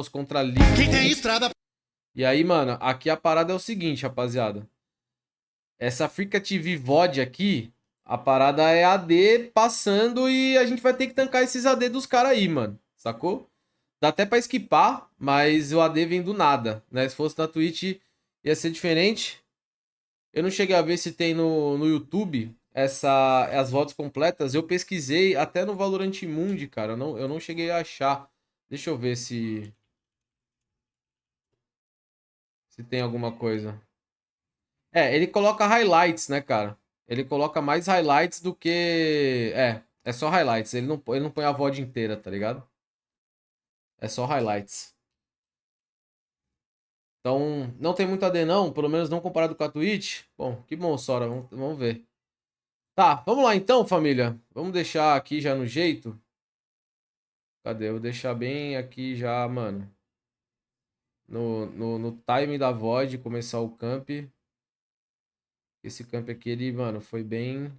contra Liquid. Quem tem estrada... E aí, mano, aqui a parada é o seguinte, rapaziada. Essa Frica TV VOD aqui, a parada é AD passando e a gente vai ter que tancar esses AD dos caras aí, mano. Sacou? Dá até pra esquipar, mas o AD vem do nada, né? Se fosse na Twitch, ia ser diferente. Eu não cheguei a ver se tem no YouTube as VODs completas. Eu pesquisei até no Valorant Mundi, cara. Eu não cheguei a achar. Deixa eu ver se tem alguma coisa. É, ele coloca highlights, né, cara? Ele coloca mais highlights do que... É só highlights. Ele não põe a VOD inteira, tá ligado? É só highlights. Então, não tem muito AD não, pelo menos não comparado com a Twitch. Bom, que bom, Sora, vamos ver. Tá, vamos lá então, família. Vamos deixar aqui já no jeito. Cadê? Eu vou deixar bem aqui já, mano. No time da VOD, começar o camp. Esse camp aqui, ele, mano, foi bem...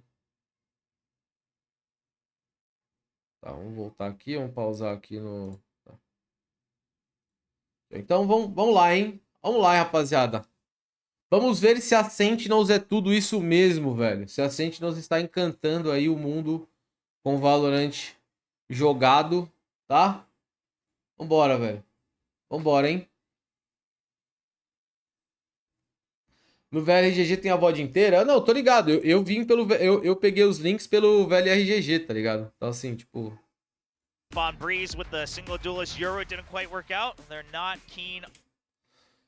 Tá, vamos voltar aqui, vamos pausar aqui no... Tá. Então, vamos lá, hein? Vamos lá, rapaziada. Vamos ver se a Sentinels é tudo isso mesmo, velho. Se a Sentinels está encantando aí o mundo com Valorant jogado, tá? Vambora, velho. Vambora, hein? No VLRGG tem a VOD inteira? Não, tô ligado. Eu vim pelo... Eu peguei os links pelo VLRGG, tá ligado? Então, assim, tipo... On Breeze with the single duelist Euro didn't quite work out. They're not keen.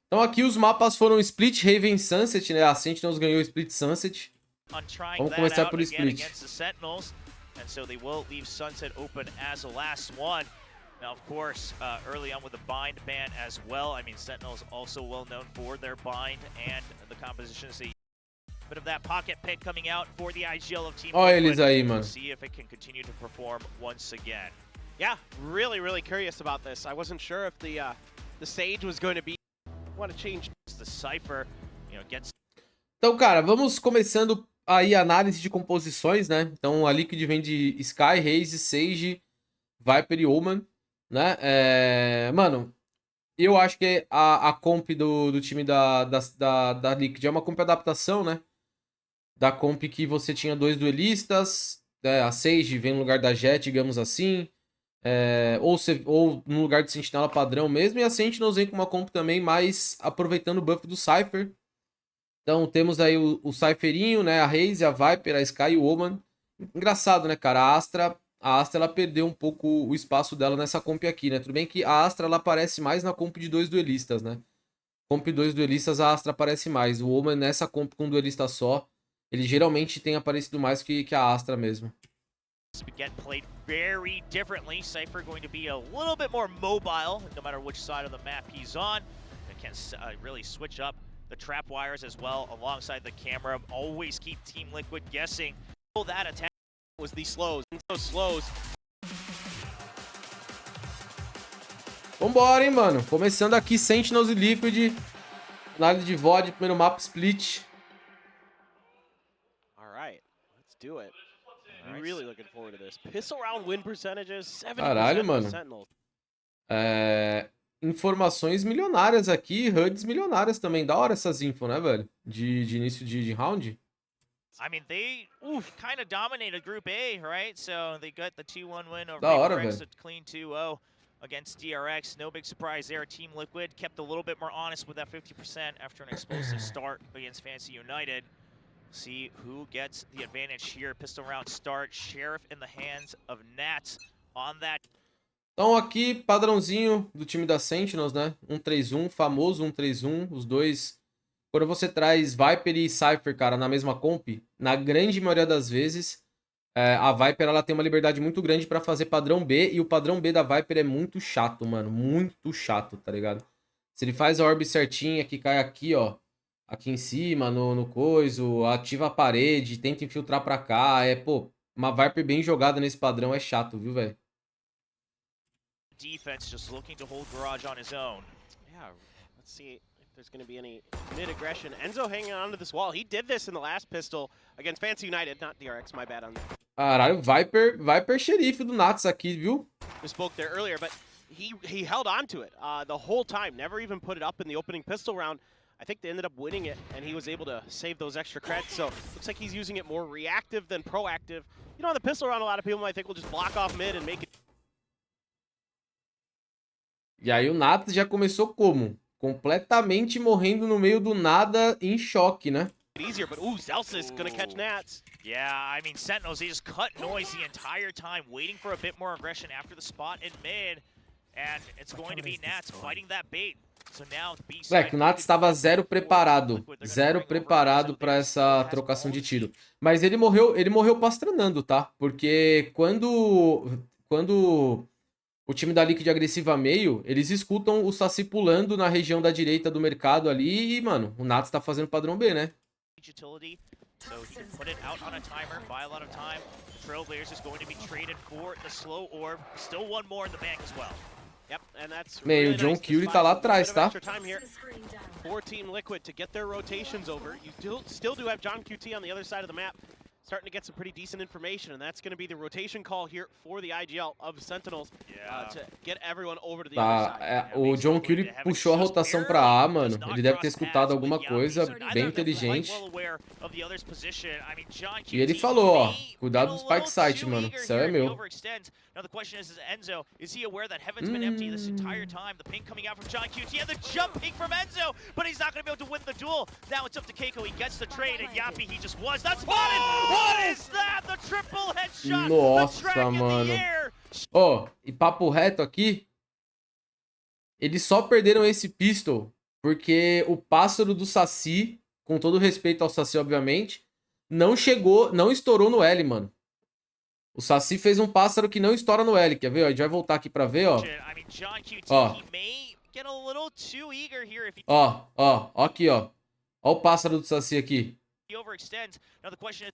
Então aqui os mapas foram Split, Raven, Sunset, né? A Sentinels ganhou Split Sunset. Vamos começar por Split. And so they will leave Sunset open as the last one. Now, of course, early on with the bind ban as well. I mean, Sentinels also well known for their bind and the compositions. Bit of that pocket pick coming out for the IGL of Team Olha eles aí, mano. See if it can continue to perform once again. Yeah, really curious about this. I wasn't sure if the Sage was going to be... Want to change the Cypher, you know, gets... Então, cara, vamos começando aí a análise de composições, né? Então, a Liquid vem de Sky, Raze, Sage, Viper e Omen, né? Mano, eu acho que a comp do time da Liquid é uma comp adaptação, né? Da comp que você tinha 2 duelistas, né? A Sage vem no lugar da Jett, digamos assim. Ou no lugar de Sentinela padrão mesmo. E a Sentinels vem com uma comp também mais aproveitando o buff do Cypher. Então temos aí o Cypherinho, né? A Raze, a Viper, a Sky e o Omen. Engraçado, né, cara? A Astra ela perdeu um pouco o espaço dela nessa comp aqui, né? Tudo bem que a Astra ela aparece mais na comp de 2 duelistas, né? Comp 2 duelistas, a Astra aparece mais. O Omen nessa comp com um duelista só, ele geralmente tem aparecido mais que a Astra mesmo. Get played very differently. Cypher going to be a little bit more mobile, no matter which side of the map he's on. They can really switch up the trap wires as well alongside the camera. Always keep Team Liquid guessing. That attack was the slows. And those slows. Vambora, hein, mano. Começando aqui, Sentinels e Liquid. Análise de VOD, primeiro mapa split. Alright, let's do it. I'm really looking forward to this. Pistol round win percentages, 70% Caralho, mano. Sentinels. Informações milionárias aqui, HUDs milionárias também. Da hora essas info, né, velho? De início de round. I mean, they kind of dominated Group A, right? So they got the 2-1 win over Da hora, DRX, velho. a clean 2-0 against DRX. No big surprise there. Team Liquid kept a little bit more honest with that 50% after an explosive start against Fancy United. See who gets the advantage here. Pistol round start. Sheriff in the hands of Nats on that. Então aqui, padrãozinho do time da Sentinels, né? 1-3-1, famoso 1-3-1. Os dois... Quando você traz Viper e Cypher, cara, na mesma comp, na grande maioria das vezes, a Viper ela tem uma liberdade muito grande pra fazer padrão B. E o padrão B da Viper é muito chato, mano. Muito chato, tá ligado? Se ele faz a orb certinha, que cai aqui, ó. Aqui em cima, no coiso, ativa a parede, tenta infiltrar pra cá. Pô, uma Viper bem jogada nesse padrão é chato, viu, velho? Defense just looking to hold Garage on his own. Yeah, let's see if there's going to be any mid-aggression. Enzo hanging onto this wall. He did this in the last pistol against Fancy United, not DRX, my bad on that. Caralho, Viper xerife do Nats aqui, viu? We spoke there earlier, but he held on to it the whole time, never even put it up in the opening pistol round. I think they ended up winning it, and he was able to save those extra creds. So looks like he's using it more reactive than proactive. You know, on the pistol round, a lot of people might think we'll just block off mid and make it. E aí o Nats já começou como? Completamente morrendo no meio do nada, em choque, né? Easier, but ooh, Zelsis gonna catch Nats. Yeah, I mean, Sentinels, they just cut noise the entire time, waiting for a bit more aggression after the spot in mid. And it's going to be Nats fighting that bait. So now, Moleque, o Nats estava zero preparado. Zero preparado para essa trocação de tiro. Mas ele morreu pastranando, tá? Porque quando o time da Liquid agressiva meio, eles escutam o Saci pulando na região da direita do mercado ali e, mano, o Nats tá fazendo padrão B, né? Utility, so he can put it out on a timer, buy a lot of time. The Trailblazers is going to be traded for the slow orb. Still one more in the bank as well. Yep, and that's Meio, o John Curie tá lá atrás, tá? For Team Liquid to get their rotations over. You still do have John QT on the other side of the map, starting to get some pretty decent information, and that's going to be the rotation call here for the IGL of Sentinels to get everyone over to the other side. O John Curie puxou a rotação pra A, mano. Ele deve ter escutado alguma coisa bem inteligente. E ele falou, ó, cuidado do spike site, mano. O céu é meu. Now the question is Enzo, is he aware that Heaven's been empty this entire time? The ping coming out from John QT and the jump ping from Enzo, but he's not going to be able to win the duel. Now it's up to Keiko, he gets the trade, and Yappy, he just was not spotted! What is that? The triple headshot! Nossa, mano. Ó, e papo reto aqui, eles só perderam esse pistol porque o pássaro do Saci, com todo respeito ao Saci, obviamente, não estourou no L, mano. O Saci fez um pássaro que não estoura no L, quer ver? Ó, a gente vai voltar aqui pra ver, ó. Ó aqui, ó. Ó o pássaro do Saci aqui.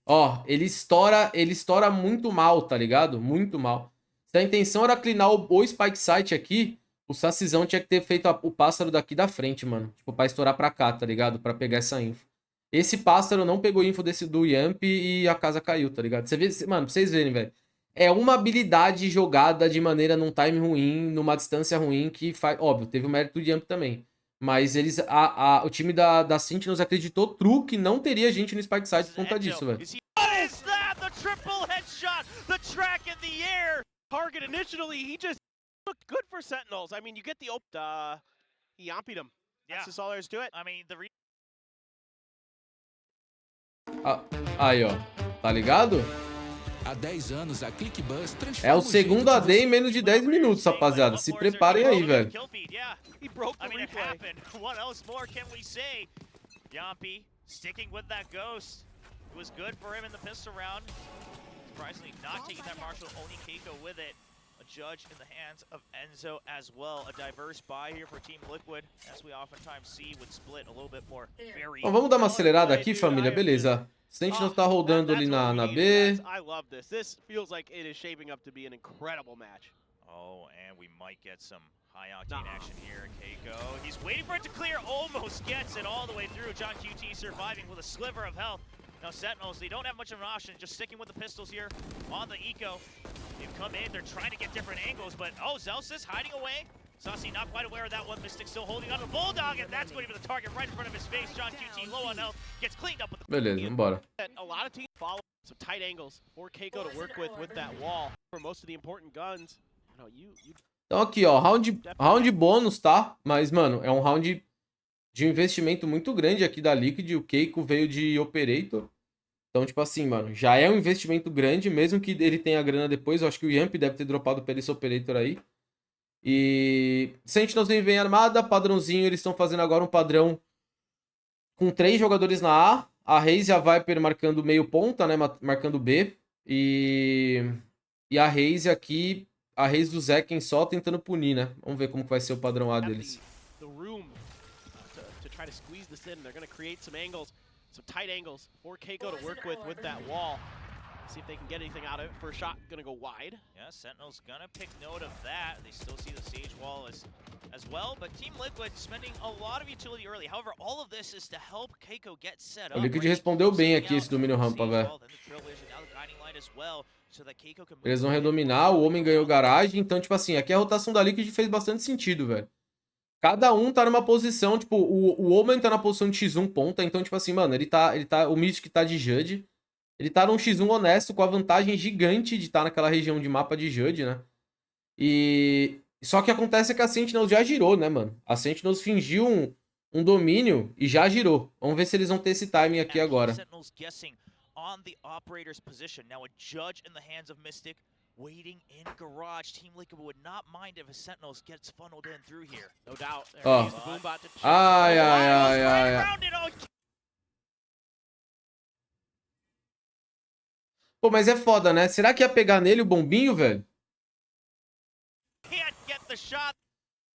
Ó, ele estoura muito mal, tá ligado? Muito mal. Se a intenção era cleanar o spike site aqui, o Sacizão tinha que ter feito o pássaro daqui da frente, mano. Tipo, pra estourar pra cá, tá ligado? Pra pegar essa info. Esse pássaro não pegou info do Yamp e a casa caiu, tá ligado? Você vê, mano, pra vocês verem, velho. É uma habilidade jogada de maneira num time ruim, numa distância ruim, que faz... Óbvio, teve o mérito do Yamp também. Mas eles, o time da Sentinels acreditou true que não teria gente no spike side por conta disso, velho. What is that? The triple headshot! The track in the air! Target initially, he just looked good for Sentinels. I mean, you get the he yampied him. That's just all there is to it. I mean, Aí, ó. Tá ligado? Há 10 anos, a ClickBus É o segundo AD em menos de 10 minutos, rapaziada. Se preparem aí, velho. He broke the I mean, it replay. happened. What else more can we say? Yampy sticking with that ghost. It was good for him in the pistol round. Surprisingly, not taking that Marshall, only Keiko with it. A judge in the hands of Enzo as well. A diverse buy here for Team Liquid, as we oftentimes see with Split a little bit more very. Bom, vamos dar uma acelerada aqui, família. Beleza. Sentinels tá rodando ali na B. I love this. This feels like it is shaping up to be an incredible match. Oh, and we might get some high-octane action here. Keiko, he's waiting for it to clear, almost gets it all the way through. John QT surviving with a sliver of health. Now Sentinels, they don't have much of an option, just sticking with the pistols here on the eco. They've come in, they're trying to get different angles, but oh, Zelsis hiding away. Saucy not quite aware of that one. Mystic still holding on to Bulldog, and that's going to be the target right in front of his face. John QT low on health, gets cleaned up with the... Beleza, vambora. A lot of teams follow some tight angles for Keiko to work with that wall for most of the important guns. You know, Então aqui, ó, round bônus, tá? Mas, mano, é um round de investimento muito grande aqui da Liquid. O Keiko veio de Operator. Então, tipo assim, mano, já é um investimento grande, mesmo que ele tenha grana depois. Eu acho que o Yamp deve ter dropado pra esse Operator aí. E Sentinels vem bem armada, padrãozinho. Eles estão fazendo agora um padrão com 3 jogadores na A. A Raze e a Viper marcando meio ponta, né? Marcando B. E a Raze aqui... A Raze do Zekken só tentando punir, né? Vamos ver como que vai ser o padrão A deles. Tight angles for Keiko to work with that wall. See if they can get anything out of it. First shot gonna go wide. Yeah, Sentinel's gonna pick note of that. They still see the Sage wall as well, but Team Liquid spending a lot of utility early. However, all of this is to help Keiko get set up. O Liquid respondeu bem aqui esse domínio rampa, velho. Eles vão redominar, o Homem ganhou garagem. Então, tipo assim, aqui a rotação da Liquid fez bastante sentido, velho. Cada um tá numa posição, tipo, o Omen tá na posição de X1 ponta, então, tipo assim, mano, o Mystic tá de Judge, ele tá num X1 honesto, com a vantagem gigante de estar naquela região de mapa de Judge, né? E... Só que acontece que a Sentinels já girou, né, mano? A Sentinels fingiu um domínio e já girou. Vamos ver se eles vão ter esse timing aqui agora. Waiting in garage, Team Liquid would not mind if a Sentinels gets funneled in through here. No doubt. Ó. Ai, ai, ai, ai, ai. Pô, mas é foda, né? Será que ia pegar nele o bombinho, velho?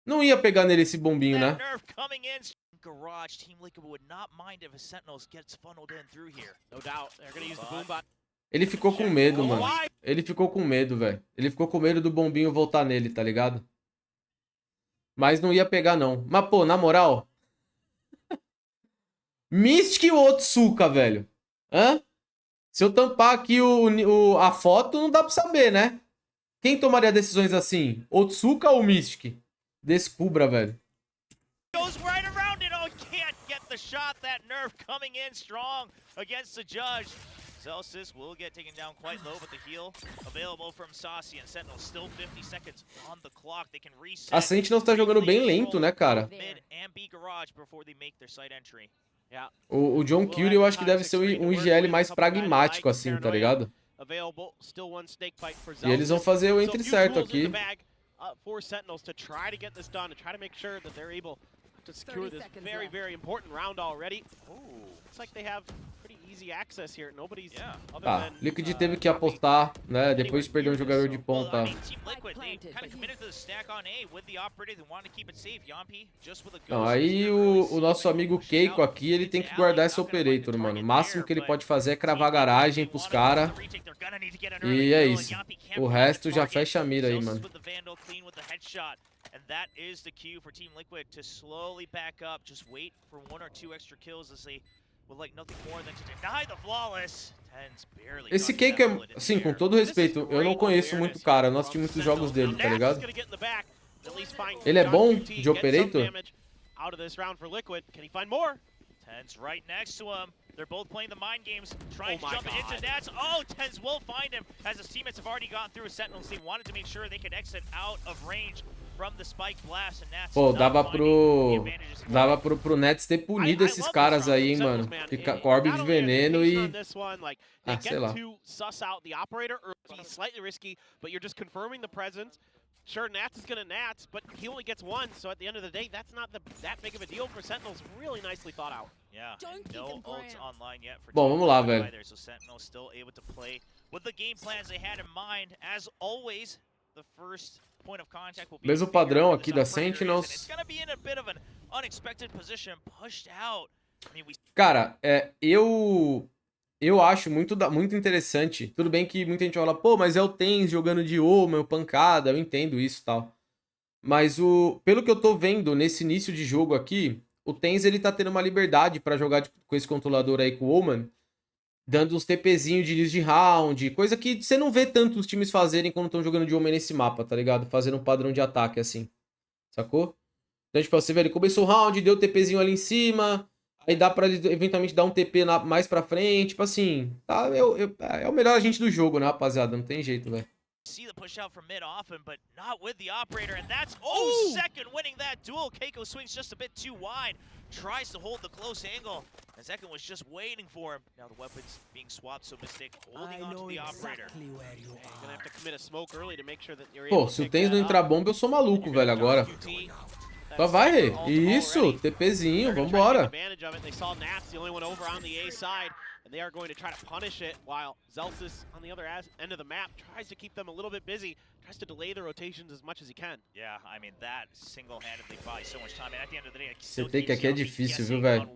Não ia pegar nele esse bombinho, né? Garage, Team Liquid would not mind if a Sentinels gets funneled in through here. No doubt. They're gonna use the boombot. Ele ficou com medo, mano. Ele ficou com medo, velho. Ele ficou com medo do bombinho voltar nele, tá ligado? Mas não ia pegar, não. Mas, pô, na moral... Mystic ou Otsuka, velho? Hã? Se eu tampar aqui a foto, não dá pra saber, né? Quem tomaria decisões assim? Otsuka ou Mystic? Descubra, velho. Goes right around it. Oh, can't get the shot. That nerf coming in strong against the judge. Celsius will get taken down quite low, but the heal available from Saucy and Sentinel still 50 seconds on the clock. They can reset. A Sentinels tá jogando bem lento, né, cara? Mid and B garage before they make their site entry. O John Curie eu acho que deve ser um IGL mais pragmático assim, tá ligado? E eles vão fazer o entre certo aqui. To secure this very, very important round already. Looks like they have pretty easy access here. Nobody's other Tá, than Liquid teve que apostar, né? Depois de perder um jogador de ponta. Não, aí o nosso amigo Keiko aqui, ele tem que guardar esse operator, mano. O máximo que ele pode fazer é cravar garagem pros caras. E é isso. O resto já fecha a mira aí, mano. And that is the cue for Team Liquid to slowly back up, just wait for 1 or 2 extra kills as they would like nothing more than to deny the flawless. Tens barely. Esse Keiko é, assim, com todo respeito, eu não conheço muito o cara, eu não assisti muitos jogos dele, tá ligado? Ele é bom de operator? Out of this round for Liquid. Can he find more? Tens right next to him. They're both playing the mind games, trying to jump into Nats. Oh, Tens will find him as his teammates have already gone through Sentinels. They wanted to make sure they could exit out of range from the spike blast, and Nats. Pô, dava pro Nets ter punido esses caras aí, hein, mano. Fica com orbe de veneno e... Ah, sei lá. Sure, Nats is gonna Nats, but he only gets one, so at the end of the day, that's not that big of a deal for Sentinels. Really nicely thought out. Yeah, no ults online yet for Bom, vamos lá, velho. So Sentinels still able to play with the game plans they had in mind. As always, the first point of contact will be mesmo padrão aqui da Sentinels. It's gonna be in a bit of an unexpected position, pushed out. I mean, cara, eu acho muito interessante. Tudo bem que muita gente fala, pô, mas é o TenZ jogando de Omen, pancada, eu entendo isso e tal. Mas pelo que eu tô vendo nesse início de jogo aqui, o TenZ ele tá tendo uma liberdade pra jogar com esse controlador aí com o Omen, dando uns TPzinhos de início de round, coisa que você não vê tantos times fazerem quando estão jogando de Omen nesse mapa, tá ligado? Fazendo um padrão de ataque assim, sacou? Então, tipo, você vê, ele começou o round, deu o TPzinho ali em cima... Aí dá pra eventualmente dar um TP mais pra frente, tipo assim, tá, é o melhor agente do jogo, né, rapaziada? Não tem jeito, velho. See the push out from mid often, but not with the operator, and that's Second winning that duel. Keiko swings just a bit too wide, tries to hold the close angle, and Second was just waiting for him. Now the weapons being swapped, so Mystic holding on to the operator. You're gonna have to commit a smoke early to make sure that you're Pô, se o TenZ não entrar bomba, eu sou maluco, velho, agora. Só vai, Rê. Isso, TPzinho, vambora. And they are going to try to punish it while Zelsis on the other end of the map tries to keep them a little bit busy. tries to delay the rotations as much as he can. Yeah, I mean that single-handedly buys so much time. And at the end of the day, CT que aqui é difícil, viu, velho?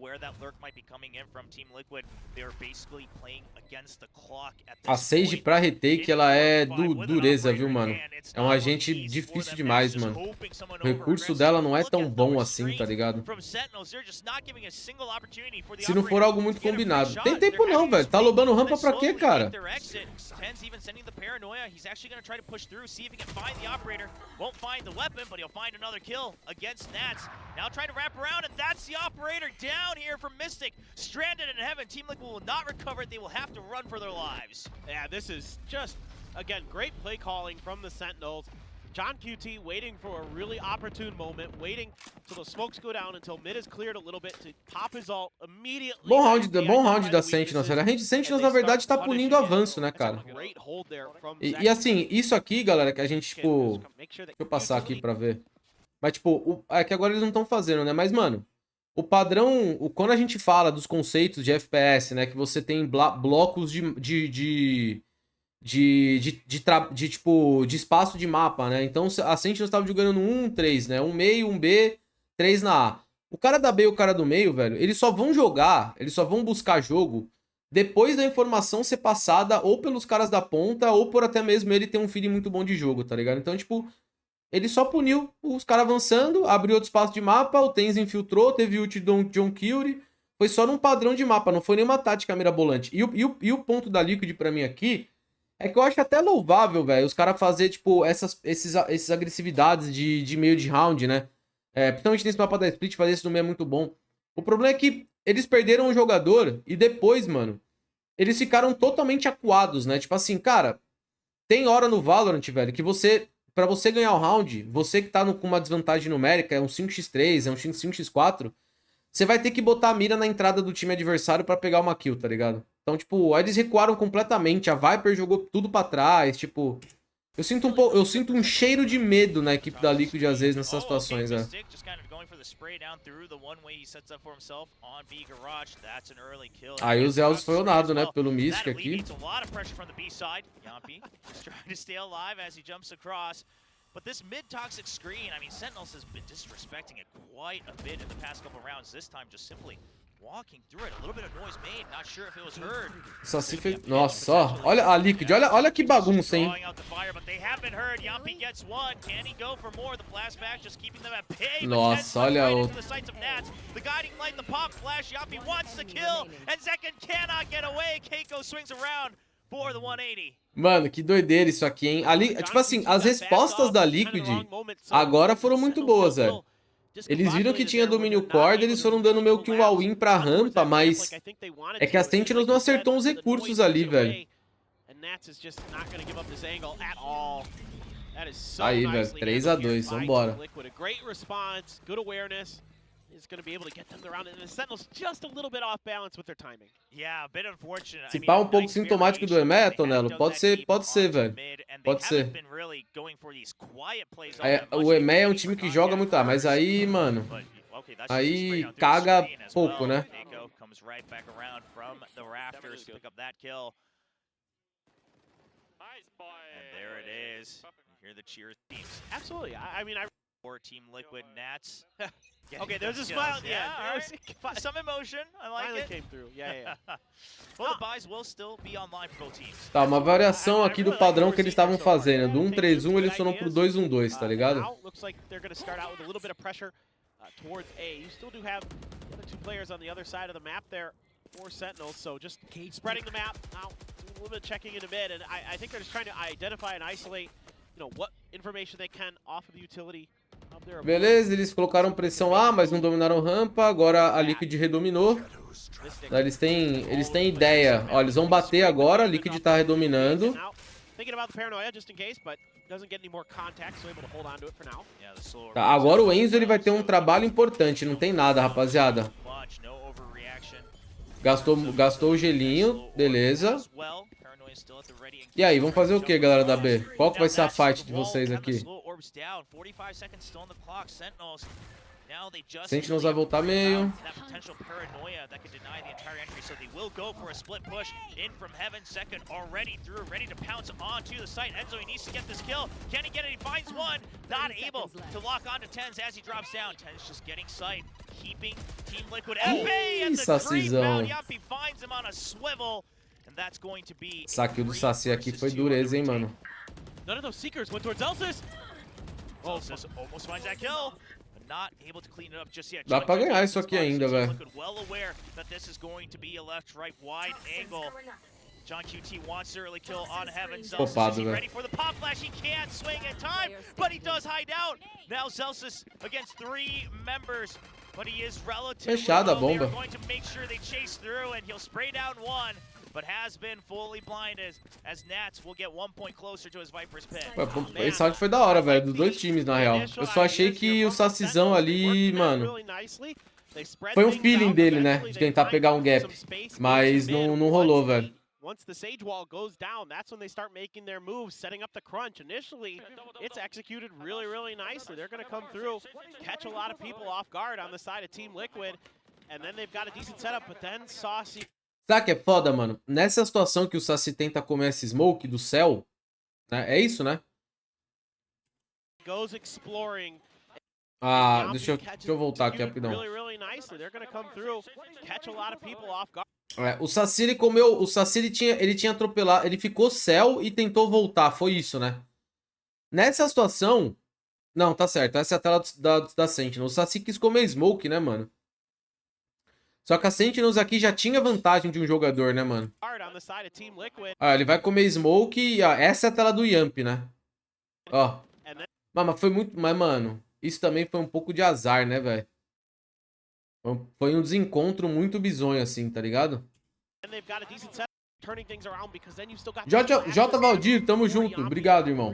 A Sage pra retake, ela é dureza, viu, mano? É um agente difícil demais, mano. O recurso dela não é tão bom assim, tá ligado? Se não for algo muito combinado. Tem tempo não, velho. Tá lobando rampa pra quê, cara? Won't find the weapon, but he'll find another kill against Nats. Now trying to wrap around, and that's the operator down here from Mystic. Stranded in heaven. Team Liquid will not recover it. They will have to run for their lives. Yeah, this is just, again, great play calling from the Sentinels. John QT waiting for a really opportune moment, waiting till the smokes go down until mid is cleared a little bit to pop his ult immediately. Bom round da Sentinels, velho. A gente Sentinels, na verdade, tá punindo o avanço, né, cara? E assim, isso aqui, galera, que a gente, tipo... Deixa eu passar aqui pra ver. Mas, tipo, é que agora eles não estão fazendo, né? Mas, mano, o padrão... Quando a gente fala dos conceitos de FPS, né? Que você tem blocos de espaço de mapa, né? Então a Sentinels estava jogando no 1-3, né? 1 meio, 1 B, 3 na A. O cara da B e o cara do meio, velho, eles só vão jogar, eles só vão buscar jogo depois da informação ser passada ou pelos caras da ponta ou por até mesmo ele ter um feeling muito bom de jogo, tá ligado? Então, tipo, ele só puniu os caras avançando, abriu outro espaço de mapa, o Tenz infiltrou, teve ult de John Curie. Foi só num padrão de mapa, não foi nenhuma tática mirabolante. E o ponto da Liquid pra mim aqui é que eu acho até louvável, velho, os caras fazer, tipo, essas agressividades de meio de round, né? Principalmente nesse mapa da Split, fazer isso no meio é muito bom. O problema é que eles perderam um jogador e depois, mano, eles ficaram totalmente acuados, né? Tipo assim, cara, tem hora no Valorant, velho, que pra você ganhar o round, você que tá com uma desvantagem numérica, é um 5x3, é um 5x4, você vai ter que botar a mira na entrada do time adversário pra pegar uma kill, tá ligado? Então, tipo, aí eles recuaram completamente, a Viper jogou tudo pra trás, tipo... Eu sinto um cheiro de medo na equipe da Liquid, às vezes, nessas situações, né? Aí o Zeus foi onado, né, pelo Mystic aqui. But this mid-toxic screen, I mean, Sentinels has been disrespecting it quite a bit in the past couple of rounds. This time, just simply walking through it. A little bit of noise made, not sure if it was heard. Só se fez... Nossa, ó. Olha a Liquid, olha que bagunça, hein? Nossa, olha o... The guiding light, the pop flash, Yapi wants the kill, and Zekken cannot get away. Keiko swings around for the 180. Mano, que doideira isso aqui, hein? Tipo assim, as respostas da Liquid agora foram muito boas, velho. Eles viram que tinha domínio core, eles foram dando meio que um all-in pra rampa, mas é que a Sentinels não acertou os recursos ali, velho. Aí, velho, 3-2, vambora. Se pá um pouco sintomático do EME, Tonelo? Pode ser, velho. Pode ser. O EME é um time que joga muito, mas aí, mano, aí caga pouco, né? Team Liquid, Nats. Okay, there's a smile. Yeah, right. Some emotion. I like it. Came through. Yeah. Well, the buys will still be online for both teams. Tá, uma variação aqui do padrão que eles estavam fazendo. Do 1-3-1 eles foram pro 2-1-2, tá ligado? Looks like they're going to start out with a little bit of pressure towards A. You still do have the other two players on the other side of the map there for Sentinels, so just spreading the map. Now, a little bit of checking in a bit, and I think they're just trying to identify and isolate, you know, what information they can off of the utility. Beleza, eles colocaram pressão A, mas não dominaram rampa. Agora a Liquid redominou. Eles têm ideia. Ó, eles vão bater agora. A Liquid tá redominando. Tá, agora o Enzo ele vai ter um trabalho importante. Não tem nada, rapaziada. Gastou o gelinho. Beleza. E aí, vamos fazer o que, galera da B? Qual que vai ser a fight de vocês aqui? Now they just Sentinels vai voltar meio. that potential paranoia that could deny the entire entry, so they will go for a split push in from heaven. Second already through, ready to pounce onto the site. Enzo, he needs to get this kill. Can he get it? He finds one. Not able to lock onto Tens as he drops down. Tens just getting sight, keeping Team Liquid at bay, and the creep bound Yappy finds him on a swivel, and that's going to be. Saque do Saci aqui foi dureza, hein, mano. None of those Seekers went towards Elsis. Zelsis almost finds that kill. Not able to clean it up just yet. Dá pra ganhar isso aqui ainda, velho. Well aware that this is going to be a left-right wide angle. John QT wants the early kill on Heaven. Zelsis is ready for the pop flash. He can't swing in time, but he does hide out. Now Zelsis against 3 members, but he is relatively fechada a low. bomba. They're going to make sure they chase through, and he'll spray down 1. But has been fully blinded as Nats will get 1 point closer to his Viper's pit. Esse round foi da hora, velho, dos dois times, na real. Eu só achei que o Sacizão ali, mano, foi um feeling dele, né, de tentar pegar um gap, mas não rolou, velho. Once the Sage Wall goes down, that's when they start making their moves, setting up the crunch. Initially, it's executed really, really nicely. They're going to come through, catch a lot of people off guard on the side of Team Liquid, and then they've got a decent setup, but then Saucy... Sabe que é foda, mano? Nessa situação que o Saci tenta comer esse smoke do céu, né? É isso, né? Ah, deixa eu voltar aqui rapidão. É, o Saci, ele comeu... O Saci, ele tinha atropelado... Ele ficou céu e tentou voltar. Foi isso, né? Nessa situação... Não, tá certo. Essa é a tela da Sentinel. O Saci quis comer smoke, né, mano? Só que a Sentinels aqui já tinha vantagem de um jogador, né, mano? Ah, ele vai comer smoke e ó, essa é a tela do Yamp, né? Ó. Mas foi muito... Mas, mano, isso também foi um pouco de azar, né, velho? Foi um desencontro muito bizonho, assim, tá ligado? J. Valdir, tamo junto. Obrigado, irmão.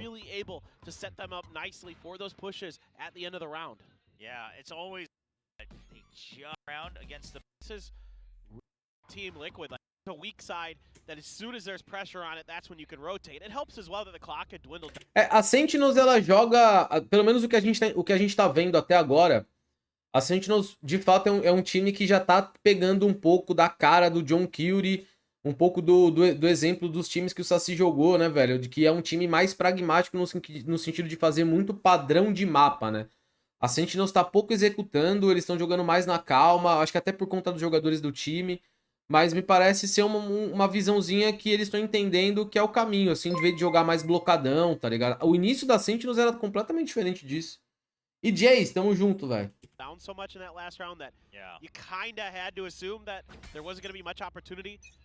Yeah, it's always around against the Team Liquid, like the weak side, that as soon as there's pressure on it, that's when you can rotate. It helps as well that the clock had dwindled. É, a Sentinels, ela joga, pelo menos o que a gente tá vendo até agora, a Sentinels, de fato, é um time que já tá pegando um pouco da cara do John Curie, um pouco do exemplo dos times que o Saci jogou, né, velho? De que é um time mais pragmático no sentido de fazer muito padrão de mapa, né? A Sentinels tá pouco executando, eles estão jogando mais na calma, acho que até por conta dos jogadores do time, mas me parece ser uma visãozinha que eles estão entendendo que é o caminho, assim, de vez de jogar mais blocadão, tá ligado? O início da Sentinels era completamente diferente disso. E Jace, tamo junto, velho.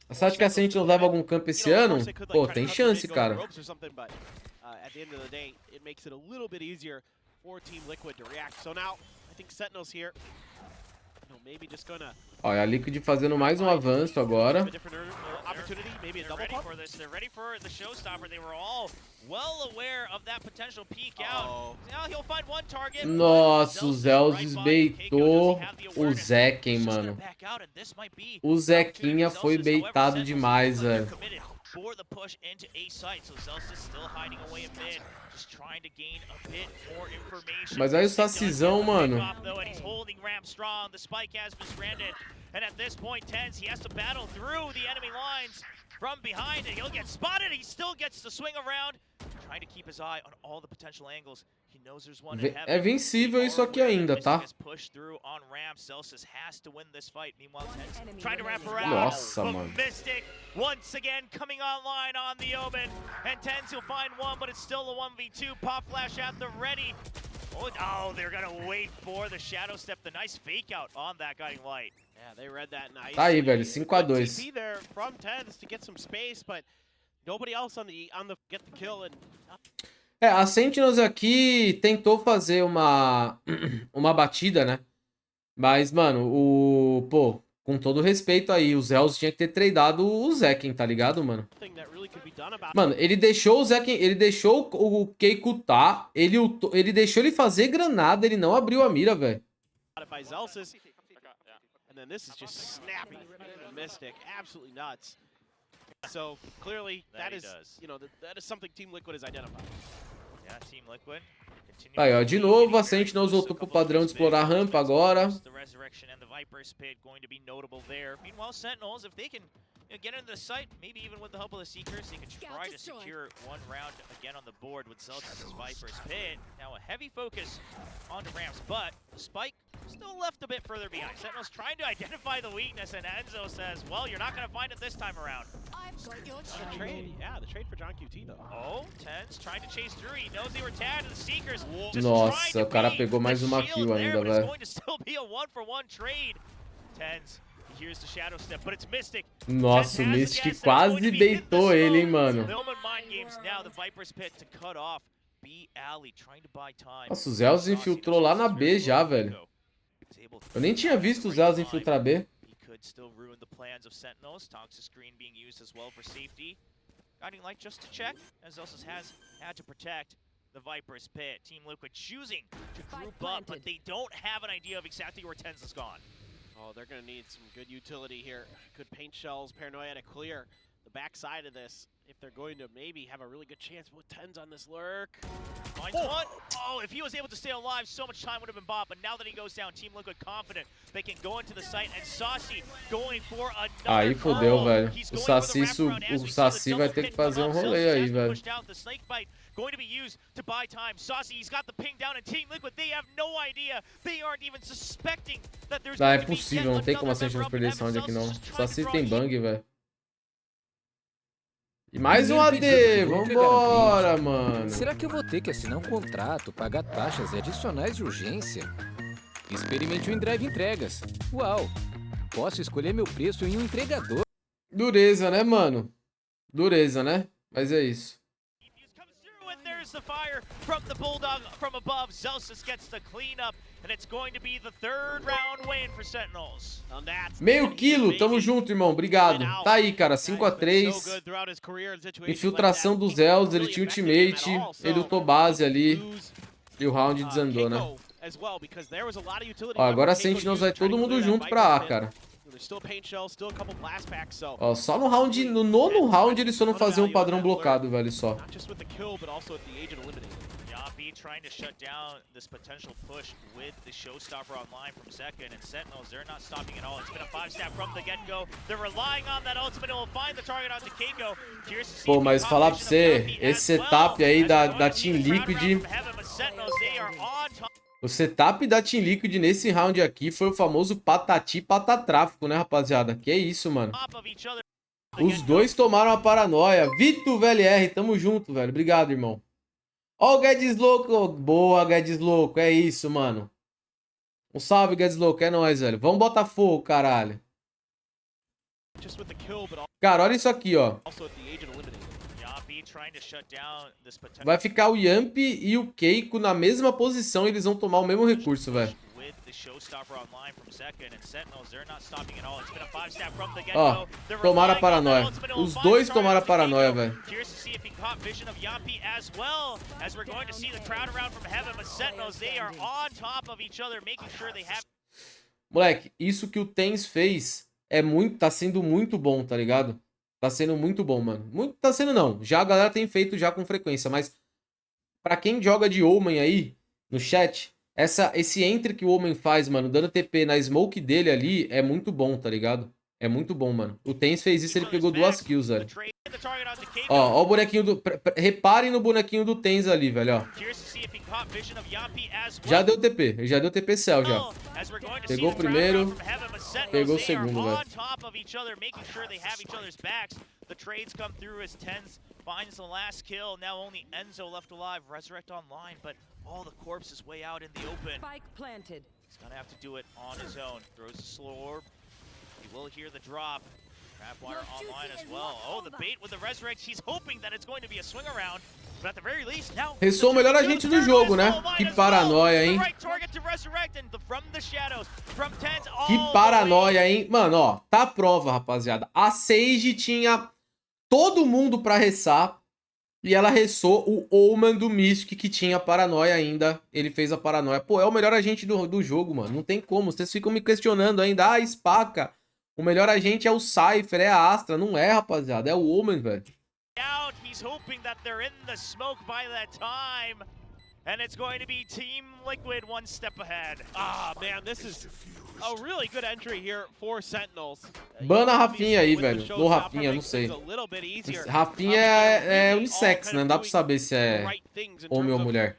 Você acha que a Sentinels leva algum campo esse ano? Pô, tem chance, cara. For Team Liquid to react. So now, I think Sentinels here, you know, maybe just gonna... Olha, a Liquid fazendo mais um avanço agora. They're ready for this. They're ready for the showstopper. They were all well aware of that potential peek out. Now he'll find one target. Nossa, o Zelsis baitou o Zekken, mano. O Zequinha foi baitado demais, velho. For the push into A site, so Zelsis still hiding away in mid, just trying to gain a bit more information. Mas aí o Sacizão, mano. And he's holding Ram strong. The spike has been stranded, and at this point, Tens, he has to battle through the enemy lines from behind, and he'll get spotted. He still gets to swing around, trying to keep his eye on all the potential angles. He knows there's one in heaven. É vencível isso aqui ainda, tá? Nossa, mano. Mystic once again coming online on the Omen, and Tens will find one, but it's still a 1v2. Pop flash at the ready. Oh, they're gonna wait for the shadow step. The nice fake out on that guiding light. Yeah, they read that nice. Tá aí, velho, 5-2. Be there from Tens to get some space, but nobody else on the get the kill and. É, a Sentinels aqui tentou fazer uma batida, né? Mas, mano, pô, com todo respeito aí, o Zeus tinha que ter tradado o Zekken, tá ligado, mano? Mano, ele deixou o Zekken, ele deixou o Keiko tá, ele deixou ele fazer granada, ele não abriu a mira, velho. So clearly that is, you know, that is something Team Liquid has identified. Yeah, Team Liquid. Aí, ó, de novo, a Sentinels voltou pro padrão de explorar a rampa agora. The Resurrection and the Viper's Pit going to be notable there. Meanwhile, Sentinels, if they can get into the site, maybe even with the help of the Seekers, they can try to secure one round again on the board with Zelda's Viper's Pit. Now a heavy focus on the ramps, but the Spike still left a bit further behind. Sentinels trying to identify the weakness, and Enzo says, well, you're not going to find it this time around. The trade, yeah, the trade for John QT though. Oh, Tens trying to chase through. He knows they were tagged, and the Seekers just Nossa, o cara pegou mais uma kill ainda, velho. It's going to still be a one-for-one trade. Tens, here's the Shadow Step, but it's Mystic. Nossa, o Mystic quase baitou ele, hein, mano. Mind games now, the Viper's Pit to cut off B Alley, trying to buy time. Nossa, o Zeus infiltrou lá na B já, velho. Eu nem tinha visto o Zeus infiltrar B. Could still ruin the plans of Sentinels. Toxic screen being used as well for safety. Guiding Light just to check, as Zelsus has had to protect the Viper's Pit. Team Liquid choosing to group up, but they don't have an idea of exactly where Tens is gone. Oh, they're going to need some good utility here. Good paint shells, Paranoia to clear the backside of this if they're going to maybe have a really good chance with Tens on this lurk. Finds one. Oh, if he was able to stay alive, so much time would have been bought. But now that he goes down, Team Liquid confident they can go into the site. And Saci going for another. Aí fodeu, velho. O Saci vai ter que fazer um rolê aí, velho. Going to be used to buy time. Saucy, he's got the ping down, and Team Liquid, they have no idea. They aren't even suspecting that there's Ah, é possível, não tem como a Sentinels perder esse round aqui não. Saci tem bang, velho. E mais um AD, vambora, mano. Será que eu vou ter que assinar um contrato, pagar taxas e adicionais de urgência? Experimente o InDrive Entregas. Uau! Posso escolher meu preço em um entregador. Dureza, né, mano? Dureza, né? Mas é isso. The fire from the Bulldog from above. Zelsus gets the cleanup, and it's going to be the third round win for Sentinels. Meio quilo, tamo junto, irmão. Obrigado. Tá aí, cara. 5 a 3. Infiltração dos Zeus, ele tinha ultimate. Ele lutou base ali. E o round desandou, né? Ó, agora a Sentinels vai todo mundo junto pra A, cara. Ó, só no round, no nono round eles só não faziam um padrão blocado, velho, só. Trying to shut down this potential push with the showstopper online from Second and Sentinels. They're not stopping at all. It's been a 5-step from the get-go. They're relying on that ultimate. It will find the target onto Keiko. Pô, mas falar pra você, esse setup aí da Team Liquid... O setup da Team Liquid nesse round aqui foi o famoso patati patatráfico, né, rapaziada? Que é isso, mano. Os dois tomaram a paranoia. Vitor VLR, tamo junto, velho. Obrigado, irmão. Ó o Guedes Louco. Boa, Guedes Louco. É isso, mano. Um salve, Guedes Louco. É nóis, velho. Vamos botar fogo, caralho. Cara, olha isso aqui, ó. Vai ficar o Yamp e o Keiko na mesma posição e eles vão tomar o mesmo recurso, velho. Ó, tomaram a paranoia. Os dois tomaram a paranoia, velho. Moleque, isso que o Tens fez é muito, tá sendo muito bom, tá ligado? Tá sendo muito bom, mano. Muito, tá sendo não. Já a galera tem feito já com frequência, mas pra quem joga de Omen aí no chat, esse entre que o Omen faz, mano, dando TP na smoke dele ali, é muito bom, tá ligado? É muito bom, mano. O Tens fez isso, ele pegou 2 kills, velho. Ó o bonequinho do... Reparem no bonequinho do Tens ali, velho, ó. Já deu TP, ele já deu TP cell, já. Pegou o primeiro, pegou o segundo, velho. Finds the last kill. Now only Enzo left alive. Resurrect online, but all the corpses way out in the open. Spike planted. He's gonna have to do it on his own. Throws the slow orb. He will hear the drop. Trapwire online as well. Oh, the bait with the Resurrect. He's hoping that it's going to be a swing around. But at the very least, now... Ressou o melhor agente do jogo, né? Que paranoia, hein? Que paranoia, hein? Mano, ó, tá a prova, rapaziada. A Sage tinha... todo mundo pra ressar. E ela ressou o Omen do Mystic, que tinha paranoia ainda. Ele fez a paranoia. Pô, é o melhor agente do jogo, mano. Não tem como. Vocês ficam me questionando ainda. Ah, Spacca. O melhor agente é o Cypher, é a Astra. Não é, rapaziada. É o Omen, velho. He's hoping that they're in the smoke by that time. And it's going to be Team Liquid one step ahead. Ah, man, this is a really good entry here for Sentinels. Bana Rafinha aí, velho. Ou Rafinha, não sei. Rafinha é unissex, né? Não dá pra saber se é homem ou mulher.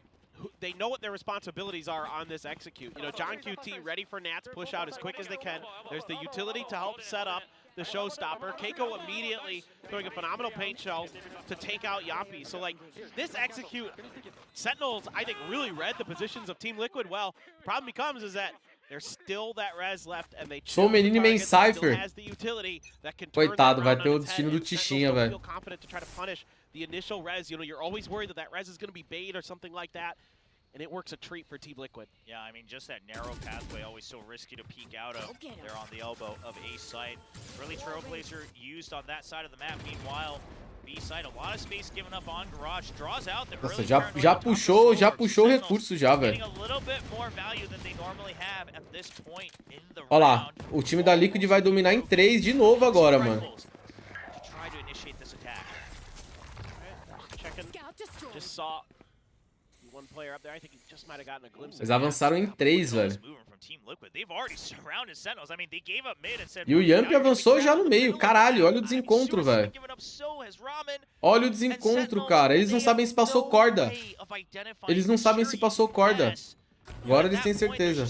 They know what their responsibilities are on this execute. You know, John QT ready for Nats push out as quick as they can. There's the utility to help set up the showstopper. Keiko immediately throwing a phenomenal paint shell to take out Yampi. So, like, this execute, Sentinels, I think, really read the positions of Team Liquid well. Problem becomes is that there's still that res left, and they Sou o menino e main Cypher. Coitado, vai ter o destino do Tichinha, velho. The initial res, you know, you're always worried that that res is going to be bait or something like that, and it works a treat for Team Liquid. Yeah, I mean, just that narrow pathway, always so risky to peek out of. They're on the elbow of A site. Really Trailblazer used on that side of the map. Meanwhile, B site, a lot of space given up on Garage. Draws out the Nossa, early já puxou o recurso já, velho. Olha lá, o time da Liquid vai dominar em 3 de novo agora, mano. Just saw one player up there. I think he just might have gotten a glimpse. Eles avançaram em 3, velho. E o Yampi avançou já no meio. Caralho, olha o desencontro, velho. Olha o desencontro, cara. Eles não sabem se passou corda. Eles não sabem se passou corda. Agora eles têm certeza.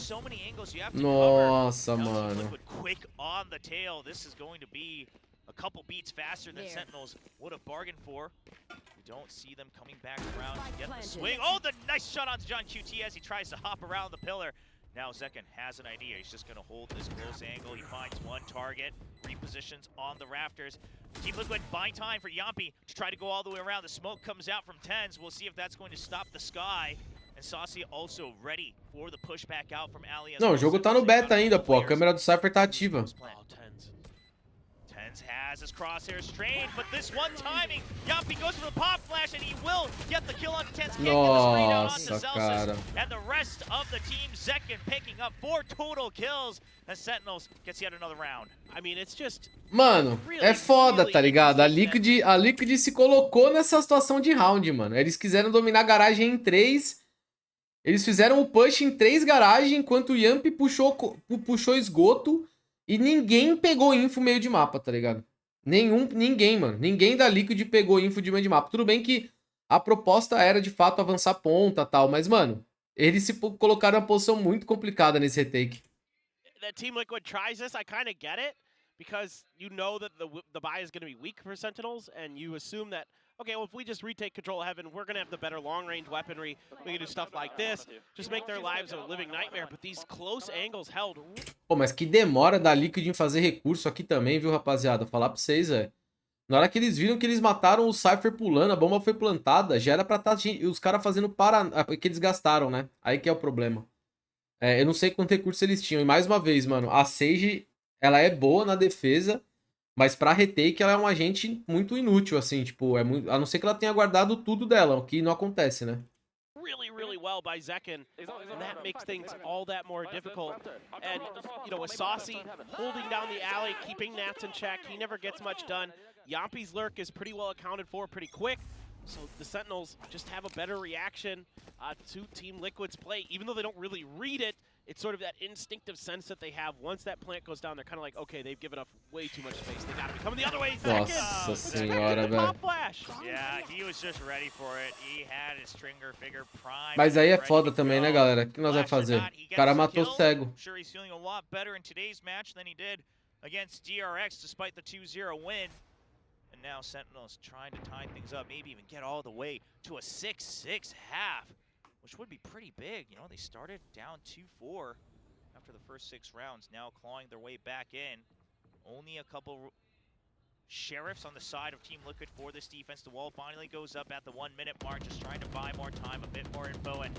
Nossa, mano. A couple beats faster than Sentinels would have bargained for. We don't see them coming back around to get the swing. Oh, the nice shot onto John QT as he tries to hop around the pillar. Now Zekken has an idea. He's just going to hold this close angle. He finds one target, repositions on the rafters. Team Liquid buying time for Yampi to try to go all the way around. The smoke comes out from Tens. We'll see if that's going to stop the Sky. And Saucy also ready for the pushback out from Ali. Não, o jogo tá no beta ainda, pô. A câmera do Cypher tá ativa. Has his crosshairs trained, but this one timing, Yampi goes for the pop flash and he will get the kill on Tens. Nossa, cara. And the rest of the team, Zekken picking up 4 total kills as Sentinels gets yet another round. I mean, it's just... Mano, é foda, tá ligado? A Liquid se colocou nessa situação de round, mano. Eles quiseram dominar a garagem em 3. Eles fizeram o push em 3 garagens, enquanto o Yampi puxou esgoto. E ninguém pegou info meio de mapa, tá ligado? Ninguém, mano. Ninguém da Liquid pegou info de meio de mapa. Tudo bem que a proposta era, de fato, avançar ponta e tal. Mas, mano, eles se colocaram numa posição muito complicada nesse retake. The Team Liquid tries this, I kind of get it. Because you know that the buy is going to be weak for Sentinels. And you assume that, okay, well, if we just retake control of Heaven, we're going to have the better long-range weaponry. We can do stuff like this. Just make their lives a living nightmare. But these close angles held... Pô, mas que demora da Liquid em fazer recurso aqui também, viu, rapaziada? Vou falar pra vocês, velho. Na hora que eles viram que eles mataram o Cypher pulando, a bomba foi plantada, já era pra estar os caras fazendo que eles gastaram, né? Aí que é o problema. Eu não sei quanto recurso eles tinham. E mais uma vez, mano, a Sage, ela é boa na defesa, mas pra retake ela é um agente muito inútil, assim, tipo, a não ser que ela tenha guardado tudo dela, o que não acontece, né? Really well by Zekken, and that makes things all that more difficult. And, you know, with Saucy holding down the alley, keeping Nats in check, he never gets much done. Yampi's lurk is pretty well accounted for pretty quick, so the Sentinels just have a better reaction to Team Liquid's play. Even though they don't really read it, it's sort of that instinctive sense that they have. Once that plant goes down, they're kind of like, okay, they've given up way too much space. They gotta be coming the other way. Nossa senhora, velho. Yeah, he was just ready for it. He had his stringer figure prime. Mas aí é foda também, né, galera? O que nós vamos fazer? O cara matou o cego. Sure, he's feeling a lot better in today's match than he did against DRX, despite the 2-0 win. And now Sentinels trying to tie things up, maybe even get all the way to a 6-6 half. Which would be pretty big. You know, they started down 2-4 after the first 6 rounds, now clawing their way back in. Only a couple sheriffs on the side of Team Liquid for this defense. The wall finally goes up at the 1-minute mark, just trying to buy more time, a bit more info. And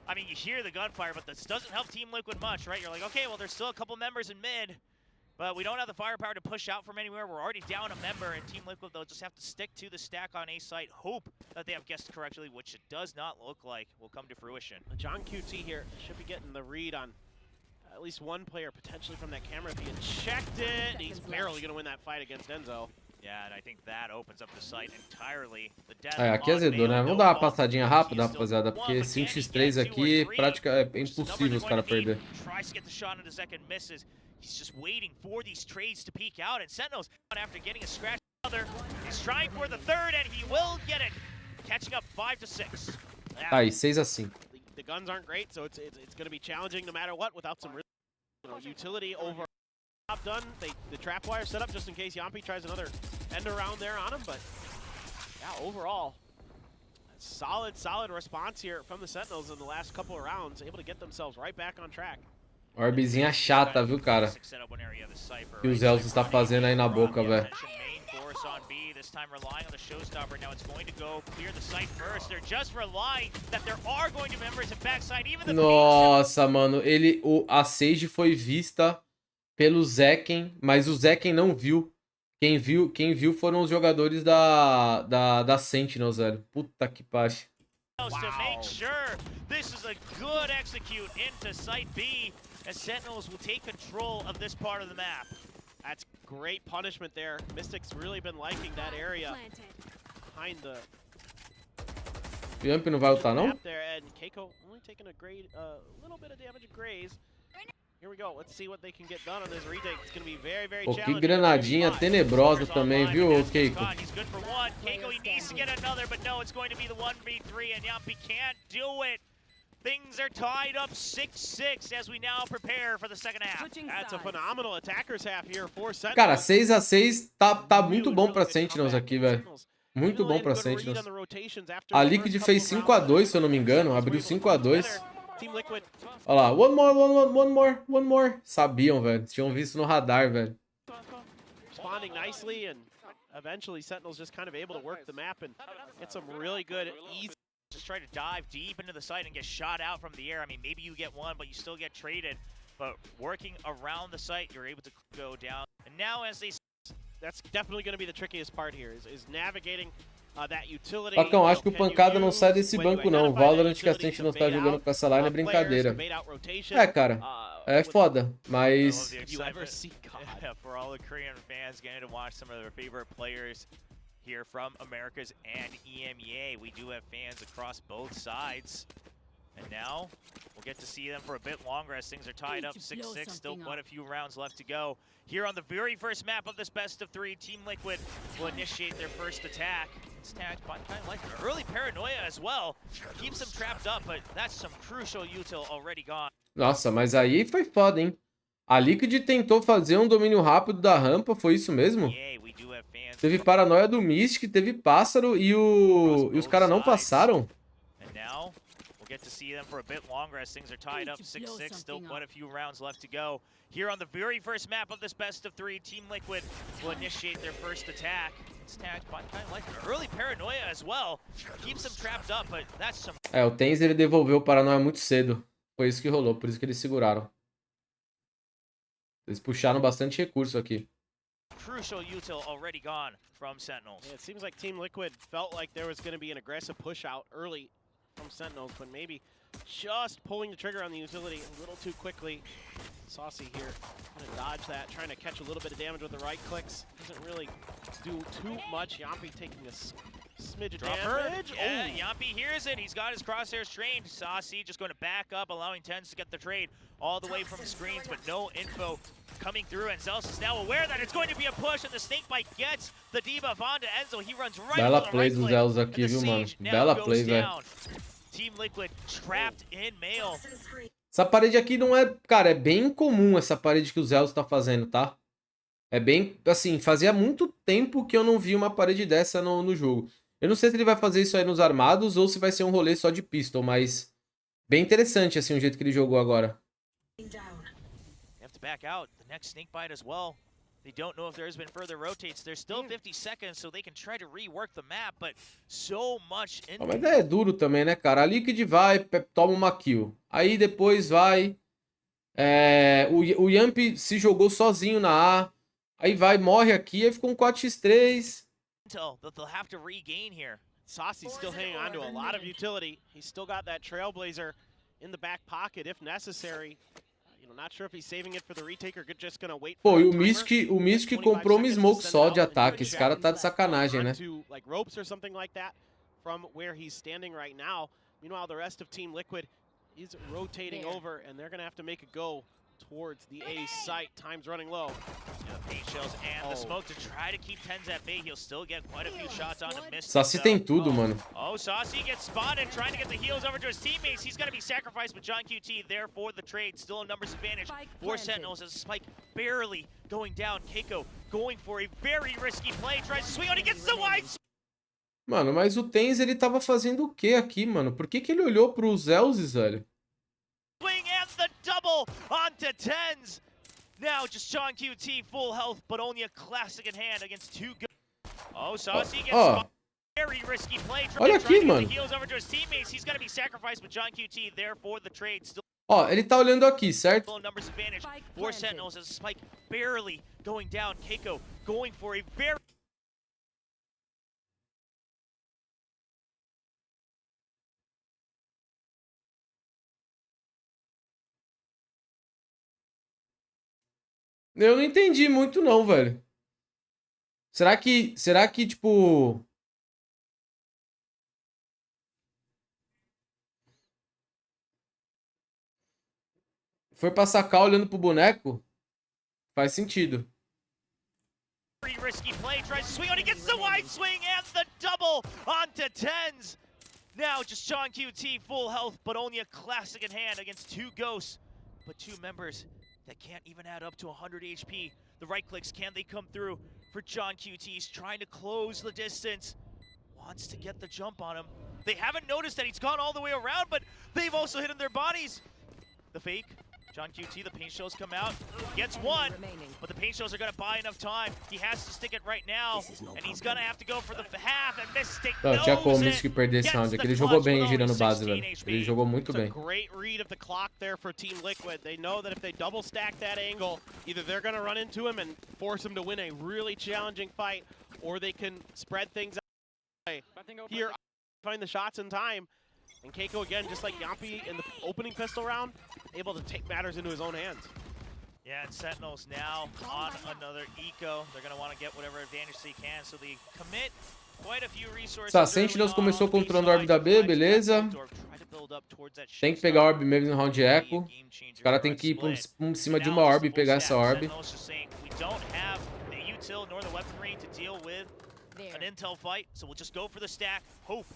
I mean, you hear the gunfire, but this doesn't help Team Liquid much, right? You're like, okay, well, there's still a couple members in mid, but we don't have the firepower to push out from anywhere. We're already down a member, and Team Liquid, they'll just have to stick to the stack on A site, hope that they have guessed correctly, which it does not look like will come to fruition. John QT here should be getting the read on at least one player potentially from that camera. If he had checked it, he's barely going to win that fight against Enzo. É, aqui azedou, né? Vamos dar uma passadinha rápida, rapaziada, porque 5x3 aqui é impossível os caras perder. He's just waiting for these trades to peak out, and Sentinels, after getting a scratch, he's trying for the third, and he will get it, catching up 5-6. Aí, 6-5. The guns aren't great, so it's going to be challenging no matter what without some utility over. Job done. The trap wire set up just in case Yampi tries another end around there on him, but yeah, overall, solid response here from the Sentinels in the last couple of rounds, able to get themselves right back on track. Orbezinha chata, viu, cara? Que o Zeus está fazendo aí na boca, velho. Nossa, mano, a Sage foi vista pelo Zekken, mas o Zekken não viu. Quem viu foram os jogadores da Sentinels, velho. Puta que pariu. To make sure this is a good execute into site B, as Sentinels will take control of this part of the map. That's great punishment there. Mystic's really been liking that area behind the. O Yamp não vai ultar, não? There, and Keiko only taking a little bit of damage to Graze. Here we go. Let's see what they can get done on this retake. It's going to be very Pô, challenging. que granadinha tenebrosa também, viu, Keiko? He's good for one. Keiko, he needs to get another, but no, it's going to be the 1v3, and Yampi can't do it. Things are tied up 6-6 as we now prepare for the second half. That's a phenomenal attacker's half here for Sentinels. Cara, 6-6 tá muito bom pra Sentinels aqui, velho. Muito bom pra Sentinels. A Liquid fez 5-2, se eu não me engano. Abriu 5-2. Olha lá. One more. Sabiam, velho. Tinham visto no radar, velho. Responding nicely, and eventually Sentinels just kind of able to work the map and get some really good, easy. Just try to dive deep into the site and get shot out from the air. I mean, maybe you get one, but you still get traded. But working around the site, you're able to go down. And now as they... That's definitely going to be the trickiest part here, is navigating that utility. Pacão, acho que o Pancada não sai desse banco, não. O Valorant que a gente não tá jogando com essa line é brincadeira. É, cara. É foda, mas... For all the Korean fans getting to watch some of their favorite players here from Americas and EMEA. We do have fans across both sides. And now, we'll get to see them for a bit longer as things are tied up 6-6. Still quite a few rounds left to go. Here on the very first map of this best of 3, Team Liquid will initiate their first attack. It's tagged by kind of like an early paranoia as well. Keeps them trapped up, but that's some crucial util already gone. Nossa, mas aí foi foda, hein? A Liquid tentou fazer um domínio rápido da rampa, foi isso mesmo? Teve paranoia do Mystic, teve pássaro e os caras não passaram? Get to see them for a bit longer as things are tied up 6-6. Still quite a few rounds left to go. Here on the very first map of this best of 3, Team Liquid will initiate their first attack. It's tagged by kind of like an early paranoia as well. Keeps them trapped up, but that's some... É, o Tens ele devolveu o paranoia muito cedo. Foi isso que rolou, por isso que eles seguraram. Eles puxaram bastante recurso aqui. Crucial util already gone from Sentinels. Yeah, it seems like Team Liquid felt like there was going to be an aggressive push out early from Sentinels, but maybe just pulling the trigger on the utility a little too quickly. Saucy here, gonna dodge that, trying to catch a little bit of damage with the right clicks. Doesn't really do too much. Yampi taking a smidge of damage. Yeah, Yampi hears it. He's got his crosshairs trained. Saucy just going to back up, allowing Tens to get the trade all the way from screens, but no info coming through, and Zeus is now aware that it's going to be a push, and the snakebite gets the debuff onto Enzo. He runs right Bela for the play right do click, Zeus aqui, viu, mano? Bela play, velho. Team Liquid trapped in mail. Essa parede aqui não é... Cara, é bem incomum essa parede que o Zeus tá fazendo, tá? É bem... Assim, fazia muito tempo que eu não vi uma parede dessa no jogo. Eu não sei se ele vai fazer isso aí nos armados ou se vai ser um rolê só de pistol, mas... Bem interessante, assim, o jeito que ele jogou agora. Back out the next snake bite as well. They don't know if there's been further rotates. There's still 50 seconds, so they can try to rework the map, but so much in... Mas é duro também, né, cara? A Liquid vai, toma uma kill. Aí depois vai... o Yamp se jogou sozinho na A. Aí vai, morre aqui, aí ficou um 4x3. They'll have to regain here. Saucy's still hanging on to a lot of utility. He's still got that Trailblazer in the back pocket if necessary. Pô, e o Mystic comprou uma smoke só de ataque. Esse cara tá de sacanagem, né? Meanwhile, the rest of Team Liquid is rotating over, and they're going to have to make a go towards the A site. Time's running low. Yeah, the paint shells and the smoke to try to keep Tens at bay. He'll still get quite a few shots on the Mystic. Saci tem tudo, mano. Oh, Saucy gets spotted, trying to get the heals over to his teammates. He's going to be sacrificed with John QT there for the trade. Still a numbers advantage for Sentinels as Spike barely going down. Keiko going for a very risky play. Tries to swing on, he gets the wide. Mano, mas o Tens, ele tava fazendo o que aqui, mano? Por que que ele olhou pros Elzes, velho? Swing and the double onto Tens. Now just John QT full health, but only a classic in hand against two. Oh, Saucy gets spotted. Very risky play. Olha aqui, mano. Heals over to his teammates. He's going to be sacrificed with John QT there for the trade. Still Ó, ele tá olhando aqui, certo? numbers advantage for Sentinels as Spike barely going down. Keiko going for a very Eu não entendi muito não, velho. Será que, tipo... Foi pra sacar olhando pro boneco? Faz sentido. risky play. Tries to swing on, he gets the wide swing and the double onto Tens. Now just John QT full health, but only a classic in hand against two ghosts. But two members that can't even add up to 100 HP. The right clicks, can they come through for John QT? He's trying to close the distance. Wants to get the jump on him. They haven't noticed that he's gone all the way around, but they've also hit in their bodies. The fake. John QT, the paint shells come out, gets one, but the paint shells are going to buy enough time. He has to stick it right now, and he's going to have to go for the half, and Mystic Não, tinha como knows isso que it. perder esse round aqui. Ele jogou bem girando base, velho. Ele jogou muito bem. Great read of the clock there for Team Liquid. They know that if they double stack that angle, either they're going to run into him and force him to win a really challenging fight, or they can spread things out. Here, find the shots in time. And Keiko again, just like Yampi in the opening pistol round, able to take matters into his own hands. Yeah, and Sentinels now on another eco. They're going to want to get whatever advantage they can, so they commit quite a few resources. Tá, Sentinels começou controlando a orb da B, beleza. Tem que pegar a orb mesmo no round eco. Os caras tem que ir por cima de uma orb e pegar essa orb. An intel fight, so we'll just go for the stack. Hope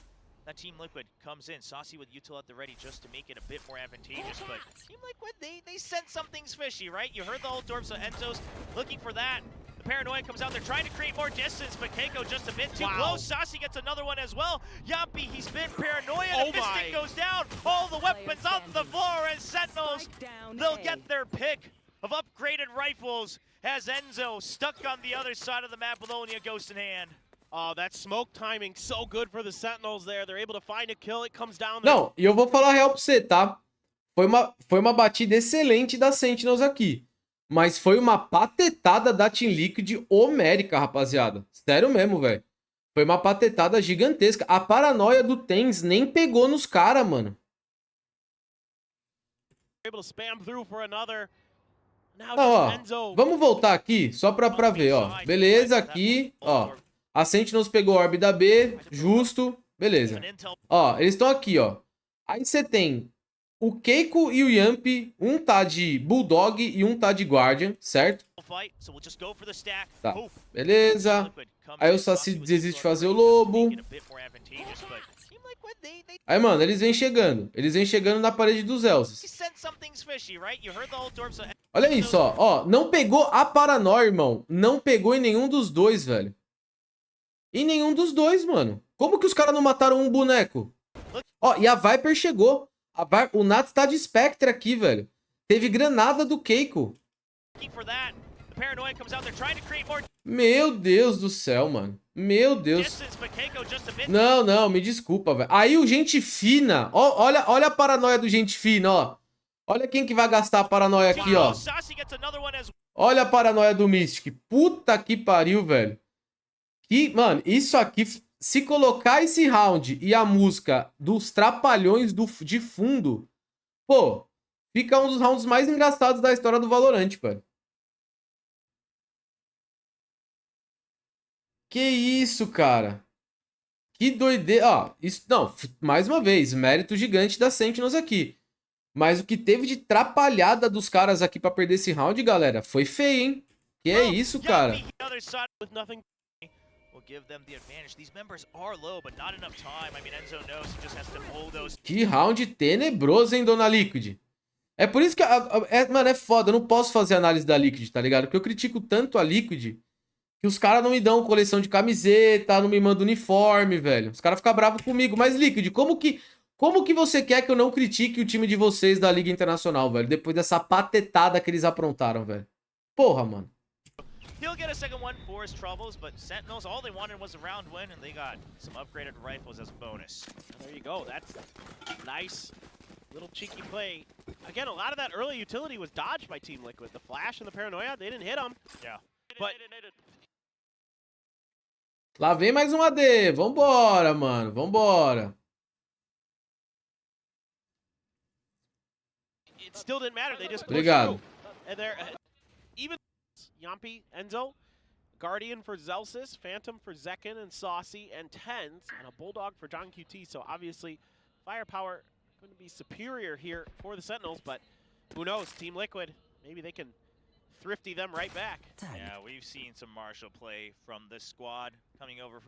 that Team Liquid comes in. Saucy with util at the ready just to make it a bit more advantageous, but Team Liquid, they sense something's fishy, right? You heard the whole dorp, so Enzo's looking for that. The Paranoia comes out, they're trying to create more distance, but Keiko just a bit too close. Saucy gets another one as well. Yampi, he's been Paranoia, the Mystic goes down. All the weapons on the floor, and Sentinels, they'll get their pick of upgraded rifles as Enzo stuck on the other side of the map with only a ghost in hand. Oh, that smoke timing so good for the Sentinels there. They're able to find a kill. It comes down. Não, e eu vou falar a real pra você, tá? Foi uma batida excelente da Sentinels aqui. Mas foi uma patetada da Team Liquid homérica, rapaziada. Sério mesmo, velho. Foi uma patetada gigantesca. A paranoia do Tens nem pegou nos caras, mano. Able to spam through for another. Now ó, vamos voltar aqui só pra ver, ó. Beleza, aqui, ó. A Sentinels pegou a orb da B, justo, beleza. Ó, eles estão aqui, ó. Aí você tem o Keiko e o Yampi, um tá de Bulldog e um tá de Guardian, certo? Tá, beleza. Aí o Saci desiste de fazer o Lobo. Aí, mano, eles vêm chegando. Eles vêm chegando na parede dos Elzes. Olha isso, ó. Não pegou a paranoia, irmão. Não pegou em nenhum dos dois, velho. Em nenhum dos dois, mano. Como que os caras não mataram um boneco? Ó, e a Viper chegou. O Nats tá de Spectre aqui, velho. Teve granada do Keiko. Meu Deus do céu, mano. Meu Deus. Não, me desculpa, velho. Aí o Gente Fina. Ó, olha a paranoia do Gente Fina, ó. Olha quem que vai gastar a paranoia aqui, ó. Olha a paranoia do Mystic. Puta que pariu, velho. Mano, isso aqui, se colocar esse round e a música dos Trapalhões de fundo, pô, fica um dos rounds mais engraçados da história do Valorant, velho. Que isso, cara? Que doideira. Ó, isso, não, mais uma vez, mérito gigante da Sentinels aqui. Mas o que teve de trapalhada dos caras aqui pra perder esse round, galera, foi feio, hein? Que é isso, cara? Que round tenebroso, hein, Dona Liquid? É por isso que, mano, é foda. Eu não posso fazer análise da Liquid, tá ligado? Porque eu critico tanto a Liquid que os caras não me dão coleção de camiseta, não me mandam uniforme, velho. Os caras ficam bravos comigo. Mas, Liquid, como que você quer que eu não critique o time de vocês da Liga Internacional, velho? Depois dessa patetada que eles aprontaram, velho. Porra, mano. He'll get a second one for his troubles, but Sentinels, all they wanted was a round win, and they got some upgraded rifles as a bonus. There you go. That's nice. Little cheeky play. Again, a lot of that early utility was dodged by Team Liquid. The flash and the paranoia, they didn't hit him. Yeah. But Lá vem mais um AD. Vambora, mano. Vambora. it still didn't matter. They just pushed Obrigado. through. And they're even Yampi, Enzo, Guardian for Zelsis, Phantom for Zekin and Saucy, and Tens, and a Bulldog for John QT. So obviously, firepower going to be superior here for the Sentinels, but who knows? Team Liquid, maybe they can thrifty them right back. Yeah, we've seen some Marshall play from this squad coming over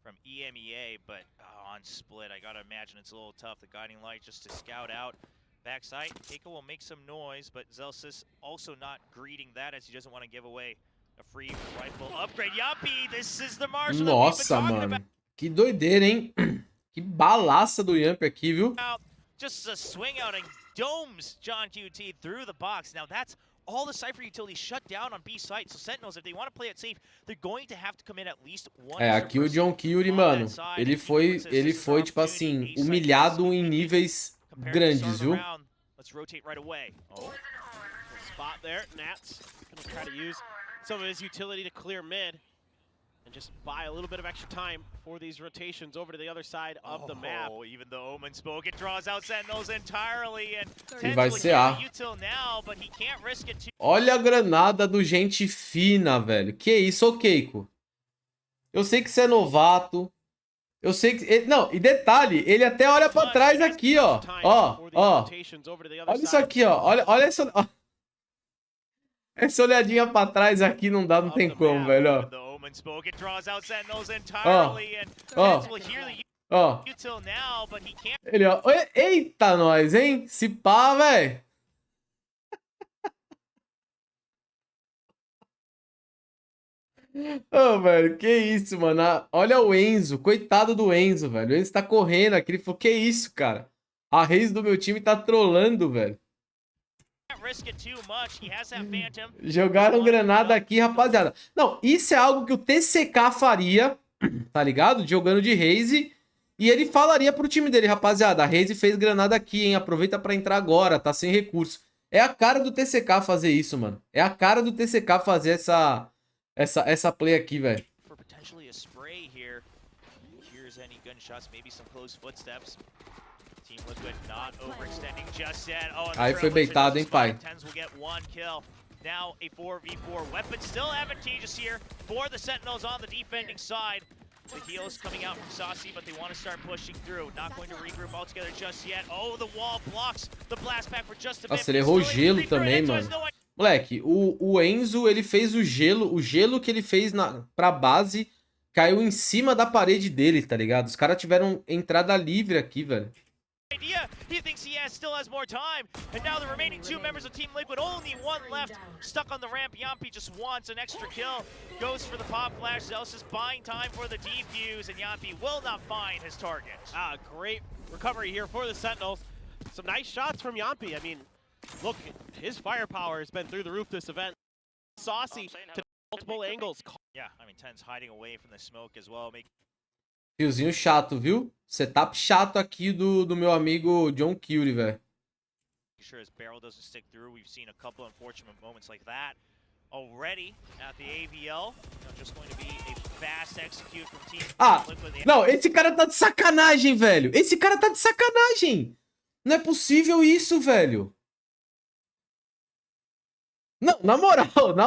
from EMEA, but on split, I gotta imagine it's a little tough. The guiding light just to scout out. Backside, Keiko will make some noise, but Zelsis also not greeting that as he doesn't want to give away a free rifle upgrade. Yampi, this is the Marshall that we've been Nossa, talking mano. about. Que doideira, hein? Que balaça do Yampi aqui, viu? Just a swing out and domes John QT through the box. Now that's all the Cypher utilities shut down on B site. So Sentinels, if they want to play it safe, they're going to have to come in at least one. É, aqui o John Kyuri, mano, ele foi, tipo assim, humilhado em níveis grandes, viu? Let's rotate right away. Oh, spot there. Nats gonna try to use some of his utility to clear mid and just buy a little bit of extra time for these rotations over to the other side of the map. Oh, even though Omen spoke, it draws out Sentinels entirely, and E vai ser A. now, but he can't risk it too. Olha a granada do gente fina, velho. Que isso, ô Keiko? Eu sei que você é novato. Eu sei que... Não, e detalhe, ele até olha pra trás aqui, ó. Ó. Olha isso aqui, ó. Olha essa... Ó. Essa olhadinha pra trás aqui não dá, não tem como, velho, ó. Ó. Ele, ó. Eita, nós, hein? Se pá, velho. Ô, velho, que isso, mano. Olha o Enzo, coitado do Enzo, velho. O Enzo tá correndo aqui. Ele falou, que isso, cara? A Reis do meu time tá trolando, velho. Jogaram granada aqui, rapaziada. Não, isso é algo que o TCK faria, tá ligado? Jogando de Raze. E ele falaria pro time dele, rapaziada, a Raze fez granada aqui, hein? Aproveita pra entrar agora, tá sem recurso. É a cara do TCK fazer isso, mano. É a cara do TCK fazer essa play aqui, velho. Aí foi beitado, hein, pai? Now a 4v4 weapon still advantageous here for the Sentinels on the defending side. The heals coming out from Saucy, but they want to start pushing through. Not going to regroup all together just yet. Oh, the wall blocks the blast back for just a bit. Nossa, ele errou o gelo também, mano. Moleque, o Enzo, ele fez o gelo que ele fez pra base caiu em cima da parede dele, tá ligado? Os caras tiveram entrada livre aqui, velho. He thinks he still has more time, and now the remaining two members of Team Liquid, only one left, stuck on the ramp. Yampi just wants an extra kill, goes for the pop flash. Zeus is buying time for the defuse, and Yampi will not find his target. Great recovery here for the Sentinels. Some nice shots from Yampi. I mean, look, his firepower has been through the roof this event. Saucy to multiple angles. Yeah, I mean, Ten's hiding away from the smoke as well. Fiozinho chato, viu? Setup chato aqui do meu amigo John Kyuri, velho. Sure his barrel doesn't stick through. We've seen a couple unfortunate moments like that already at the AVL. Just going to be a fast execute from Team Liquid. Não, esse cara tá de sacanagem, velho. Esse cara tá de sacanagem. Não é possível isso, velho. Não, na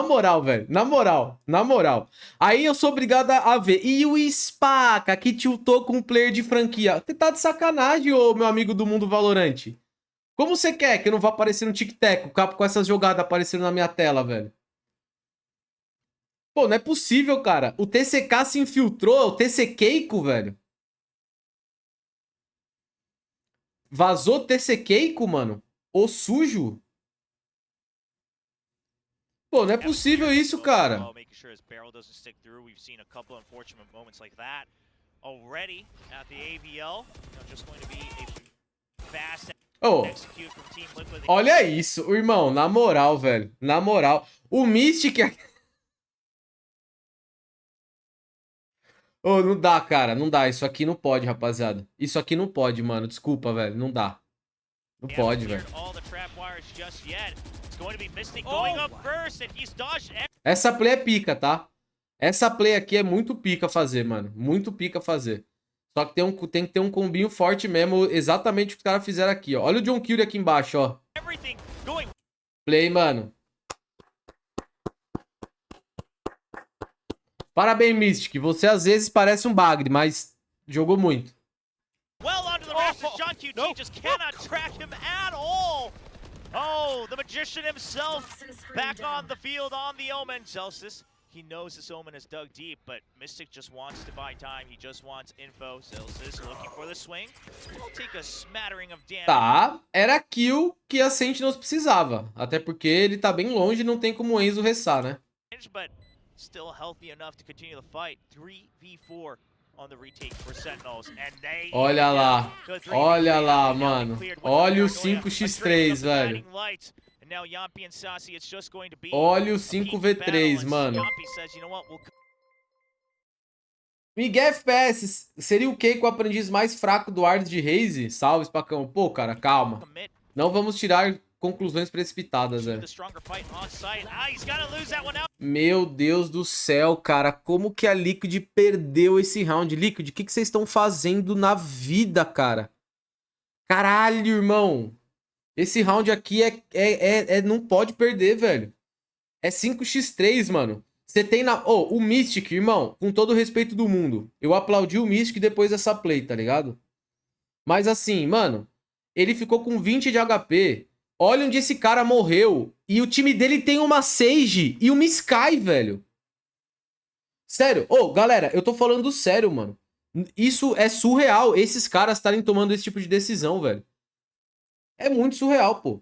moral, velho. Na moral. Aí eu sou obrigado a ver. E o Spacca, que tiltou com um player de franquia. Você tá de sacanagem, ô meu amigo do mundo Valorante. Como você quer que eu não vá aparecer no tic-tac com essas jogadas aparecendo na minha tela, velho? Pô, não é possível, cara. O TCK se infiltrou, o TC Keiko, velho. Vazou o TC Keiko, mano. O sujo. Pô, não é possível isso, cara. Oh, olha isso, irmão, na moral, velho. Na moral. O Mystic... Ô, não dá, cara, não dá. Isso aqui não pode, rapaziada. Isso aqui não pode, mano. Desculpa, velho. Não dá. Não pode, velho. Essa play é pica, tá? Essa play aqui é muito pica fazer, mano. Muito pica fazer. Só que tem que ter um combinho forte mesmo. Exatamente o que os caras fizeram aqui, ó. Olha o John Curie aqui embaixo, ó. Play, mano. Parabéns, Mystic. Você às vezes parece um bagre, mas jogou muito. Well onto the rest of John QT, just cannot track him at all. Oh, the magician himself back on the field on the Omen. Celsius, he knows this Omen is dug deep, but Mystic just wants to buy time. He just wants info. Celsius looking for the swing. Will take a smattering of damage. Tá, era kill que a Sentinels precisava. Até porque ele tá bem longe e não tem como o Enzo ressar, né? But still healthy enough to continue the fight. 3v4 on the retake for Sentinels, and they... Olha lá, mano. Olha o 5x3, velho. Olha o 5v3, mano. Miguel FPS, seria o Keiko o aprendiz mais fraco do Ard de Raze? Salve, Spacão. Pô, cara, calma. Não vamos tirar conclusões precipitadas, velho. Meu Deus do céu, cara. Como que a Liquid perdeu esse round? Liquid, o que vocês estão fazendo na vida, cara? Caralho, irmão. Esse round aqui não pode perder, velho. É 5x3, mano. Você tem na... Oh, o Mystic, irmão, com todo o respeito do mundo. Eu aplaudi o Mystic depois dessa play, tá ligado? Mas assim, mano, ele ficou com 20 de HP. Olha onde esse cara morreu. E o time dele tem uma Sage e uma Sky, velho. Sério. Ô, galera, eu tô falando sério, mano. Isso é surreal, esses caras estarem tomando esse tipo de decisão, velho. É muito surreal, pô.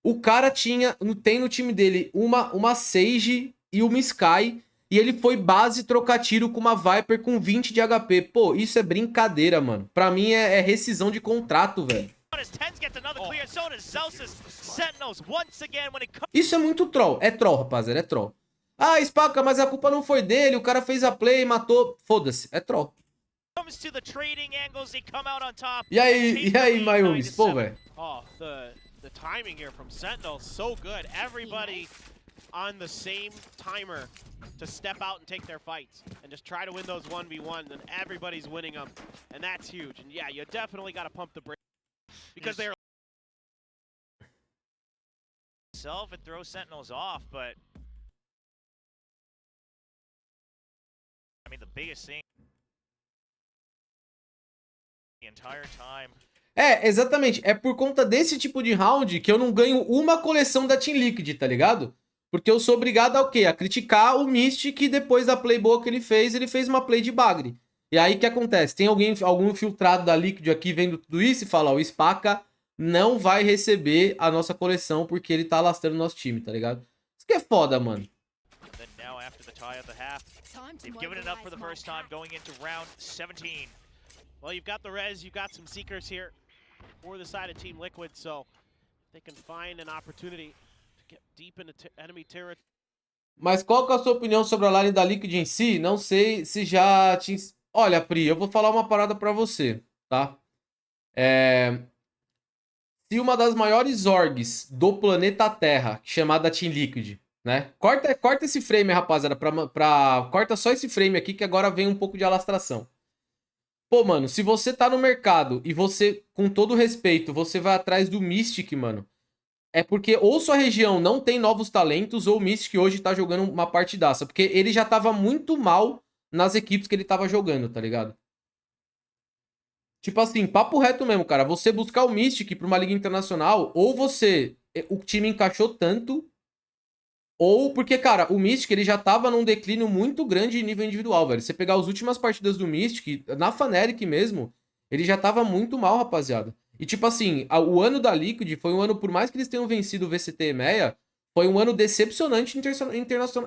O cara tem no time dele uma Sage e uma Sky. E ele foi base trocar tiro com uma Viper com 20 de HP. Pô, isso é brincadeira, mano. Pra mim é rescisão de contrato, velho. Isso é muito troll. É troll, rapaziada. É troll. Ah, Spacca, mas a culpa não foi dele. O cara fez a play e matou. Foda-se. É troll. E aí, Mayumis? Pô, velho. Oh, the timing here from Sentinels so good. Everybody on the same timer to step out and take their fights and just try to win those 1v1s, and everybody's winning them, and that's huge. And yeah, you definitely got to pump the brakes because they're self and throw Sentinels off, but I mean the biggest thing the entire time. É, exatamente. É por conta desse tipo de round que eu não ganho uma coleção da Team Liquid, tá ligado? Porque eu sou obrigado a o quê? A criticar o Mystic e depois da play boa que ele fez uma play de bagre. E aí o que acontece? Tem algum filtrado da Liquid aqui vendo tudo isso e fala, ó, o Spacca não vai receber a nossa coleção porque ele tá lastrando o nosso time, tá ligado? Isso que é foda, mano. Well, you've got the res, you've got some seekers here for the side of Team Liquid, so they can find an opportunity to get deep into enemy territory. Mas qual que é a sua opinião sobre a line da Liquid em si? Não sei se já te... Olha, Pri, eu vou falar uma parada pra você, tá? Se uma das maiores orgs do planeta Terra, chamada Team Liquid, né? Corta esse frame, rapaziada, corta só esse frame aqui que agora vem um pouco de alastração. Pô, mano, se você tá no mercado e você, com todo respeito, você vai atrás do Mystic, mano, é porque ou sua região não tem novos talentos, ou o Mystic hoje tá jogando uma partidaça. Porque ele já tava muito mal nas equipes que ele tava jogando, tá ligado? Tipo assim, papo reto mesmo, cara. Você buscar o Mystic pra uma liga internacional, ou o time encaixou tanto, ou porque, cara, o Mystic ele já tava num declínio muito grande em nível individual, velho. Você pegar as últimas partidas do Mystic, na Fnatic mesmo, ele já tava muito mal, rapaziada. E tipo assim, o ano da Liquid foi um ano, por mais que eles tenham vencido o VCT e EMEA, foi um ano decepcionante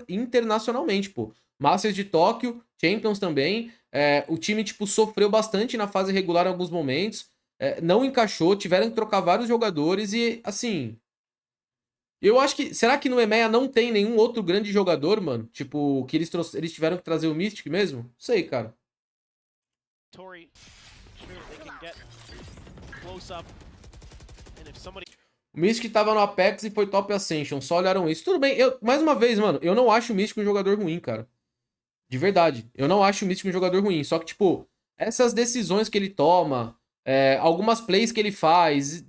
internacionalmente, pô. Masters de Tóquio, Champions também. O time, tipo, sofreu bastante na fase regular em alguns momentos. Não encaixou, tiveram que trocar vários jogadores e, assim... Eu acho que... Será que no EMEA não tem nenhum outro grande jogador, mano? Tipo, que eles tiveram que trazer o Mystic mesmo? Não sei, cara. Tori, sure they can get close up. And if somebody... O Mystic tava no Apex e foi top Ascension. Só olharam isso. Tudo bem, mais uma vez, mano, eu não acho o Mystic um jogador ruim, cara. De verdade. Eu não acho o Mystic um jogador ruim. Só que, tipo, essas decisões que ele toma, algumas plays que ele faz,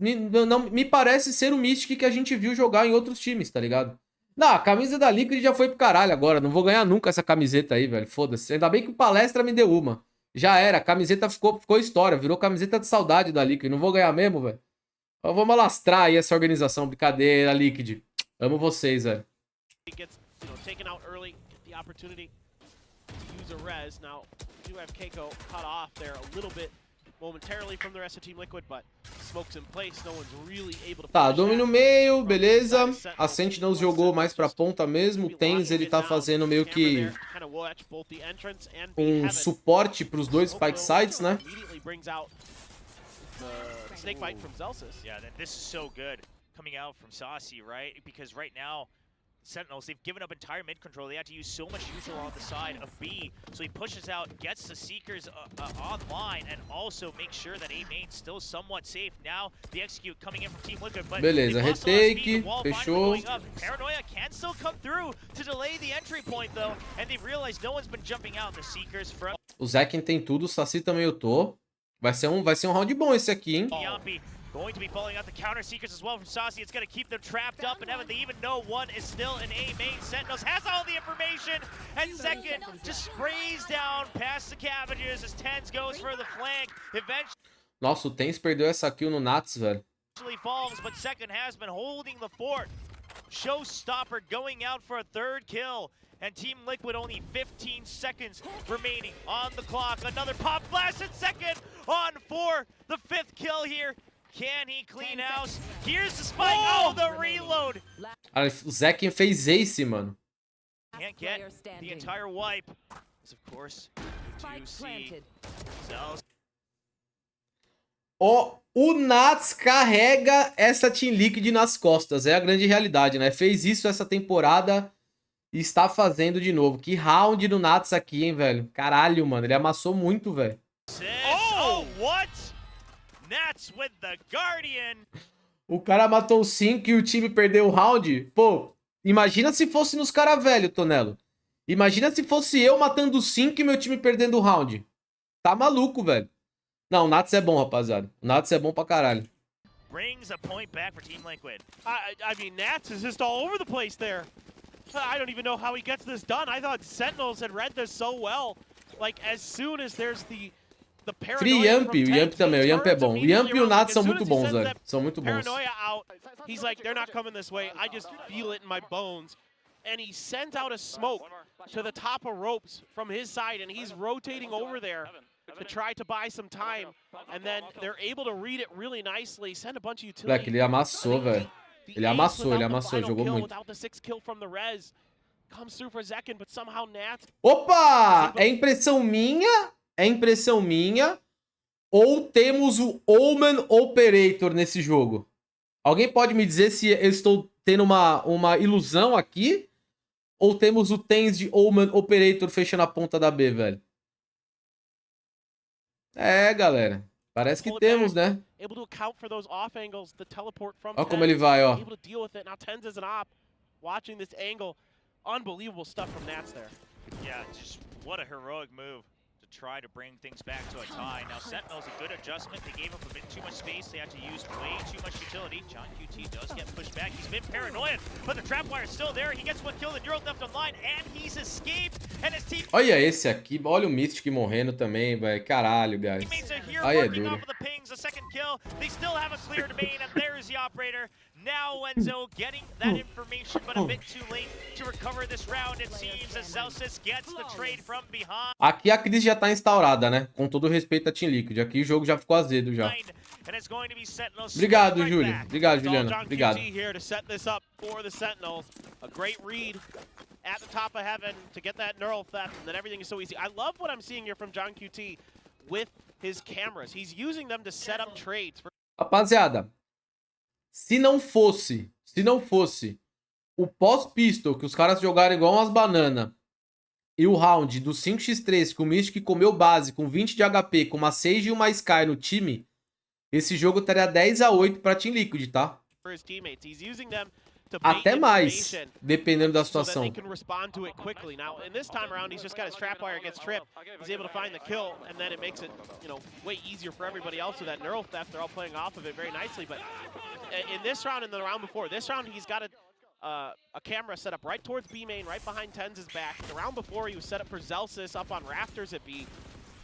não me parece ser o Mystic que a gente viu jogar em outros times, tá ligado? Não, a camisa da Liquid já foi pro caralho agora. Não vou ganhar nunca essa camiseta aí, velho. Foda-se. Ainda bem que o Palestra me deu uma. Já era. A camiseta ficou história. Virou camiseta de saudade da Liquid. Não vou ganhar mesmo, velho. Vamos alastrar aí essa organização. Brincadeira, Liquid. Amo vocês, velho. gets, taken out early, get the opportunity to use a res. Now, we do have Keiko cut off there a little bit momentarily from the rest of Team Liquid, but smoke's in place. No one's really able to Tá, domínio meio, beleza. A Sentinels jogou mais pra ponta mesmo. O Tens, ele tá fazendo meio que um suporte pros dois spike sides, né? Snake bite from Zelsis. Yeah, then this is so good coming out from Saucy, right? Because right now, Sentinels, they've given up entire mid control. They had to use so much user on the side of B. So he pushes out, gets the Seekers online, and also makes sure that A main's still somewhat safe. Now, the execute coming in from Team Liquid, but beleza, retake, fechou. Paranoia can still come through to delay the entry point, though, and they've realized no one's been jumping out. The Seekers from... O Zekin tem tudo, o Saci também eu tô. Vai ser um round bom esse aqui, hein? Going to be following out the counter Seekers as well from Saucy. It's going to keep them trapped up, and they even know one is still an A main. Sentinels has all the information, and second just sprays down past the cabbages as Tens goes for the flank. Eventually, nossa, o Tens perdeu essa kill no Nats, velho. Falls, but second has been holding the fort. Showstopper going out for a third kill. And Team Liquid only 15 seconds remaining on the clock. Another pop flash and second on for the fifth kill here. Can he clean house? Here's the spike. Oh, the reload. O Zekin fez ace, mano. Can't get the entire wipe. Of course, to see Cells. O Nats carrega essa Team Liquid nas costas. É a grande realidade, né? Fez isso essa temporada e está fazendo de novo. Que round do Nats aqui, hein, velho? Caralho, mano. Ele amassou muito, velho. Oh, what? Nats with the Guardian. O cara matou 5 e o time perdeu o round. Pô, imagina se fosse nos cara velho, Tonelo. Imagina se fosse eu matando 5 e meu time perdendo o round. Tá maluco, velho. Não, o Nats é bom, rapaziada. O Nats é bom pra caralho. Brings a point back for Team Liquid. I mean, Nats is just all over the place there. I don't even know how he gets this done. I thought Sentinels had read this so well. Like, as soon as there's the Free Yamp, o Yamp também, o Yamp é bom. O Yamp e o Nats são muito bons, velho. São muito bons. He's like, they're not coming this way. I just feel it in my bones. And he sends out a smoke to the top of ropes from his side, and he's rotating over there to try to buy some time. And then they're able to read it really nicely, send a bunch of utilities. Moleque, ele amassou, velho. Ele amassou, jogou muito. Opa! É impressão minha? É impressão minha? Ou temos o Omen Operator nesse jogo? Alguém pode me dizer se eu estou tendo uma ilusão aqui? Ou temos o Tens de Omen Operator fechando a ponta da B, velho? É, galera. Parece que temos, né? Olha como ele vai, ó. Unbelievable stuff from Nats there. Yeah, just what a heroic move to try to bring things back to a tie. Now Sentinels, a good adjustment. They gave up a bit too much space. They had to use way too much utility. John QT does get pushed back. He's been paranoid, but the trap wire is still there. He gets one kill, the Neural Theft online, and he's escaped. And his team... Olha esse aqui. Olha o Mystic morrendo também, velho. Caralho, guys. Teammates are here Aí é working duro. off of the pings, a second kill. They still haven't cleared a main, and there's the operator. Now Enzo getting that information, but a bit too late to recover this round, it seems, as Zelsis gets the trade from behind. Aqui a crise já tá instaurada, né? Com todo respeito a Team Liquid. Aqui o jogo já ficou azedo já. And it's going to be Sentinels. Obrigado, Júlio. Obrigado, It's all Juliana. John Obrigado. QT here to set this up for the Sentinels. A great read at the top of heaven to get that neural theft, and then everything is so easy. I love what I'm seeing here from John QT with his cameras. He's using them to set up trades. Rapaziada, se não fosse o pós-pistol, que os caras jogaram igual umas bananas, e o round do 5x3, que o Mystic comeu base com 20 de HP, com uma Sage e uma Sky no time, esse jogo estaria 10-8 pra Team Liquid, tá? For his teammates. He's using them to Até bait mais, information dependendo da so that situação. they can respond to it quickly. Now, in this time around, he's just got his trapwire, gets tripped. He's able to find the kill, and then it makes it, you know, way easier for everybody else with that neural theft. They're all playing off of it very nicely. But in this round and the round before, this round he's got a camera set up right towards B main, right behind Tenz's back. The round before he was set up for Zelsis up on rafters at B.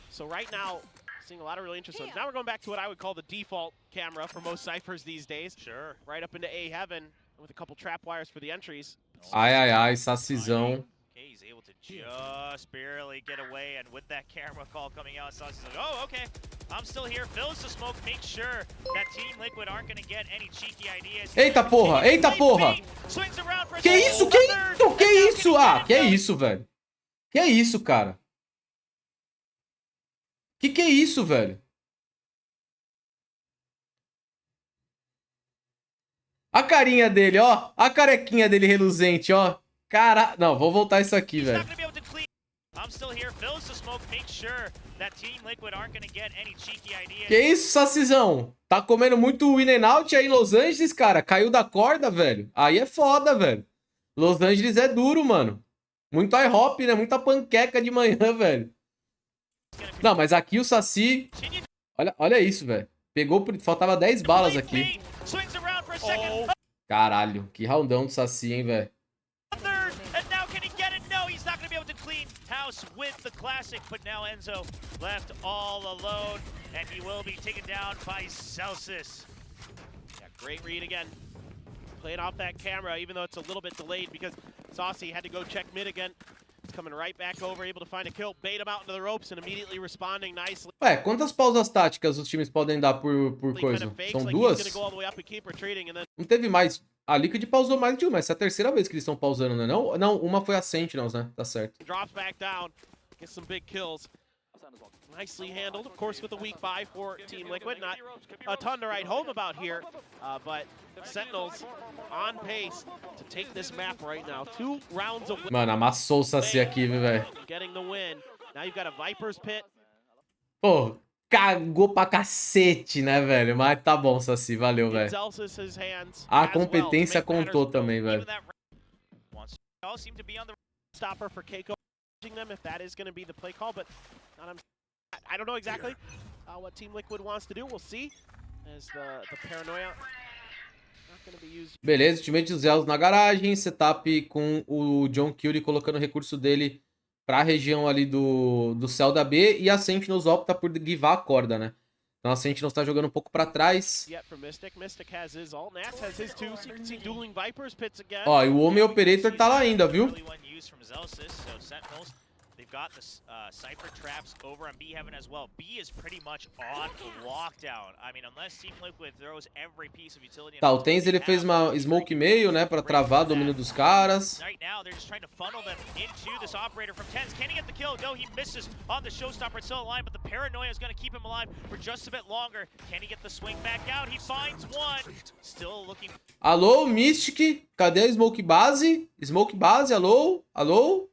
So right now, seeing a lot of really interesting ones. Now we're going back to what I would call the default camera for most ciphers these days. Sure. Right up into A heaven with a couple trap wires for the entries. Ai, ai, ai, Sacizão. Okay, he's able to just barely get away, and with that camera call coming out, Saucy's like, oh, okay, I'm still here. Fills the smoke, makes sure that Team Liquid aren't going to get any cheeky ideas. Eita porra, eita porra! Swings around for Que isso, que isso, que isso? Ah, que isso, velho? Que isso, cara? Que é isso, velho? A carinha dele, ó. A carequinha dele reluzente, ó. Cara... Não, vou voltar isso aqui, velho. Que isso, Sacizão? Tá comendo muito in and out aí em Los Angeles, cara? Caiu da corda, velho? Aí é foda, velho. Los Angeles é duro, mano. Muito IHOP, né? Muita panqueca de manhã, velho. Não, mas aqui o Saci... Olha isso, velho. Pegou... Faltava 10 balas aqui. Caralho, que roundão do Saci, hein, velho. With the classic, but now Enzo left all alone, and he will be taken down by Celsius. Yeah, great read again. Playing off that camera, even though it's a little bit delayed because Saucy had to go check mid again. He's coming right back over, able to find a kill, bait him out into the ropes and immediately responding nicely. Ué, quantas pausas táticas os times podem dar por coisa? São duas? Não teve mais. A Liquid pausou mais de uma, essa é a terceira vez que eles estão pausando, né? Não, uma foi a Sentinels, né? Tá certo. Drops back down, gets some big kills. Nicely handled, of course, with a weak buy for Team Liquid. Not a ton to write home about here, but Sentinels on pace to take this map right now. 2 rounds of... Mano, amassou o Saci aqui, velho. Getting the win. Now you've got a Viper's Pit. Pô, cagou pra cacete, né, velho? Mas tá bom, Saci, valeu, velho. A competência contou também, velho. Stopper for Keiko them if that is going to be the play call, but I don't know exactly what Team Liquid wants to do. We'll see as the paranoia not going to be used. Beleza, time de Zelos na garagem, setup com o John Curie colocando o recurso dele pra região ali do céu da B, e a Sentinels opta por guivar a corda, né? Então a Sentinels tá jogando um pouco pra trás. Ó, e o Homem Operator tá lá ainda, viu? They've got the Cypher traps over on B Heaven as well. B is pretty much on lockdown. I mean, unless Team Liquid throws every piece of utility. Tá, o Tenz ele fez uma smoke meio, né, pra travar o domínio dos caras. Right now, they're just trying to funnel them into this operator from Tenz. Can he get the kill? No, he misses on the showstopper. It's still alive, but the paranoia is going to keep him alive for just a bit longer. Can he get the swing back out? He finds one. Still looking. Alô, Mystic? Cadê a smoke base? Smoke base, alô? Alô?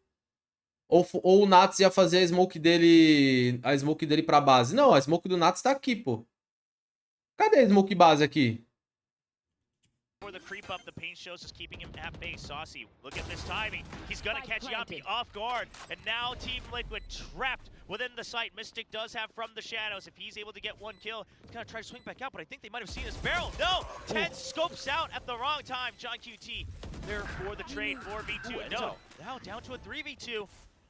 Ou o Nats ia fazer a smoke dele pra base. Não, a smoke do Nats tá aqui, pô. Cadê a smoke base aqui? the creep up. The paint shows is keeping him at bay. Saucy, look at this timing. He's gonna catch Yappy off guard. And now Team Liquid trapped within the site. Mystic does have from the shadows. If he's able to get one kill, he's gonna try to swing back out, but I think they might have seen his barrel. No! 10 scopes out at the wrong time. John QT there for the trade. 4v2. No, now down to a 3v2.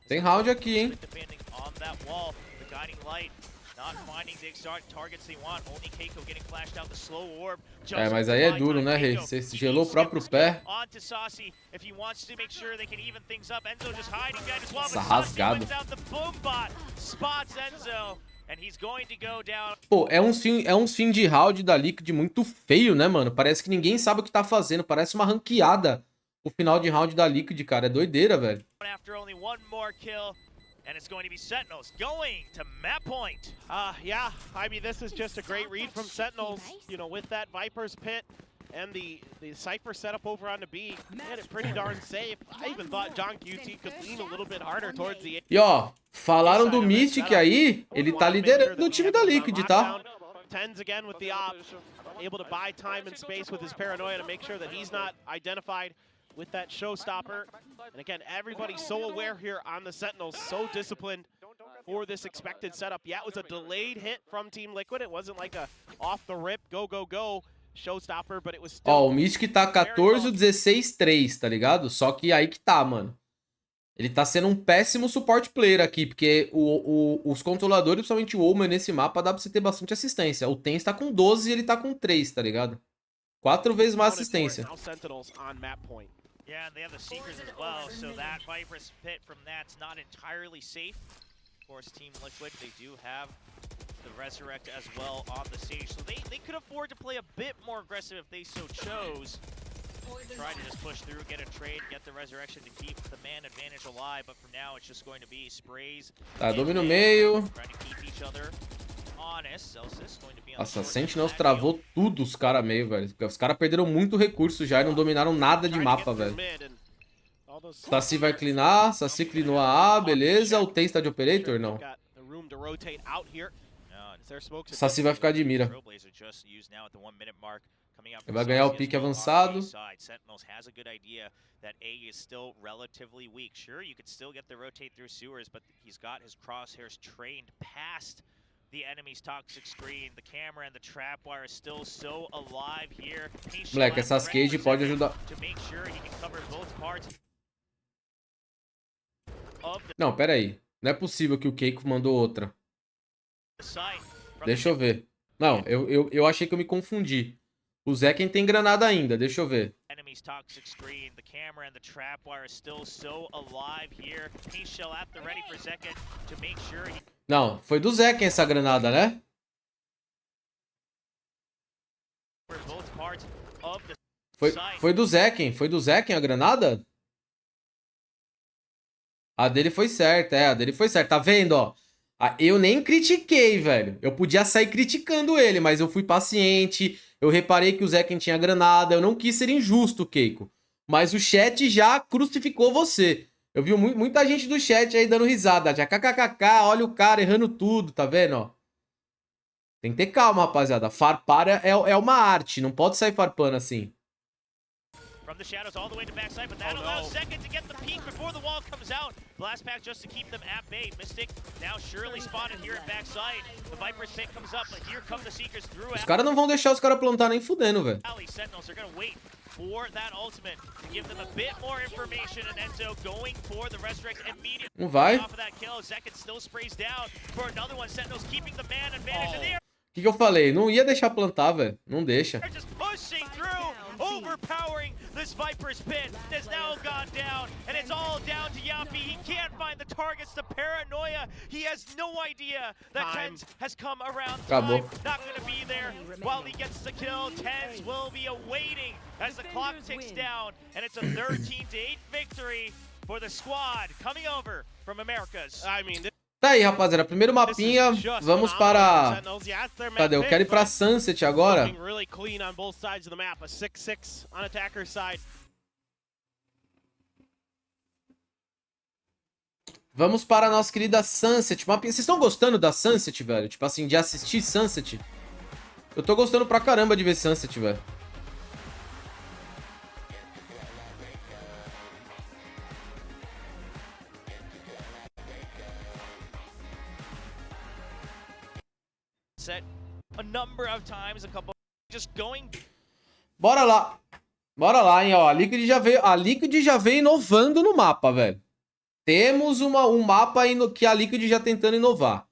Tem round aqui, hein? Defending on that wall. The guiding light. Not finding the exact targets they want. Only Keiko getting flashed out the slow orb. É, mas aí é duro, né, Rei? Você gelou o próprio pé. On to Saucy if he wants to make sure they can even things up. Enzo just hiding behind as well. Nossa, rasgado. The boom bot spots Enzo. And he's going to go down. Pô, é uns fim de round da Liquid muito feio, né, mano? Parece que ninguém sabe o que tá fazendo. Parece uma ranqueada o final de round da Liquid, cara. É doideira, velho. After only one more kill. And it's going to be Sentinels going to map point. Yeah, I mean, this is just a great read from Sentinels, you know, with that Viper's pit and the Cypher setup over on the B. Made it pretty darn safe. I even thought John QT could lean a little bit harder towards the... E ó, falaram do Mystic aí, ele tá liderando o time da Liquid, tá? Tens again with the op, able to buy time and space with his paranoia to make sure that he's not identified with that showstopper. And again, everybody's so aware here on the Sentinels, so disciplined for this expected setup. Yeah, it was a delayed hit from Team Liquid. It wasn't like a off the rip, go, go, go showstopper, but it was still... Ó, o Mystic tá 14-16-3, tá ligado? Só que aí que tá, mano. Ele tá sendo um péssimo support player aqui, porque os controladores, principalmente o Omen nesse mapa, dá pra você ter bastante assistência. O Tens tá com 12 e ele tá com 3, tá ligado? 4 vezes mais assistência. Yeah, and they have the Seekers as well, so that Viper's pit from that's not entirely safe. Of course, Team Liquid, they do have the Resurrect as well on the stage, so they could afford to play a bit more aggressive if they so chose. Try to just push through, get a trade, get the Resurrection to keep the man advantage alive, but for now it's just going to be sprays. Tá, domina no meio. Trying to keep each other honest. Celsius going to be on. Nossa, Sentinels travou tudo os caras meio, velho. Os caras perderam muito recurso já e não dominaram nada de mapa, velho. Saci vai cleanar, Saci cleanou a A, beleza. O Tens tá de Operator? Não. Saci vai ficar de mira. Ele vai ganhar o pique avançado. Sentinels has a good idea that A is still relatively weak. Sure, you could still get the rotate through sewers, but he's got his crosshairs trained past the enemy's toxic screen. The camera and the trapwire is still so alive here. Moleque, essas cage pode ajudar. To make sure he can cover both parts. Não, pera aí. Não é possível que o Keiko mandou outra. Deixa eu ver. Não, eu achei que eu me confundi. O Zekken tem granada ainda, deixa eu ver. Não, foi do Zekken essa granada, né? Foi do Zekken a granada? A dele foi certa, a dele foi certa. Tá vendo, ó? Eu nem critiquei, velho. Eu podia sair criticando ele, mas eu fui paciente. Eu reparei que o Zekken tinha granada. Eu não quis ser injusto, Keiko. Mas o chat já crucificou você. Eu vi muita gente do chat aí dando risada. Já kkkk, olha o cara errando tudo, tá vendo, ó? Tem que ter calma, rapaziada. Farpar é uma arte. Não pode sair farpando assim. From the shadows all the way to backside, but that allows Second to get the peek before the wall comes out. Blast pack just to keep them at bay. Mystic now surely spotted here at backside. The Viper's pit comes up, but here come the Seekers through. Os caras não vão deixar os caras plantar nem fudendo, velho. Sentinels are gonna wait for that ultimate to give them a bit more information, and Enzo going for the Resurrect immediately. Não vai. Off of that kill, Second still sprays down for another one. Sentinels keeping the man advantage in the air. O que eu falei? Não ia deixar plantar, velho. Não deixa. They're just pushing through, overpowering this Viper's pit has now gone down, and it's all down to Yappy. He can't find the targets, the paranoia. He has no idea that Tens has come around. Acabou. Not going to be there while he gets the kill. Tens will be awaiting as the clock ticks down, and it's a 13-8 victory for the squad coming over from Americas. I mean, tá aí, rapaziada. Primeiro mapinha. Vamos para... Cadê? Eu quero ir pra Sunset agora. Vamos para a nossa querida Sunset. Mapinha. Vocês estão gostando da Sunset, velho? Tipo assim, de assistir Sunset? Eu tô gostando pra caramba de ver Sunset, velho. Sunset a number of times, a couple just going. Bora lá. Bora lá, hein, ó. A Liquid já veio inovando no mapa, velho. Temos um mapa que a Liquid já tentando inovar.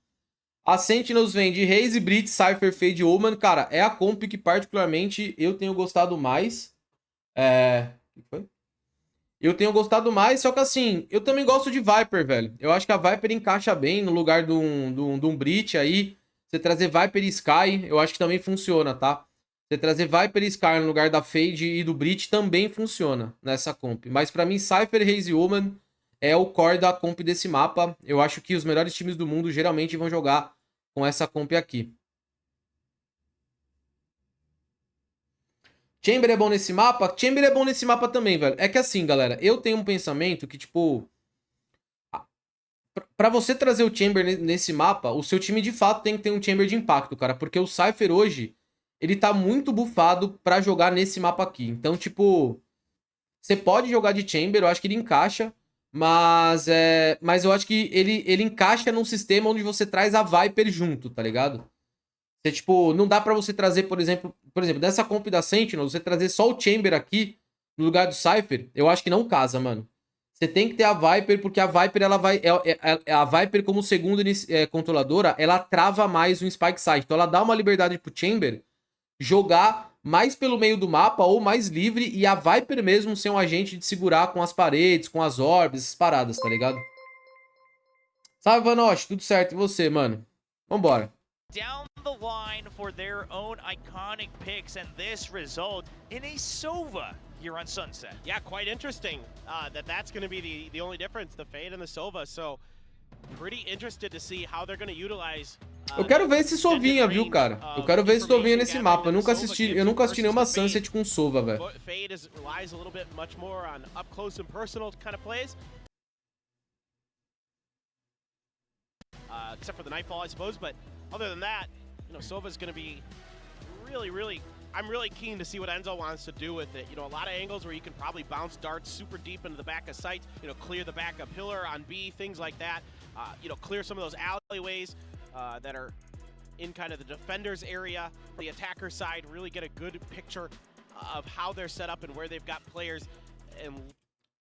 A Sentinels vem de Raze, Brit, Cypher, Fade, Omen. Cara, é a comp que particularmente eu tenho gostado mais. O que foi? Eu tenho gostado mais, só que assim, eu também gosto de Viper, velho. Eu acho que a Viper encaixa bem no lugar de um Brit aí. Você trazer Viper e Sky, eu acho que também funciona, tá? Você trazer Viper e Sky no lugar da Fade e do Brit também funciona nessa comp. Mas pra mim, Cypher, Raze e Omen é o core da comp desse mapa. Eu acho que os melhores times do mundo geralmente vão jogar com essa comp aqui. Chamber é bom nesse mapa? Chamber é bom nesse mapa também, velho. É que assim, galera, eu tenho um pensamento que, tipo... Pra você trazer o Chamber nesse mapa, o seu time de fato tem que ter um Chamber de impacto, cara. Porque o Cypher hoje, ele tá muito buffado pra jogar nesse mapa aqui. Então, tipo... Você pode jogar de Chamber, eu acho que ele encaixa. Mas eu acho que ele encaixa num sistema onde você traz a Viper junto, tá ligado? Você, tipo, não dá pra você trazer, por exemplo, dessa comp da Sentinels, você trazer só o Chamber aqui, no lugar do Cypher, eu acho que não casa, mano. Você tem que ter a Viper, porque a Viper, ela vai... a Viper, como segunda controladora, ela trava mais o Spike Site. Então ela dá uma liberdade pro Chamber jogar mais pelo meio do mapa ou mais livre, e a Viper mesmo ser um agente de segurar com as paredes, com as orbes, essas paradas, tá ligado? Salve, Vanoche, tudo certo? E você, mano? Vambora. Down the line for their own iconic picks, and this result in a Sova here on Sunset. Yeah, quite interesting. That's going to be the only difference, the Fade and the Sova. So, pretty interested to see how they're going to utilize. Eu quero ver esse Sovinha, viu, cara? Eu quero ver esse Sovinha nesse mapa. Eu nunca assisti nenhuma Sunset com Sova, velho. Fade relies a little bit much more on up close and personal kind of plays. Except for the Nightfall, I suppose, but other than that, you know, Sova's going to be I'm really keen to see what Enzo wants to do with it. You know, a lot of angles where you can probably bounce darts super deep into the back of sight, you know, clear the back of pillar on B, things like that. You know, clear some of those alleyways that are in kind of the defender's area. The attacker side, really get a good picture of how they're set up and where they've got players. And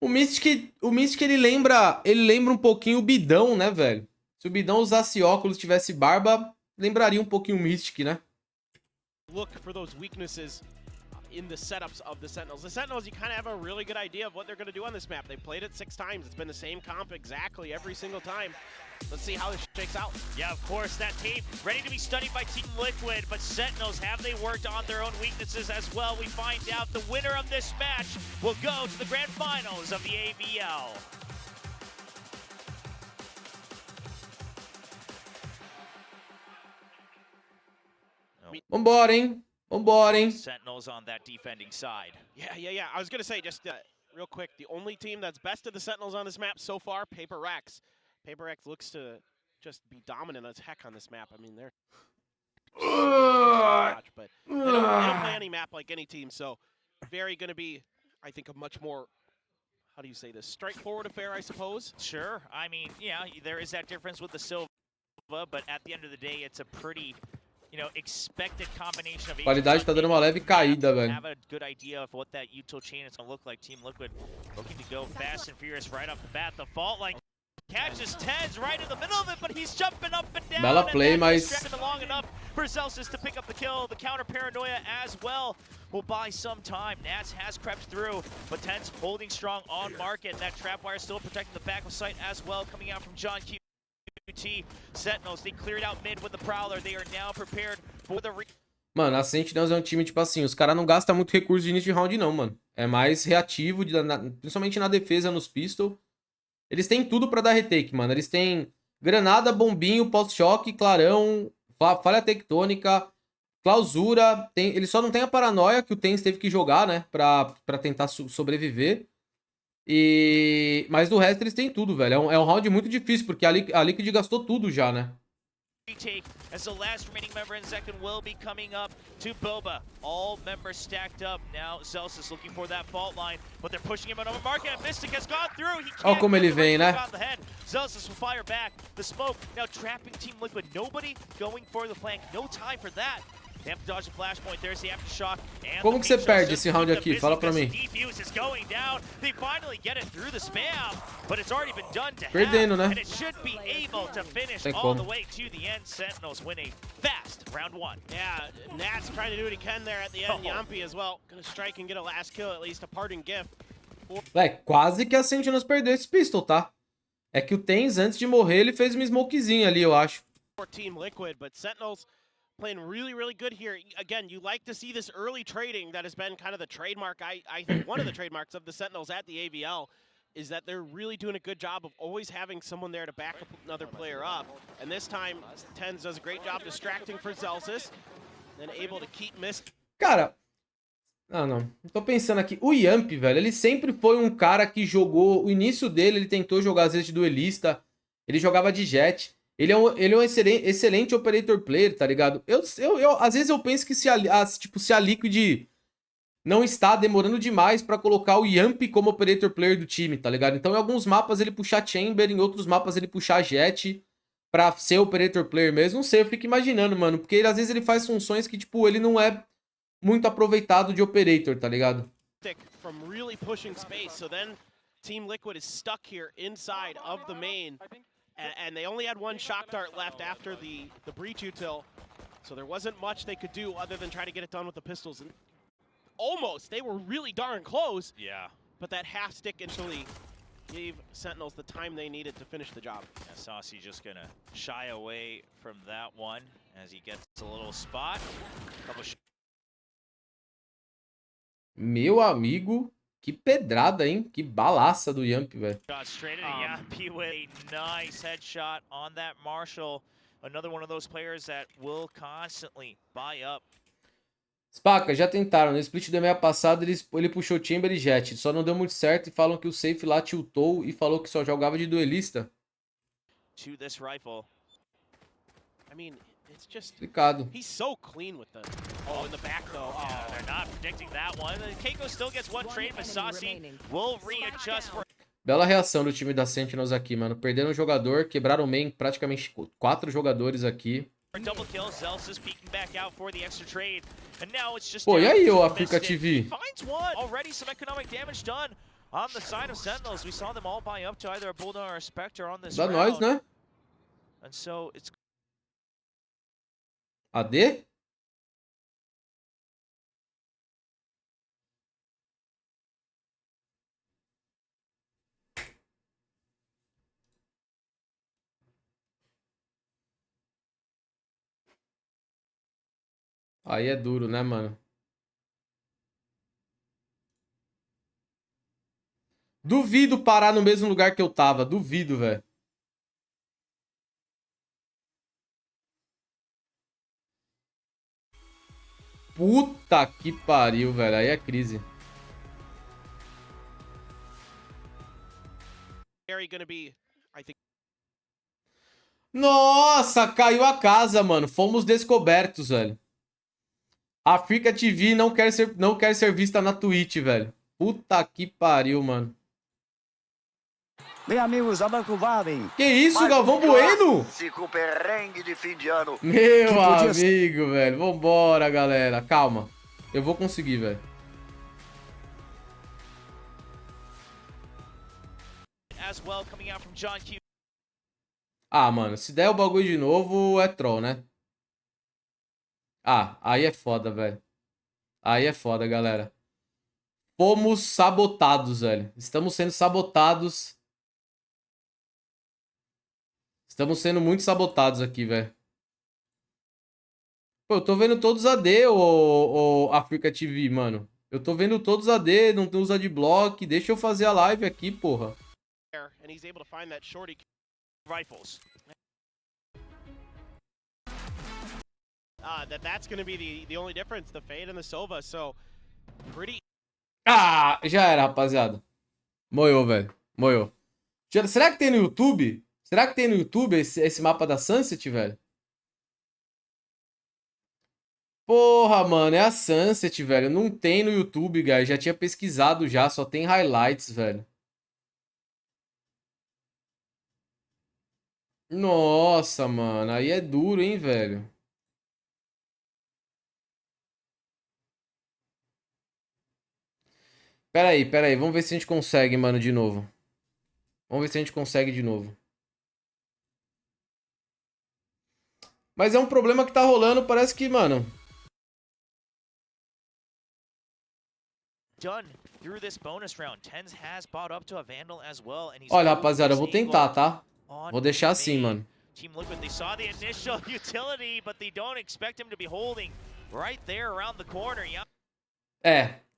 o Mystic ele lembra um pouquinho o Bidão, né, velho? Se o Bidão usasse óculos, tivesse barba, lembraria um pouquinho o Mystic, né? Look for those weaknesses in the setups of the Sentinels. The Sentinels, you kind of have a really good idea of what they're going to do on this map. They've played it 6 times. It's been the same comp exactly every single time. Let's see how this shakes out. Yeah, of course, that tape ready to be studied by Team Liquid, but Sentinels, have they worked on their own weaknesses as well? We find out the winner of this match will go to the grand finals of the AVL. Vambora, hein? Vambora, hein? Sentinels on that defending side. Yeah. I was going to say, just real quick, the only team that's best of the Sentinels on this map so far, Paper Rex. Paper Rex looks to just be dominant as heck on this map. I mean, they're but they don't play any map like any team, so very going to be, I think, a much more, how do you say this, straightforward affair, I suppose? Sure. I mean, yeah, there is that difference with the Silva, but at the end of the day, it's a pretty... You know, expected combination of A qualidade tá dando uma leve caída, velho. Have a good idea of what that util chain is going to look like. Team Liquid looking to go fast and furious right off the bat. The fault line catches Tez right in the middle of it, but he's jumping up and down. Bela play, mas long enough for Celsius to pick up the kill. The counter paranoia as well will buy some time. Nats has crept through, but Tez holding strong on market. That trap wire still protecting the back of sight as well, coming out from John Q. Sentinels, they cleared out mid with the Prowler. They are now prepared for the... Mano, a Sentinels é um time, tipo assim, os caras não gastam muito recurso de início de round, não, mano. É mais reativo, principalmente na defesa, nos pistol. Eles têm tudo pra dar retake, mano. Eles têm granada, bombinho, post-choque, clarão, falha tectônica, clausura. Eles só não tem a paranoia que o Tens teve que jogar, né, pra tentar sobreviver. Mas do resto eles têm tudo, velho. É um round muito difícil, porque a Liquid gastou tudo já, né? As the last remaining member in second will be coming up to Boba. All members stacked up. Now Celsius looking for that fault line, but they're pushing him out of the market. Mystic has gone through. Olha como ele vem, né? Zelsis will fire back. The smoke now trapping Team Liquid. Nobody going for the flank. No time for that. They have to dodge the flashpoint. There's the aftershock. Como que você perde esse round aqui? Fala pra mim. Defuse is going down. They finally get it through the spam, but it's already been done to Perdendo, né? and it should be able to finish Tem all como. the way to the end. Sentinels win a fast round 1. Yeah, Nat's trying to do what he can there at the end. Oh. Yampi as well. Gonna strike and get a last kill, at least a parting gift. Véi, quase que a Sentinels perdeu esse pistol, tá? É que o Tens, antes de morrer, ele fez uma smokezinha ali, eu acho. For Team Liquid, but Sentinels playing really, really good here. Again, you like to see this early trading that has been kind of the trademark, I think one of the trademarks of the Sentinels at the AVL is that they're really doing a good job of always having someone there to back up another player up. And this time, Tens does a great job distracting for Zelsis, and able to keep missing. Cara, não. Tô pensando aqui. O Yamp, velho, ele sempre foi um cara que jogou... O início dele, ele tentou jogar às vezes de duelista. Ele jogava de jet. Ele é um excelente operator player, tá ligado? Às vezes eu penso que se a Liquid não está demorando demais pra colocar o Yamp como operator player do time, tá ligado? Então em alguns mapas ele puxar Chamber, em outros mapas ele puxar Jet pra ser operator player mesmo. Não sei, eu fico imaginando, mano. Porque às vezes ele faz funções que, tipo, ele não é muito aproveitado de operator, tá ligado? From really pushing space, so then Team Liquid is stuck here inside of the main. And they only had one shock dart left after the breach util, so there wasn't much they could do other than try to get it done with the pistols. And almost, they were really darn close. Yeah. But that half stick actually gave Sentinels the time they needed to finish the job. Yeah, Saucy just gonna shy away from that one as he gets a little spot. Meu amigo, que pedrada, hein? Que balaça do Yamp, velho. Straight into Yampi with a nice headshot on that Marshall. Another one of those players that will constantly buy up. Spacca, já tentaram. No split do meia passada, ele puxou Chamber e Jet. Só não deu muito certo e falam que o safe lá tiltou e falou que só jogava de duelista. To this rifle. I mean, it's just... Explicado. He's so clean with the... Oh, in the back, though. Oh, Yeah, they're not predicting that one. Keiko still gets one trade, but Saucy will readjust for... Bela reação do time da Sentinels aqui, mano. Perderam um jogador, quebraram o main praticamente 4 jogadores aqui. Double kill, Zelsis peeking back out for the extra trade. And now it's just... Pô, e aí, ô down. Africa TV? Finds one. Already some economic damage done on the side of Sentinels. We saw them all buy up to either a Bulldog or a Spectre on this Dá round. nós, né? And so it's... AD? Aí é duro, né, mano? Duvido parar no mesmo lugar que eu tava. Duvido, velho. Puta que pariu, velho. Aí é crise. Gonna be, I think... Nossa, caiu a casa, mano. Fomos descobertos, velho. Africa TV não quer ser vista na Twitch, velho. Puta que pariu, mano. Bem, amigos, abancuvadem. Que isso, Galvão Bueno? Clássico perrengue de fim de ano. Meu podia amigo, velho. Vambora, galera. Calma. Eu vou conseguir, velho. As well coming out from John Q. Ah, mano. Se der o bagulho de novo, é troll, né? Ah, aí é foda, velho. Aí é foda, galera. Fomos sabotados, velho. Estamos sendo sabotados. Estamos sendo muito sabotados aqui, velho. Pô, eu tô vendo todos AD, ô Africa TV, mano. Eu tô vendo todos AD, não usa de block. Deixa eu fazer a live aqui, porra. And he's able to find that shorty Rifles. That's going to be the only difference, the Fade and the Sova. So pretty. Ah, já era, rapaziada. Moiou, velho. Moiou. Será que tem no YouTube? Será que tem no YouTube esse mapa da Sunset, velho? Porra, mano, é a Sunset, velho. Não tem no YouTube, guys. Já tinha pesquisado já, só tem highlights, velho. Nossa, mano. Aí é duro, hein, velho. Pera aí. Vamos ver se a gente consegue, mano, de novo. Vamos ver se a gente consegue de novo. Mas é um problema que tá rolando, parece que, mano... Done through this bonus round. Tens has bought up to a Vandal as well, and he's Olha, moved rapaziada, eu this vou angle tentar, tá? on Vou deixar assim, main. mano. Team Liquid, they saw the initial utility, but they don't expect him to be holding right there around the corner. Yeah.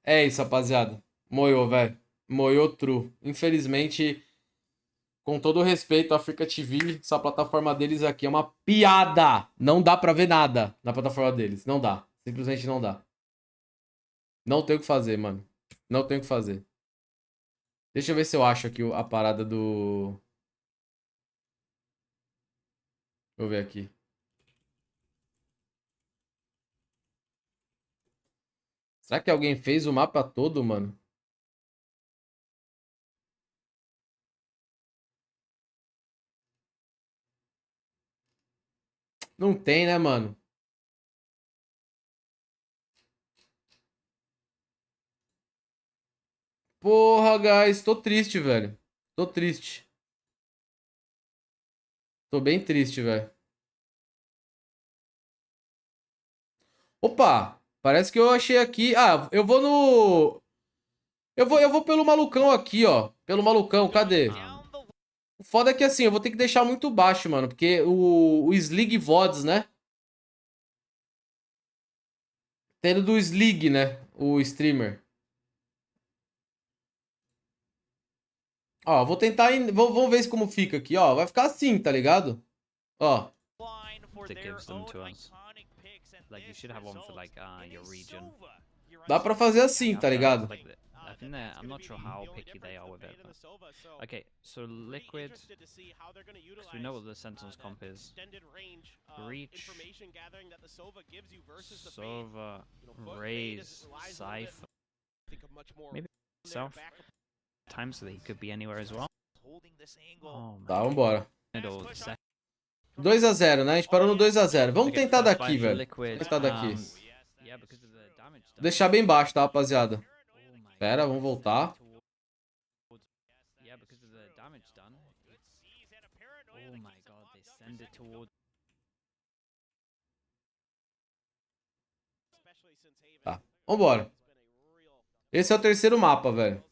É isso, rapaziada. Moiou, velho. Moiou true. Infelizmente, com todo o respeito à Africa TV, essa plataforma deles aqui é uma piada. Não dá pra ver nada na plataforma deles. Não dá. Simplesmente não dá. Não tem o que fazer, mano. Não tem o que fazer. Deixa eu ver se eu acho aqui a parada do... Deixa eu ver aqui. Será que alguém fez o mapa todo, mano? Não tem, né, mano? Porra, guys. Tô triste, velho. Tô triste. Tô bem triste, velho. Opa! Parece que eu achei aqui... Ah, eu vou no... Eu vou pelo malucão aqui, ó. Pelo malucão, cadê? O foda é que assim, eu vou ter que deixar muito baixo, mano. Porque o Slig VODs, né? Tendo do Slig, né? O streamer. Ó, vou tentar... Vamos ver como fica aqui, ó. Vai ficar assim, tá ligado? Ó. That gives them to us. Like you should have one for like your region. Dá pra fazer assim, tá ligado? Like I think I'm not sure how picky they are with it. But... Okay, so Liquid, because we know what the Sentinels comp is. Reach, Sova, Raze, Cypher. Maybe South. Time so that he could be anywhere as well. Oh, Tá, vambora. middle, second. 2 a 0, né? A gente parou no 2 a 0. Vamos tentar daqui, velho. Vamos tentar daqui. Vou deixar bem baixo, tá, rapaziada? Pera, vamos voltar. Tá, vambora. Esse é o terceiro mapa, velho.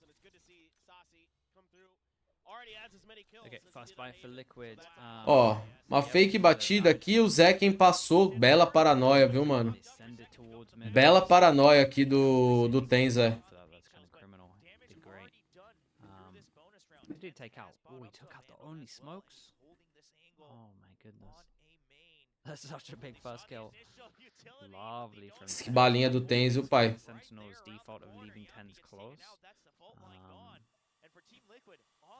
Ó, uma fake batida aqui. O Zé quem passou. Bela paranoia, viu, mano? Bela paranoia aqui do Tenza. Que balinha do Tenza, o pai.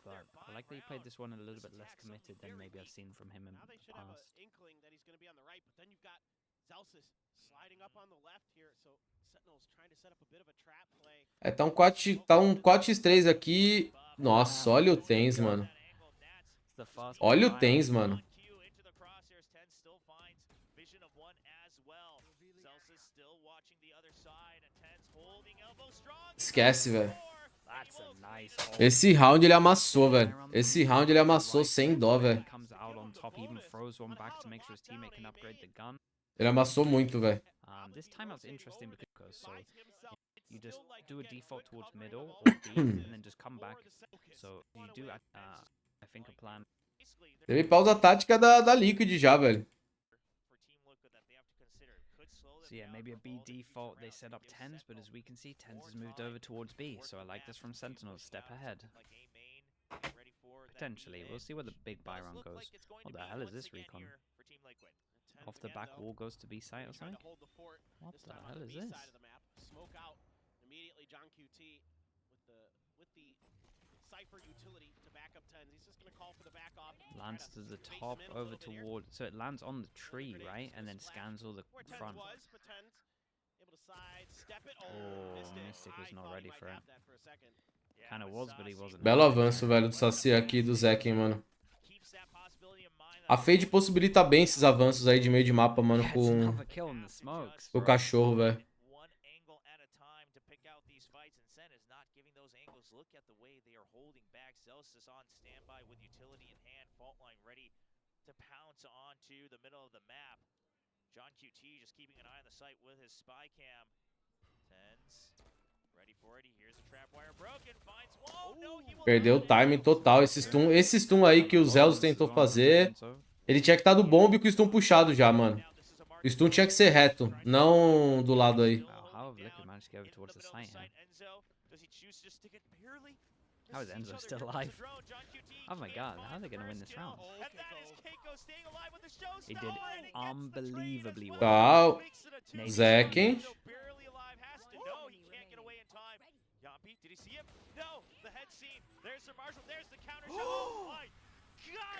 But I like that he played this one a little bit less committed than maybe I've seen from him in the past. É, tá um 4x3 aqui. Nossa, olha o Tens, mano. Olha o Tens, mano. Esquece, velho. Esse round ele amassou, velho. Esse round ele amassou sem dó, velho. Ele amassou muito, velho. This timeout's interesting because so you just do a default towards middle or B and then just come back. So you do I think a plan. Teve pausa tática da Liquid já, velho. So yeah, maybe a B default, they set up tens, but as we can see, tens has moved over towards B. So I like this from Sentinels, step ahead. Potentially, we'll see where the big buy round goes. What the hell is this recon? Off the back wall goes to B site or something? What the hell is this? Lands to the top, over toward, so it lands on the tree, right? And then scans all the front. Oh, Mystic was not ready for it. Kinda was, but he wasn't. Belo avanço, velho, do Saci aqui e do Zekin, mano. A Fade possibilita bem esses avanços aí de meio de mapa, mano, Gets com another kill in the smokes, o bro. cachorro, velho. One angle at a time to pick out these fights, and Sen is not giving those angles. Look at the way they are holding back. Celsius on standby with utility in hand, fault line ready to pounce onto the middle of the map. John QT just keeping an eye on the sight with his spy cam. Tens ready for it. He hears the trap wire broken, finds wall. No, he will Perdeu o not. timing total. Esse stun aí que o Zeus tentou fazer, ele tinha que estar do bomb com o stun puxado já, mano. O stun tinha que ser reto, não do lado aí. Wow, how have Liquid managed to get over towards the site here? How is Enzo still alive? Oh my god, how are they gonna win this round? He did unbelievably well. Tá, Native Zekken. damage.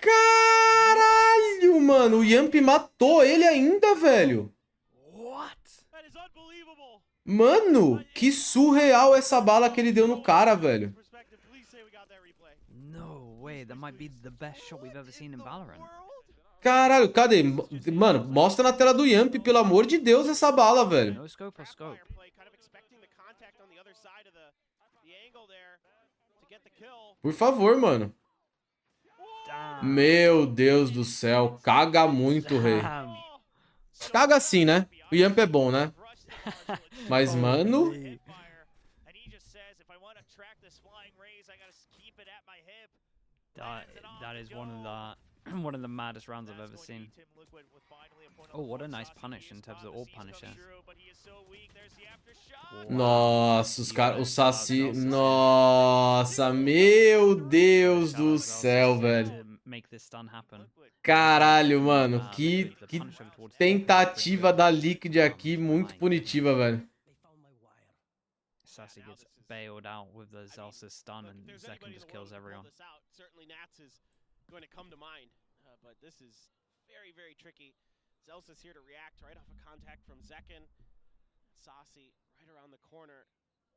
Caralho, mano, o Yamp matou ele ainda, velho. What? Mano, que surreal essa bala que ele deu no cara, velho. No way, that might be the best shot we've ever seen in Valorant. Caralho, cadê? Mano, mostra na tela do Yamp, pelo amor de Deus, essa bala, velho. No scope or scope? Por favor, mano. Damn. Meu Deus do céu, caga muito, rei. Damn. Caga assim, né? O Yamp é bom, né? Mas, mano... Holy. That is one of the maddest rounds I've ever seen. Oh, what a nice punish in terms of all punisher. Nossa, os caras... O Saci... Nossa, meu Deus do céu, velho. Make this stun happen. Caralho, mano. Que tentativa da Liquid aqui, muito punitiva, velho. Sassy gets bailed out with the Zelsa's stun and Zekken just kills everyone. Certainly Nats is going to come to mind, but this is very, very tricky. Zelsa's here to react right off a contact from Zekken. Saucy right around the corner.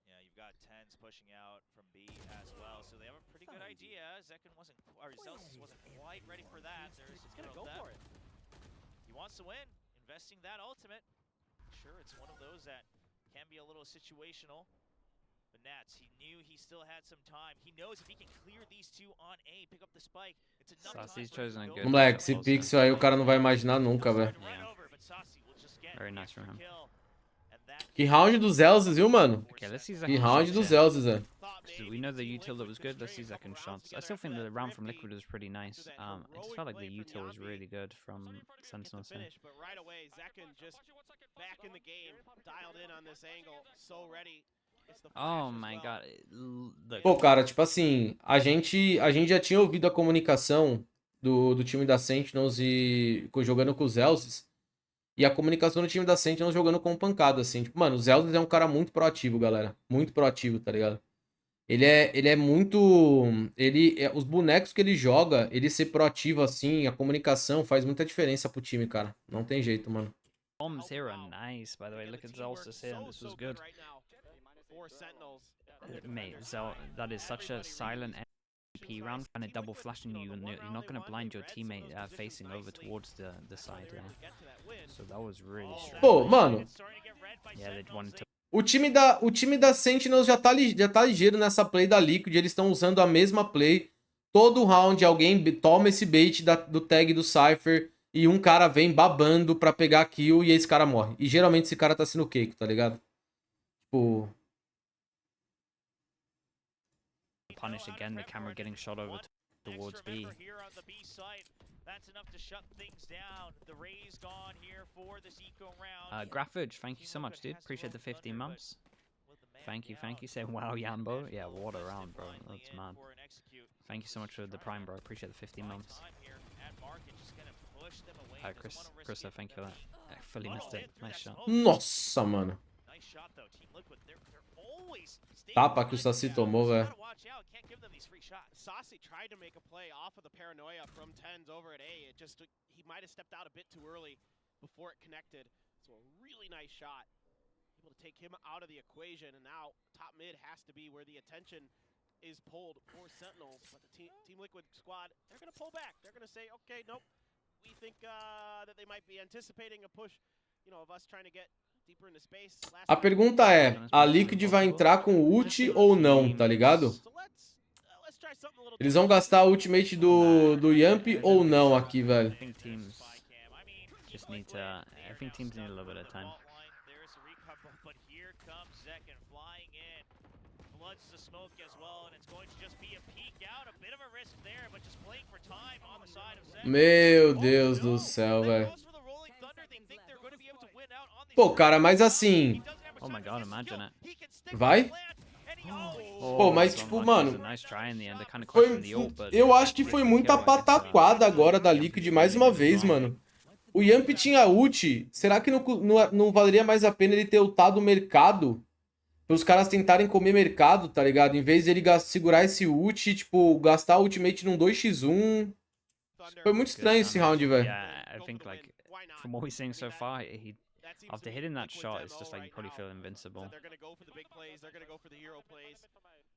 Yeah, you've got Tens pushing out from B as well, so they have a pretty good idea. Zekken wasn't, or Celsius wasn't quite ready for that. There's He's gonna go for it. He wants to win, investing that ultimate. Sure, it's one of those that can be a little situational. But Nats, he knew he still had some time. He knows if he can clear these two on A, pick up the spike, it's enough time Sassy's for him chosen a to good go. Moleque, esse pixel aí o cara não vai imaginar nunca, velho. Very nice from him. Que round dos Elzes, viu, mano? Okay, let's see Que Zekken round shots dos here. Elzes, velho. So we know the util that was good. Let's see Zekken shots. I still think the round from Liquid was pretty nice. I just felt like the util was really good from Sentinels here. But right away, Zekken just back in the game, dialed in on this angle, so ready. Oh my god. Look. Pô, cara, tipo assim, a gente já tinha ouvido a comunicação do time da Sentinels e jogando com os Elzes. E a comunicação do time da Sentinels jogando com pancada, assim. Tipo, mano, o Zelda é um cara muito proativo, galera. Muito proativo, tá ligado? Ele é muito... os bonecos que ele joga, ele ser proativo, assim, a comunicação faz muita diferença pro time, cara. Não tem jeito, mano. Bombs here are nice, by the way. Look at Zelsa's here. This was good. Mate, that is such a silent MP round, and it double flashing you, and you're not going to blind your teammate facing over towards the side there. So that was really strong. Pô, mano, Yeah, they wanted to. o time da Sentinels já tá ligeiro nessa play da Liquid. Eles estão usando a mesma play. Todo round alguém toma esse bait do tag do Cypher e um cara vem babando pra pegar a kill e esse cara morre. E geralmente esse cara tá sendo cake, tá ligado? Tipo... Punish again, the camera getting shot over towards B. Graffage, thank you so much, dude. Appreciate the 15 months. Thank you. Saying, wow, Yambo. Yeah, what a round, bro. That's mad. Thank you so much for the prime, bro. Appreciate the 15 months. Krista, thank you for that. I fully missed it. Nice shot. Nossa, mano. Tapa que o Saci tomou, velho. Saucy tried to make a play off of the paranoia from Tens over at A. It just he might have stepped out a bit too early before it connected. So a really nice shot. Able to take him out of the equation, and now top mid has to be where the attention is pulled for Sentinels. But the Team Liquid squad, they're gonna pull back. They're gonna say, okay, nope. we think that they might be anticipating a push, you know, of us trying to get deeper into space. A pergunta é, a Liquid vai entrar com ult ou não, tá ligado? So let's try something a little Eles vão gastar a ultimate do Yamp ou não aqui, velho? I think teams just need to. I think teams need a little bit of time. There's a recover, but here comes Zekin flying in. Floods the smoke as well, and it's going to just be a peek out. A bit of a risk there, but just playing for time on the side of Zekin. Meu Deus do céu, velho. Pô, cara, mas assim... Oh my god, imagine it. Vai? Pô, mas tipo, mano... Eu acho que foi muita pataquada agora da Liquid mais uma vez, mano. O Yamp tinha ult. Será que não valeria mais a pena ele ter ultado o mercado? Para os caras tentarem comer mercado, tá ligado? Em vez de ele segurar esse ult e, tipo, gastar a ultimate num 2x1. Foi muito estranho esse round, velho. Yeah, I think like from what we're seeing so far, after hitting that shot, it's just like you probably feel invincible. They're gonna go for the big plays. They're gonna go for the hero plays.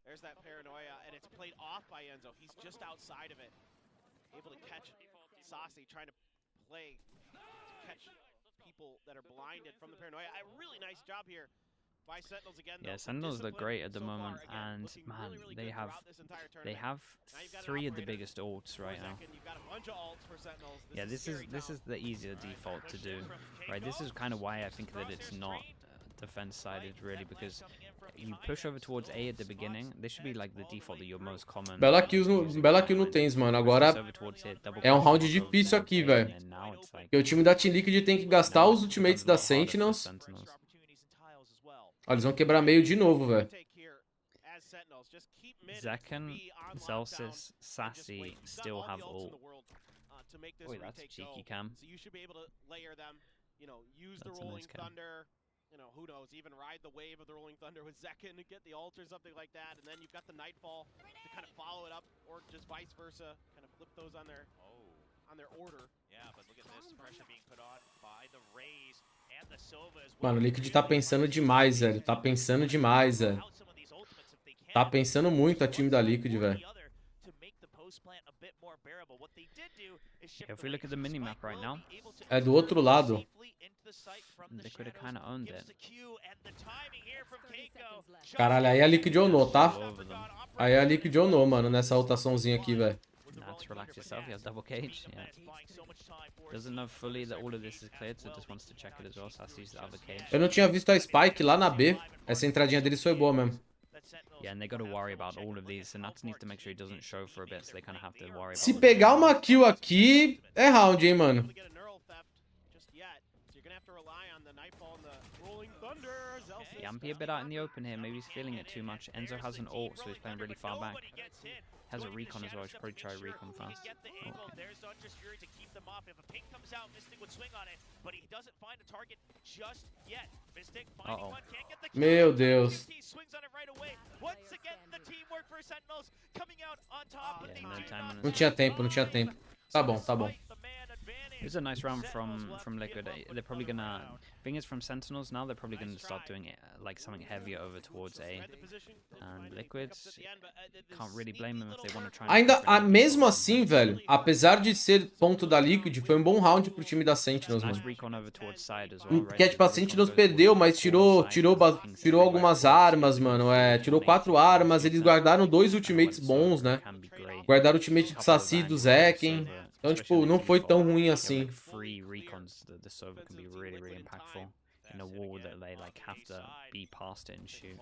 There's that paranoia, and it's played off by Enzo. He's just outside of it, able to catch Saucy trying to play to catch people that are blinded from the paranoia. A really nice job here by Sentinels again. Yeah, Sentinels look great at the moment, and man, they have 3 of the biggest ults right now. Yeah, this is the easier default to do, right? This is kind of why I think that it's not defense-sided really, because you push over towards A at the beginning. This should be like the default that you're most common. Bela kill no Tens, mano. Agora é um round difícil aqui, velho. Porque o time da Team Liquid tem que gastar os ultimates da Sentinels. Ó, eles vão quebrar meio de novo, velho. Zekin, Zelsis, Sassy still have ult. Wait, that's a cheeky cam. That's a nice cam. You know, who knows, even ride the wave of the Rolling Thunder with Zekin to get the ult or something like that, and then you've got the Nightfall to kind of follow it up, or just vice versa, kind of flip those on their order. Yeah, but look at this pressure being put on by the Rays and the Sova as well. Mano, o Liquid tá pensando demais, velho. Tá pensando demais, velho. Tá pensando muito a time da Liquid, velho. If we look at the minimap right now, É do outro lado. they could have kind of owned it. Caralho, aí a Liquid onou, tá? Aí a Liquid onou, mano, nessa rotaçãozinha aqui, velho. Nah, to relax yourself, you have double cage. Yeah. Doesn't know fully that all of this is cleared, so just wants to check it as well. Sassy's the other cage. Eu não tinha visto a Spike lá na B. Essa entradinha deles foi boa mesmo. Yeah, and they got to worry about all of these, and Nats needs to make sure he doesn't show for a bit, so they kind of have to worry about. Se pegar uma kill aqui, é round, hein, mano. Yampy a bit out in the open here, maybe he's feeling it too much. Enzo has an ult, so he's playing really far back. Has a recon as well, should probably try recon fast. Okay. Uh-oh. Meu Deus. Não tinha tempo, não tinha tempo. Tá bom, tá bom. It was a nice round from Liquid. They're probably gonna... Thing is, from Sentinels now, they're probably gonna start doing it like something heavier over towards A. And Liquid, can't really blame them if they want to try. Ainda, mesmo assim, velho, apesar de ser ponto da Liquid, foi um bom round pro time da Sentinels, mano. Porque, tipo, a Sentinels perdeu, mas tirou algumas armas, mano. Tirou 4 armas, eles guardaram 2 ultimates bons, né? Guardaram o ultimate do Sassy e do Zekin. Então, tipo, não foi tão ruim assim. Free recons, the Sova can be really, really impactful in a wall that they like have to be past it and shoot.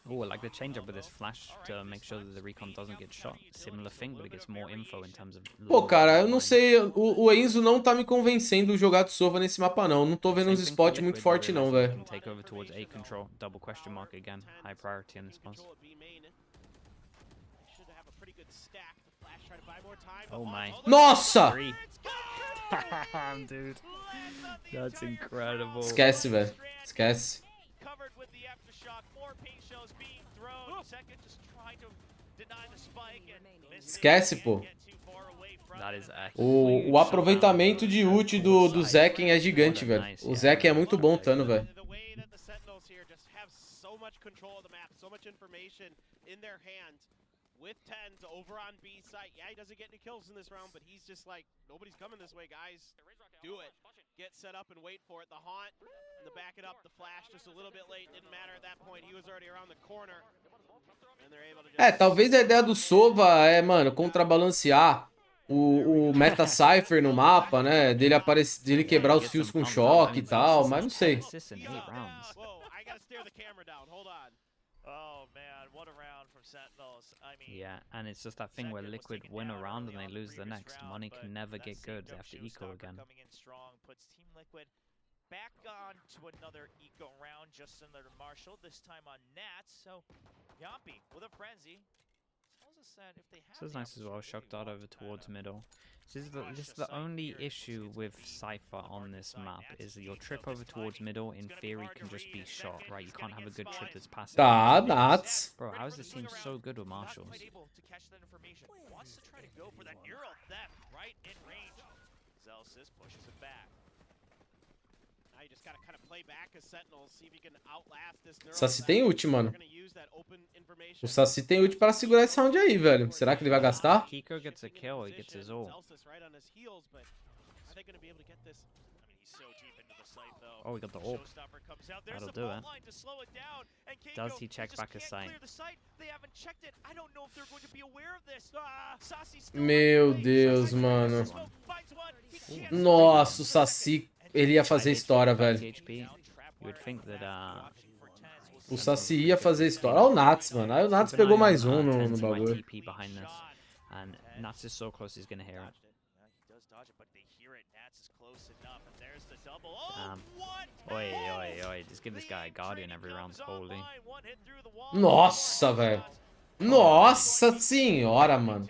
Oh, I like the change up with this flash to make sure that the recon doesn't get shot. Similar thing, but it gets more info in terms of. Pô, cara, eu não sei. O Enzo não tá me convencendo jogar de Sova nesse mapa, não. Não tô vendo uns spots muito fortes, não, velho. Take over towards A control, double question mark again. High priority in this boss. Oh my. Nossa! Damn, dude. That's incredible. Esquece, velho. Esquece. Esquece, pô. O aproveitamento de ult do Zekin é gigante, velho. O Zekin é muito bom tano, velho. with 10s over on B site. Yeah, he doesn't get any kills in this round, but he's just like, nobody's coming this way, guys. Do it. Get set up and wait for it. The haunt, and the back it up, the flash just a little bit late. Didn't matter at that point. He was already around the corner. And they're able to just... Talvez a ideia do Sova é, mano, contrabalancear o Meta Cypher no mapa, né? Dele quebrar os fios com choque e tal, mas não sei. Assists in 8 rounds. Whoa, I gotta stare the camera down. Hold on. Oh man, what a round from Sentinels. I mean, Yeah, and it's just that thing where Liquid win a round and they lose the next. Money can never get good. They have to eco again. Coming in strong puts Team Liquid back on to another eco round, just another Marshall, this time on Nats. So Yampi with a frenzy. Tells us that if they have This is nice as well. Shock dart over towards middle. This is the only issue with Cypher on this map is that your trip over towards middle in theory can just be shot, right? You can't have a good trip that's passive. Tá, Nats. Bro, how is this team so good with marshals? Able to catch that information. Wants to try to go for that neural theft right in range. Zelsis pushes it back. Now you just gotta kind of play back as Sentinels, see if you can outlast this neural Saci theft. tem ult, mano. They're gonna use that open information. O Saci tem ult para segurar esse round aí, velho. Será que ele vai gastar? Kiko gets a kill, he gets his ult. Zelsis right on his heels, but are they gonna be able to get this? I mean, he's so deep into the site though. Oh, we got the ult. Showstopper comes out. There's That'll the do fault it. line to slow it down. And Does Keiko, he check just back his can't sight? clear the site. They haven't checked it. I don't know if they're going to be aware of this. Saci still Meu on the way. Deus, Saci mano. finds one. He can't Nossa, o Saci, ele ia fazer história, velho. HP. You would think that O Saci ia fazer história. Olha o Nats, mano. Aí o Nats pegou mais um no bagulho. TP behind this, and Nats is so close he's gonna hear it. He does dodge it, but they hear it. Nats is close enough, and there's the double. Oh, what? Oi, oi, oi! Just give this guy a guardian every round, holy. One hit through the wall. Nossa, velho. Nossa senhora, mano.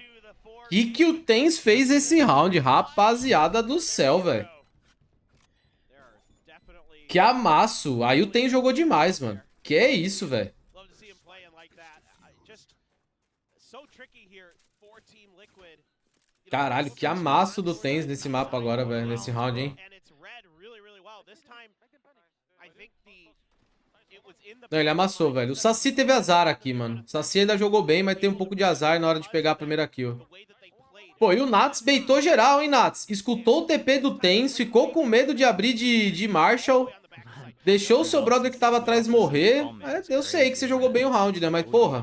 Que o Tens fez esse round, rapaziada do céu, velho. Que amasso. Aí o Tens jogou demais, mano. Que é isso, velho. Love to see him playing like that. Just so tricky here for Team Liquid. Caralho, que amasso do Tens nesse mapa agora, velho. Nesse round, hein. And it's read really, really well. This time, I think it was in the... Não, ele amassou, velho. O Saci teve azar aqui, mano. O Saci ainda jogou bem, mas tem um pouco de azar na hora de pegar a primeira kill. Pô, e o Nats baitou geral, hein, Nats? Escutou o TP do Tens, ficou com medo de abrir de Marshall. Deixou o seu brother que tava atrás morrer. Eu sei que você jogou bem o round, né? Mas, porra.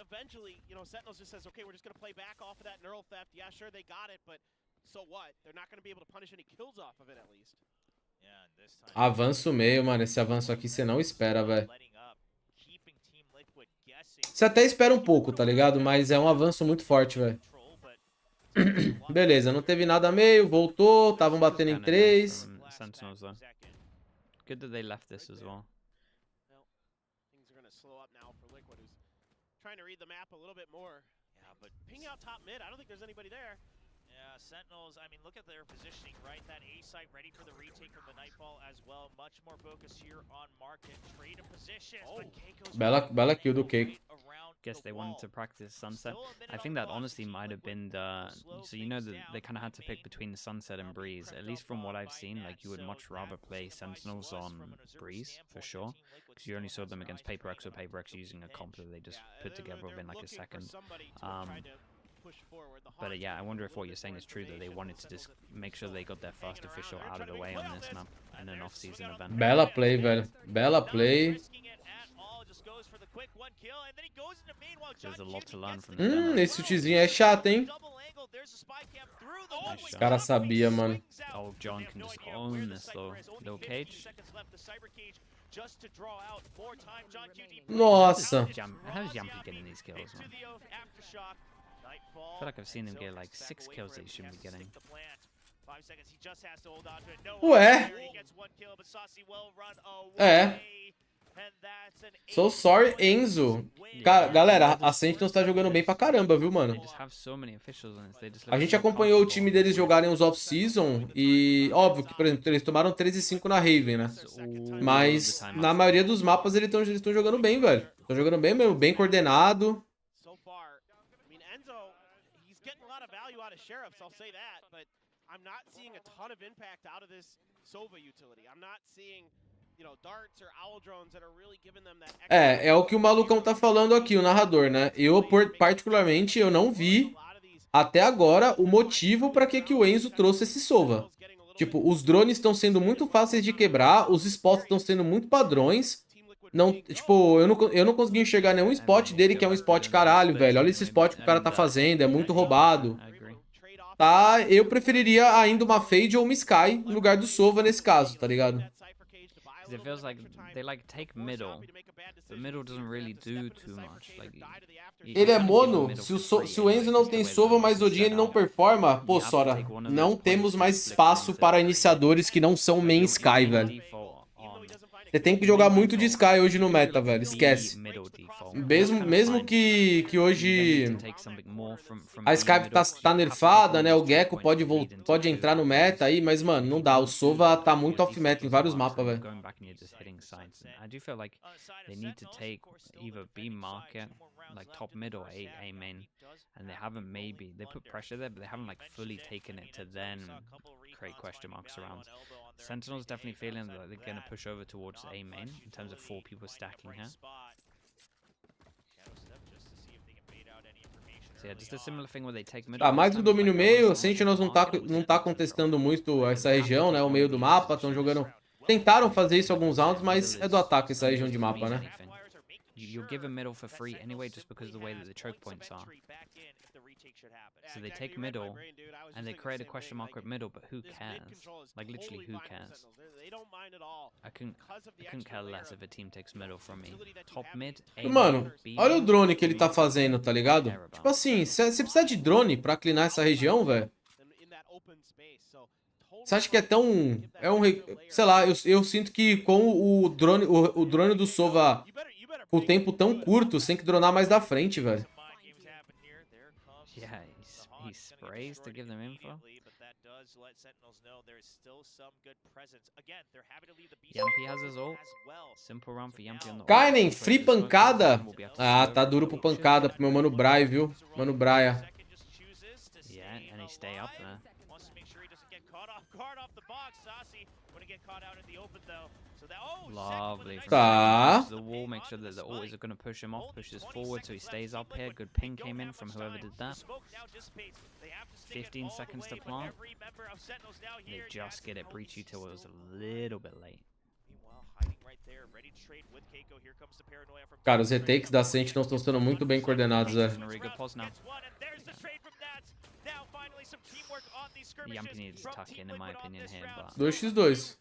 Eventually, you know, Sentinels just says, okay, we're just going to play back off of that neural theft. Yeah, sure, they got it, but so what? They're not going to be able to punish any kills off of it, at least. Avanço meio, mano. Esse avanço aqui você não espera, velho. Você até espera um pouco, tá ligado? Mas é um avanço muito forte, velho. Beleza, não teve nada meio, voltou, estavam batendo em 3. Sentinels though. Good that they left this as well. Well, things are going to slow up now for Liquid, who's trying to read the map a little bit more. Yeah, but ping out top mid, I don't think there's anybody there. Yeah, Sentinels, I mean, look at their positioning, right? That A site ready for the retake from the Nightfall as well. Much more focus here on market. Trade of positions, but Keiko's Bela kill do Keiko. Guess they wanted to practice Sunset. I think that honestly might have been the... So you know that they kind of had to pick between Sunset and Breeze. At least from what I've seen, like you would much rather play Sentinels on Breeze, for sure. Because you only saw them against Paper X or Paper X using a comp that they just put together within like a second. But yeah, I wonder if what you're saying is true, that they wanted to just make sure they got their first official out of the way on this map in an off-season event. Bela play, velho. Bela play. There's a lot to learn from the demo. Esse ultizinho é chato, hein? Os caras sabiam, mano. Oh, John can just own this though. Little cage. Nossa. How's Yampi getting these kills, man? I feel like I've seen him get like 6 kills that he shouldn't be getting. Ué. É. So sorry, Enzo. Galera, a Sentinels tá jogando bem pra caramba, viu, mano? A gente acompanhou o time deles jogarem os off-season e... Óbvio que, por exemplo, eles tomaram 13-5 na Raven, né? Mas na maioria dos mapas eles estão jogando bem, velho. Estão jogando bem mesmo, bem coordenado. É o que o malucão tá falando aqui, o narrador, né? Particularmente, eu não vi até agora o motivo pra que o Enzo trouxe esse Sova. Tipo, os drones estão sendo muito fáceis de quebrar, os spots estão sendo muito padrões. Não, tipo, eu não consegui enxergar nenhum spot dele que é um spot caralho, velho. Olha esse spot que o cara tá fazendo, é muito roubado. Tá, eu preferiria ainda uma Fade ou uma Sky no lugar do Sova nesse caso, tá ligado? Because it feels like they like take middle, but middle doesn't really do too much. Like Ele é mono, se o Enzo não tem Sova, mas Odin ele não performa, pô, Sora, não temos mais espaço para iniciadores que não são main Sky, velho. Você tem que jogar muito de Sky hoje no meta, velho, esquece. Mesmo que hoje a Sky tá nerfada, né, o Gecko pode entrar no meta aí, mas, mano, não dá, o Sova tá muito off-meta em vários mapas, velho. I do feel like they need to take either B market, like top mid or A main, and they haven't they put pressure there, but they haven't like fully taken it to then create question marks around. Sentinels definitely feeling that they're going to push over towards A main in terms of 4 people stacking here. So yeah, just a similar thing where they take mid. Tá, mais um domínio meio, a Sentinels não tá contestando muito essa região, né, o meio do mapa, estão jogando... Tentaram fazer isso alguns rounds, mas é do ataque essa região de mapa, né? You'll give a middle for free anyway, just because of the way that the choke points are. So they take middle, and they create a question mark at middle, but who cares? Like, literally, who cares? I couldn't care less if a team takes middle from me. Top mid, A Mano, B, olha o drone que ele tá fazendo, tá ligado? Tipo assim, você precisa de drone pra cleanar essa região, velho? Você acha que é tão... sei lá, eu sinto que com o drone do Sova com o tempo tão curto, você tem que dronar mais da frente, velho. Yeah, he sprays to give them info. Yampy has his ult. Simple run for Yampy on the ult. Kainen, free pancada? Ah, tá duro pro pancada pro meu mano Brai, viu? Mano Braia. Yeah, and he stay up there. Lovely. Tá. The wall, make sure that the ult is going to push him off, pushes forward so he stays up here. Good ping came in from whoever did that. 15 seconds to plant. They just get it breach you till it was a little bit late. Cara, os retakes da Sentinels estão sendo muito bem coordenados, velho. Yampy needs to tuck in my opinion, here, but... 2x2.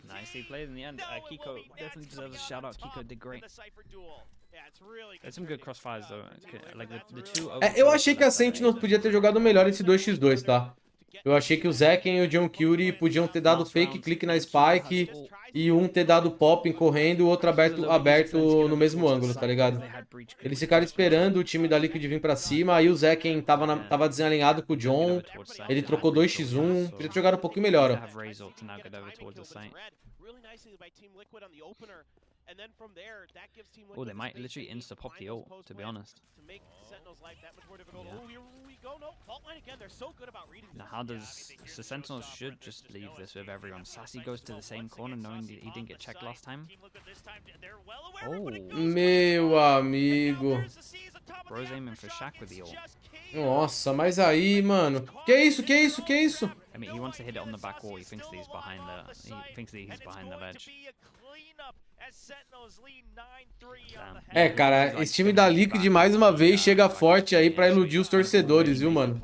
Nicely played in the end. Kiko definitely deserves a shout out. Kiko did great. There's some good crossfires though. Like the two. Eu achei que a Sentinels podia ter jogado melhor esse 2x2, tá? Eu achei que o Zekken e o John Curie podiam ter dado fake click na Spike e um ter dado popping correndo e o outro aberto no mesmo ângulo, tá ligado? Eles ficaram esperando o time da Liquid vir pra cima, aí o Zekken tava desalinhado com o John, ele trocou 2x1, podia ter jogado um pouquinho melhor, ó. Oh, they might literally insta-pop the ult, to be honest. Now how does... So Sentinels should just leave this with everyone. Sassy goes to the same corner knowing that he didn't get checked last time. Oh. Meu amigo. Bro's aiming for Shaq with the ult. Nossa, mas aí, mano. Que isso? I mean, he wants to hit it on the back wall. He thinks that he's behind the ledge. É, cara, esse time da Liquid mais uma vez chega forte aí pra iludir os torcedores, viu, mano?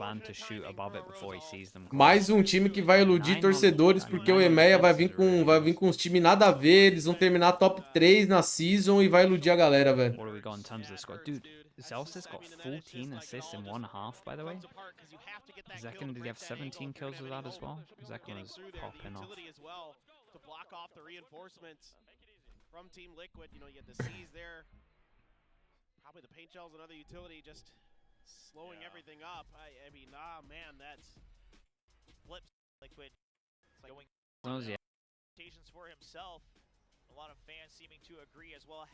Mais um time que vai iludir torcedores porque o EMEA vai vir com uns times nada a ver, eles vão terminar top 3 na season e vai iludir a galera, velho. Zelsta's got 14 assists in one half, by the way. Zekken, did he have 17 kills with that as well? Zekken was popping off. To block off the reinforcements from Team Liquid, you know, you had the C's there. Probably the paint shells, another utility, just slowing everything up. I mean, man, that's flips Liquid. It's like Yeah. For himself. A lot of fans seeming to agree as well.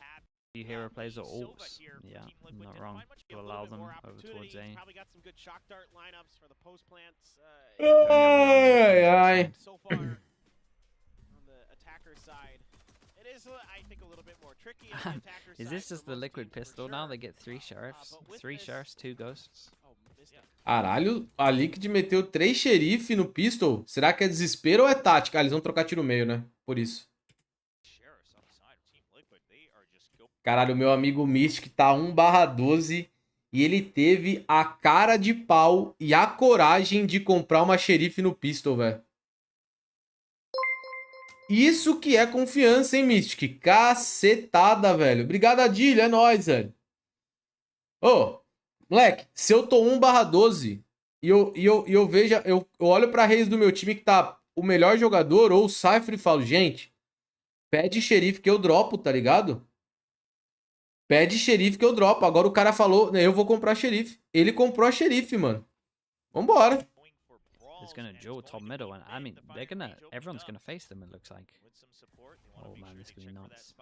Few hero plays or Silva ults. here for Yeah, Team Liquid not didn't wrong find much, to a little allow bit them more over towards opportunity. A. Probably got some good shock dart lineups for the post plants. Ai, ai. So far on the attacker side, it is, I think, a little bit more tricky on the attacker Is side this for just the most Liquid teams, for pistol now? sure. They get 3 sheriffs, But with 3 this- sheriffs, 2 ghosts. Oh, missed it. Caralho, a Liquid meteu 3 xerife no pistol. Será que é desespero ou é tática? Ah, eles vão trocar tiro meio, né? Por isso. Sheriffs on the side of Team Liquid, they are just go. Caralho, o meu amigo Mystic tá 1/12 e ele teve a cara de pau e a coragem de comprar uma xerife no pistol, velho. Isso que é confiança, hein, Mystic? Cacetada, velho. Obrigado, Adilho. É nóis, velho. Ô, moleque, se eu tô 1/12 e eu vejo, eu olho pra reis do meu time que tá o melhor jogador ou o Cypher e falo, gente, pede xerife que eu dropo, tá ligado? Pede xerife que eu dropo. Agora o cara falou, né, eu vou comprar xerife. Ele comprou a xerife, mano. Vambora. It's gonna duel top middle, and I mean, everyone's gonna face them, it looks like. Oh man, this is gonna be nuts.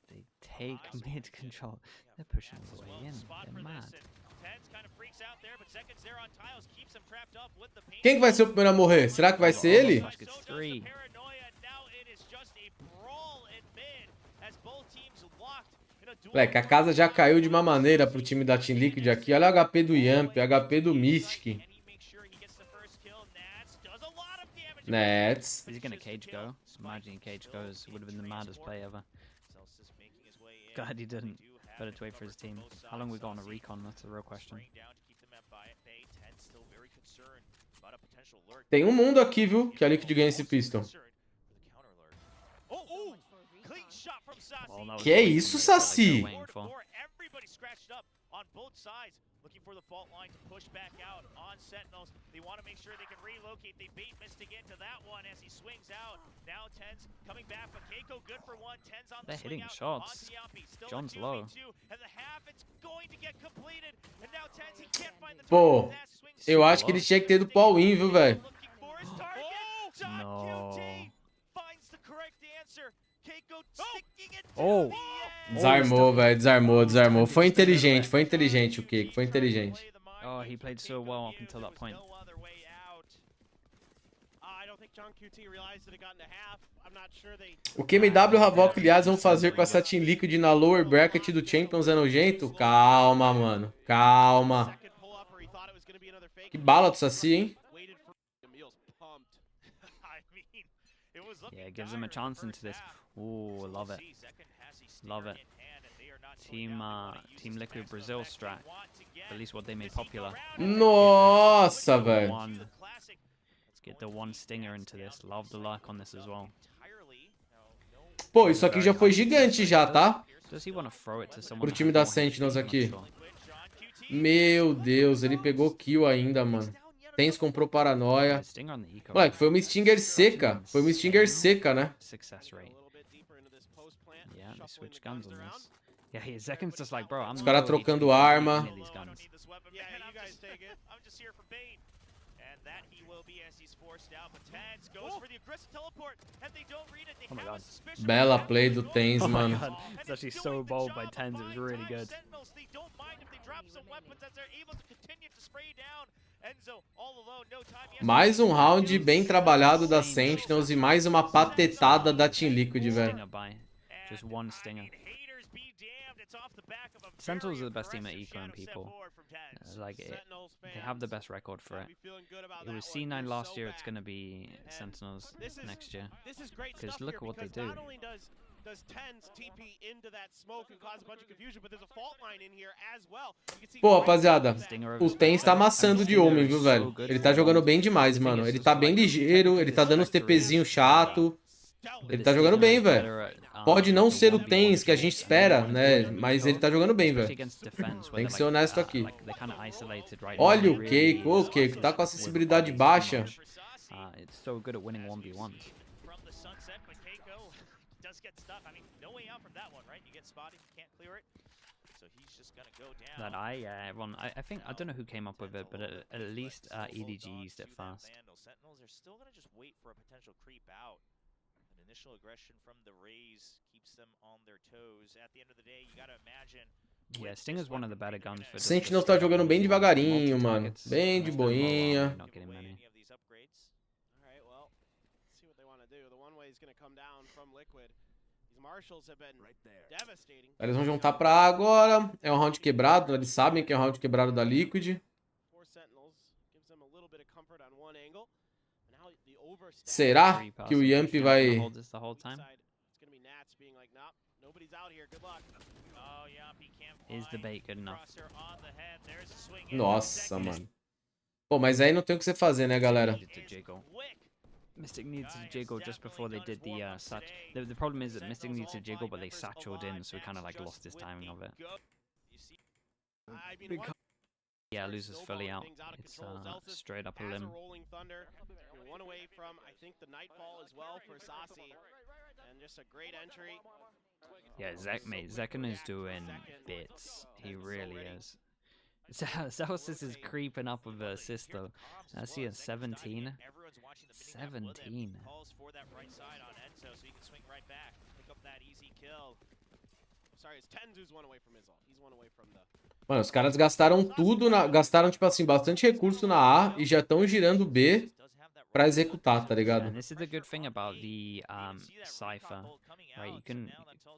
They take mid control. They're pushing all the way in. They're mad. Quem que vai ser o primeiro a morrer? Será que vai ser ele? Flash gets 3. Moleque, a casa já caiu de uma maneira pro time da Team Liquid aqui. Olha o HP do Yamp, HP do Mystic. Nets. Is he gonna cage go? Imagine cage goes. Would have been the maddest play ever. Glad he didn't. Better to wait for his team. How long we got on a recon? That's the real question. Tem um mundo aqui, viu? Que a Liquid ganha esse pistol. Well, that was Que é the isso, recon that I felt like they Saci? were waiting for. Everybody scratched up on both sides, looking for the fault line to push back out on Sentinels. They want to make sure they can relocate. They bait Mystic into that one as he swings out. Now Tens coming back, but Keiko good for one. Tens on the They're swing hitting out shots. onto Yampi. Still John's a 2v2, low. and the half it's going to get completed. And now Tens, he can't find the Pô, target. That swing eu acho que ele tinha que ter do all-in, viu, velho? looking for his target. John No. QT finds the correct answer. Keiko sticking it to Oh. the end. Desarmou, velho. Desarmou. Foi inteligente o Keiko. Foi inteligente. Oh, he played so well up until that point. O que MW e o Havok, aliás, vão fazer com essa Team Liquid na lower bracket do Champions é nojento? Calma, mano. Calma. Que bala do Saci, hein? Yeah, gives him a chance into this. Ooh, love it. Love it. Team Liquid Brazil strat. At least what they made popular. Nossa, velho. Let's get the one stinger into this. Love the luck on this as well. Pô, isso aqui já foi gigante já, tá? Does he want to throw it to someone Pro that time has da more HP? Sentinels I'm not aqui. sure. Meu Deus, ele pegou kill ainda, mano. Tens comprou paranoia. Stinger on the eco. Moleque, foi uma Stinger seca. Foi uma Stinger seca, né? Success rate. Yeah, they switch guns on this. Yeah, Zekin's just like, bro, I'm Os caras low trocando HP, I don't arma. need any of these guns. I'm just here for bait. And that he will be as he's forced out. But Tens goes for the aggressive teleport. And they don't read it. They Oh my have a God. suspicion. Bela play do Tens, Oh my mano. god, it's actually so bold by Tens, it was really good. Sentinels, they don't mind if they drop some weapons as they're able to continue to spray down. Enzo all alone, no time. Mais um round bem trabalhado da Sentinels e mais uma patetada da Team Liquid, velho. Stinger by. Just one stinger. Sentinels are the best team at ecoing people. They have the best record for it. It was C9 last year, it's going to be Sentinels next year. Because look at what they do. Does Tens TP into that smoke and cause a bunch of confusion, but there's a fault line in here as well. You can see Pô, rapaziada, Stinger o Tens tá amassando de homem, viu, velho? Ele tá jogando bem demais, mano. Ele tá bem ligeiro, ele tá dando uns TPzinhos chato. Ele tá jogando bem, velho. Pode não ser o Tens que a gente espera, né? Mas ele tá jogando bem, velho. Tem que ser honesto aqui. Olha o Keiko. Ô, Keiko, tá com acessibilidade baixa. It's so good at winning 1v1s. From the sunset, but Keiko does get stuck. I mean, no way out from that one, right? You get spotted, you can't clear it. So he's just gonna go down. That I think, I don't know who came up with it, but at least EDG used it fast. Sentinels are still gonna just wait for a potential creep out. And initial aggression from the Rays keeps them on their toes. At the end of the day, you gotta imagine. Yeah, Stinger's one of the better guns for just Sentinels tá straight up jogando bem hitting devagarinho, mano. multi-targets. Bem de Most of them roll armor, boinha. you're not getting many. Any of these upgrades. All right, well, let's see what they want to do. The one way is going to come down from Liquid. These Marshals have been devastating. Eles vão juntar pra A agora. É um round quebrado, eles sabem que é um round quebrado da Liquid. For Sentinels gives them a little bit of comfort on one angle. And now the overstack. Será que o Yamp vai... Hold this the whole time. It's going to be Nats being like, nope, nobody's out here. Good luck. Oh, Yampi can't Is the bait good enough? crosshair on the head. There's a swing in. Nossa, mano. Pô, mas aí não tem o que você fazer, né, galera? Needed to jiggle. Mystic needs to jiggle just before they did the satch. The problem is that Mystic needs to jiggle, but they satcheled in, so we kind of like lost his timing of it. I mean, Yeah, loses fully out. It's straight up a limb. Rolling Thunder. You're one away from, I think, the Nightfall as well for Sasi. And just a great entry. Yeah, Zekken is doing bits. He really is. Celsius is creeping up with the assist though. I see a 17. 17. Calls for that right side on Enzo, so he can swing right back, pick up that easy kill. Sorry, it's Tens who's one away from his ult. He's one away from the... Mano, os caras gastaram tudo, gastaram, tipo assim, bastante recurso na A e já estão girando B pra executar, tá ligado? And this is the good thing about the Cypher, right? You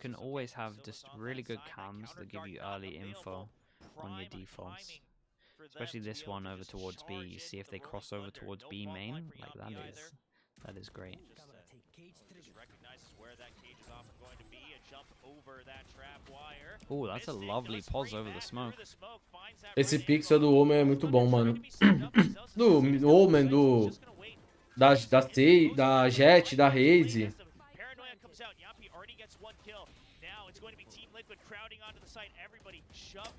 can always have just really good cams that give you early info on your defaults. Especially this one over towards B. You see if they cross over towards B main, like that is great. Oh, that's a lovely pause over the smoke. Esse pixel do Omen é muito bom, mano. Do Omen, da Jet, da Raze.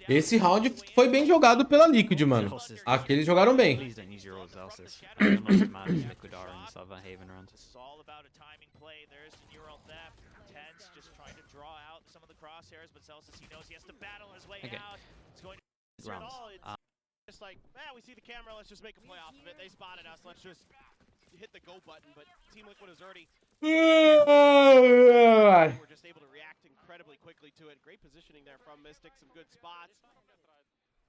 Esse round foi bem jogado pela Liquid, mano. Aqui eles jogaram bem. Please don't use your old Celsius. I don't know if Mad Liquid are in Southern Haven round. It's all about a timing play. There's the neural theft. Tense just trying to draw out some of the crosshairs, but Celsius, he knows he has to battle his way out. It's going to Round. It's just like, we see the camera, let's just make a play off of it. They spotted us, let's just hit the go button, but Team Liquid is already... We're just able to react incredibly quickly to it. Great positioning there from Mystic, some good spots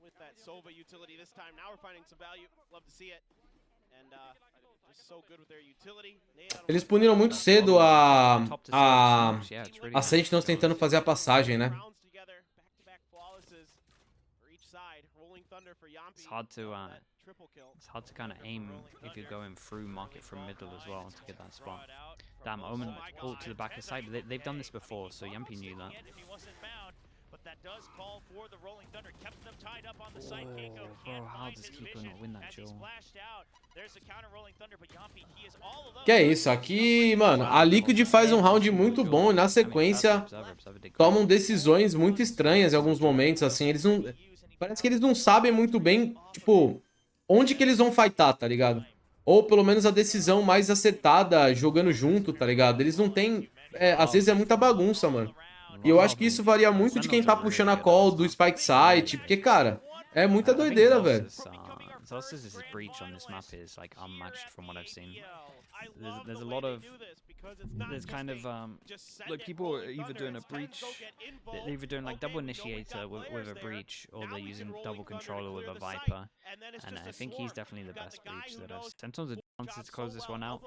with that Sova utility this time. Now we're finding some value, love to see it. And just so good with their utility. Eles puniram muito cedo a Sentinels tentando fazer a passagem, né? It's hard to kind of aim if you're going through market from middle as well to get that spot. Damn, Omen ult to the back of the side. They've done this before, so Yumpy knew that. But that does call for the Rolling Thunder, kept them tied up on the side. Bro, how does Keeper not win that duel? There's the counter Rolling Thunder, but Yumpy, he is all alone. Que é isso, aqui, mano, a Liquid faz um round muito bom e na sequência tomam decisões muito estranhas em alguns momentos, assim, eles não... Parece que eles não sabem muito bem, tipo, onde que eles vão fightar, tá ligado? Ou pelo menos a decisão mais acertada jogando junto, tá ligado? Eles não têm... às vezes é muita bagunça, mano. E eu acho que isso varia muito de quem tá puxando a call do Spike Site, porque, cara, é muita doideira, velho. Celsius' breach on this map is like unmatched from what I've seen. There's a lot of... There's kind of, like people are either doing a breach, they're either doing like double initiator with a breach, or they're using double controller with a Viper. And I think he's definitely the best breach that I've... Sentinels are chances to close this one out.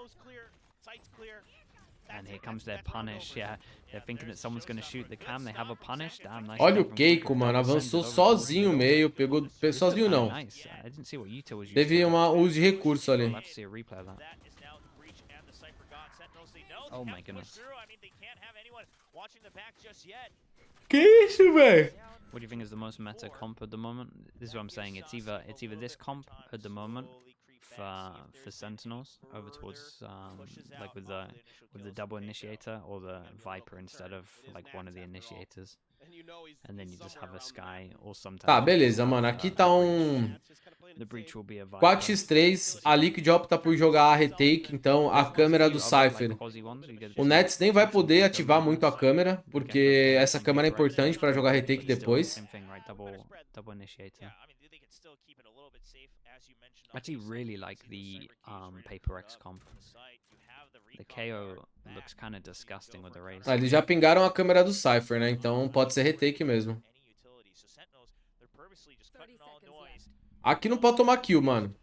And here comes their punish, yeah. They're thinking that someone's gonna shoot the cam, they have a punish. Damn, nice. Olha o Keiko, mano, avançou sozinho o meio, pegou... Sozinho não. Nice. I didn't see what Yuta was using. Teve um uso de recurso ali. We'll have to see a replay of that. Oh my goodness. Que isso, velho? What do you think is the most meta comp at the moment? This is what I'm saying. It's either this comp at the moment for Sentinels over towards like with the double initiator, or the Viper instead of like one of the initiators. And then you just have a Sky or sometimes. Tá, beleza, mano. Aqui tá um The breach will be a Viper. 4x3. A Liquid opta por jogar a retake, então a câmera do Cypher. O Nets nem vai poder ativar muito a câmera, porque essa câmera é importante pra jogar retake depois. Double initiator. I actually really like the Paper X comp. The KO looks kind of disgusting with the Raze. Ah, eles já pingaram a câmera do Cypher, né? Então pode ser retake mesmo. Aqui não pode tomar kill, mano.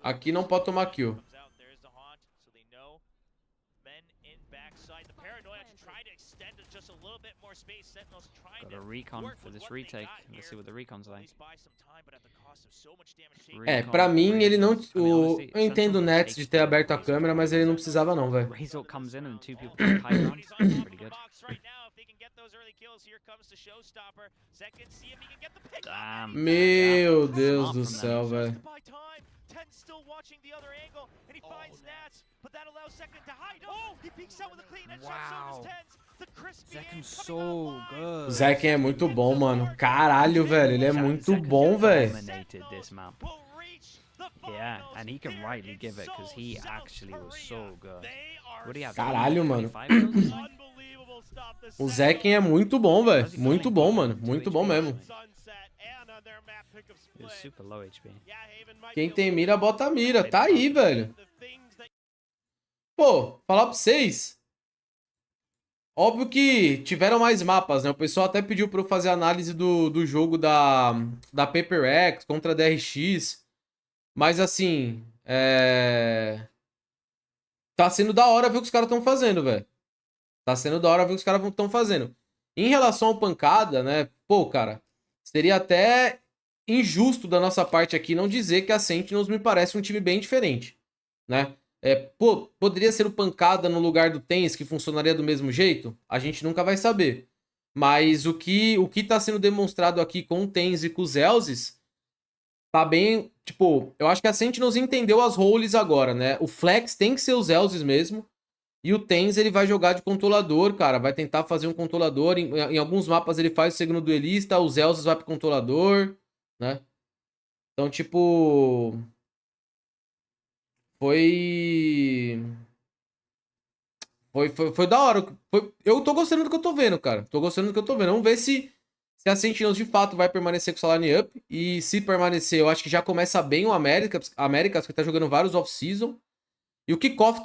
Aqui não pode tomar kill. Got a recon for this retake. Let's see what the recon's like. É, pra mim ele não... Eu entendo o Nets de ter aberto a câmera, mas ele não precisava não, velho. Raze ult comes in and 2 people take high ground. Pretty good. Damn. Meu Deus do céu, velho. Wow. Zeken's so good. O Zekken é muito bom, mano. Caralho, velho. Ele é muito bom, velho. Dominated this map. Yeah, and he can rightly give it because he actually was so good. What do you have? Caralho, mano. 25 kills? O Zekken é muito bom, velho. Muito bom, mano. Muito bom mesmo. He was super low HP. Quem tem mira, bota a mira. Tá aí, velho. Pô, falar pra vocês. Óbvio que tiveram mais mapas, né? O pessoal até pediu pra eu fazer análise do jogo da Paper X contra a DRX. Mas assim, tá sendo da hora ver o que os caras estão fazendo, velho. Tá sendo da hora ver o que os caras estão fazendo. Em relação ao pancada, né? Pô, cara, seria até injusto da nossa parte aqui não dizer que a Sentinels me parece um time bem diferente, né? Pô, poderia ser o pancada no lugar do TenZ que funcionaria do mesmo jeito? A gente nunca vai saber. Mas o que tá sendo demonstrado aqui com o TenZ e com os Elzes tá bem... Tipo, eu acho que a Sentinels entendeu as roles agora, né? O flex tem que ser os Elzes mesmo. E o TenZ, ele vai jogar de controlador, cara. Vai tentar fazer um controlador. Em alguns mapas ele faz o segundo duelista. Os Elzes vai pro controlador, né? Então, tipo... Foi da hora. Eu tô gostando do que eu tô vendo, cara. Tô gostando do que eu tô vendo. Vamos ver se a Sentinels de fato vai permanecer com o line up. E se permanecer, eu acho que já começa bem o Américas, que tá jogando vários off-season. E o Kickoff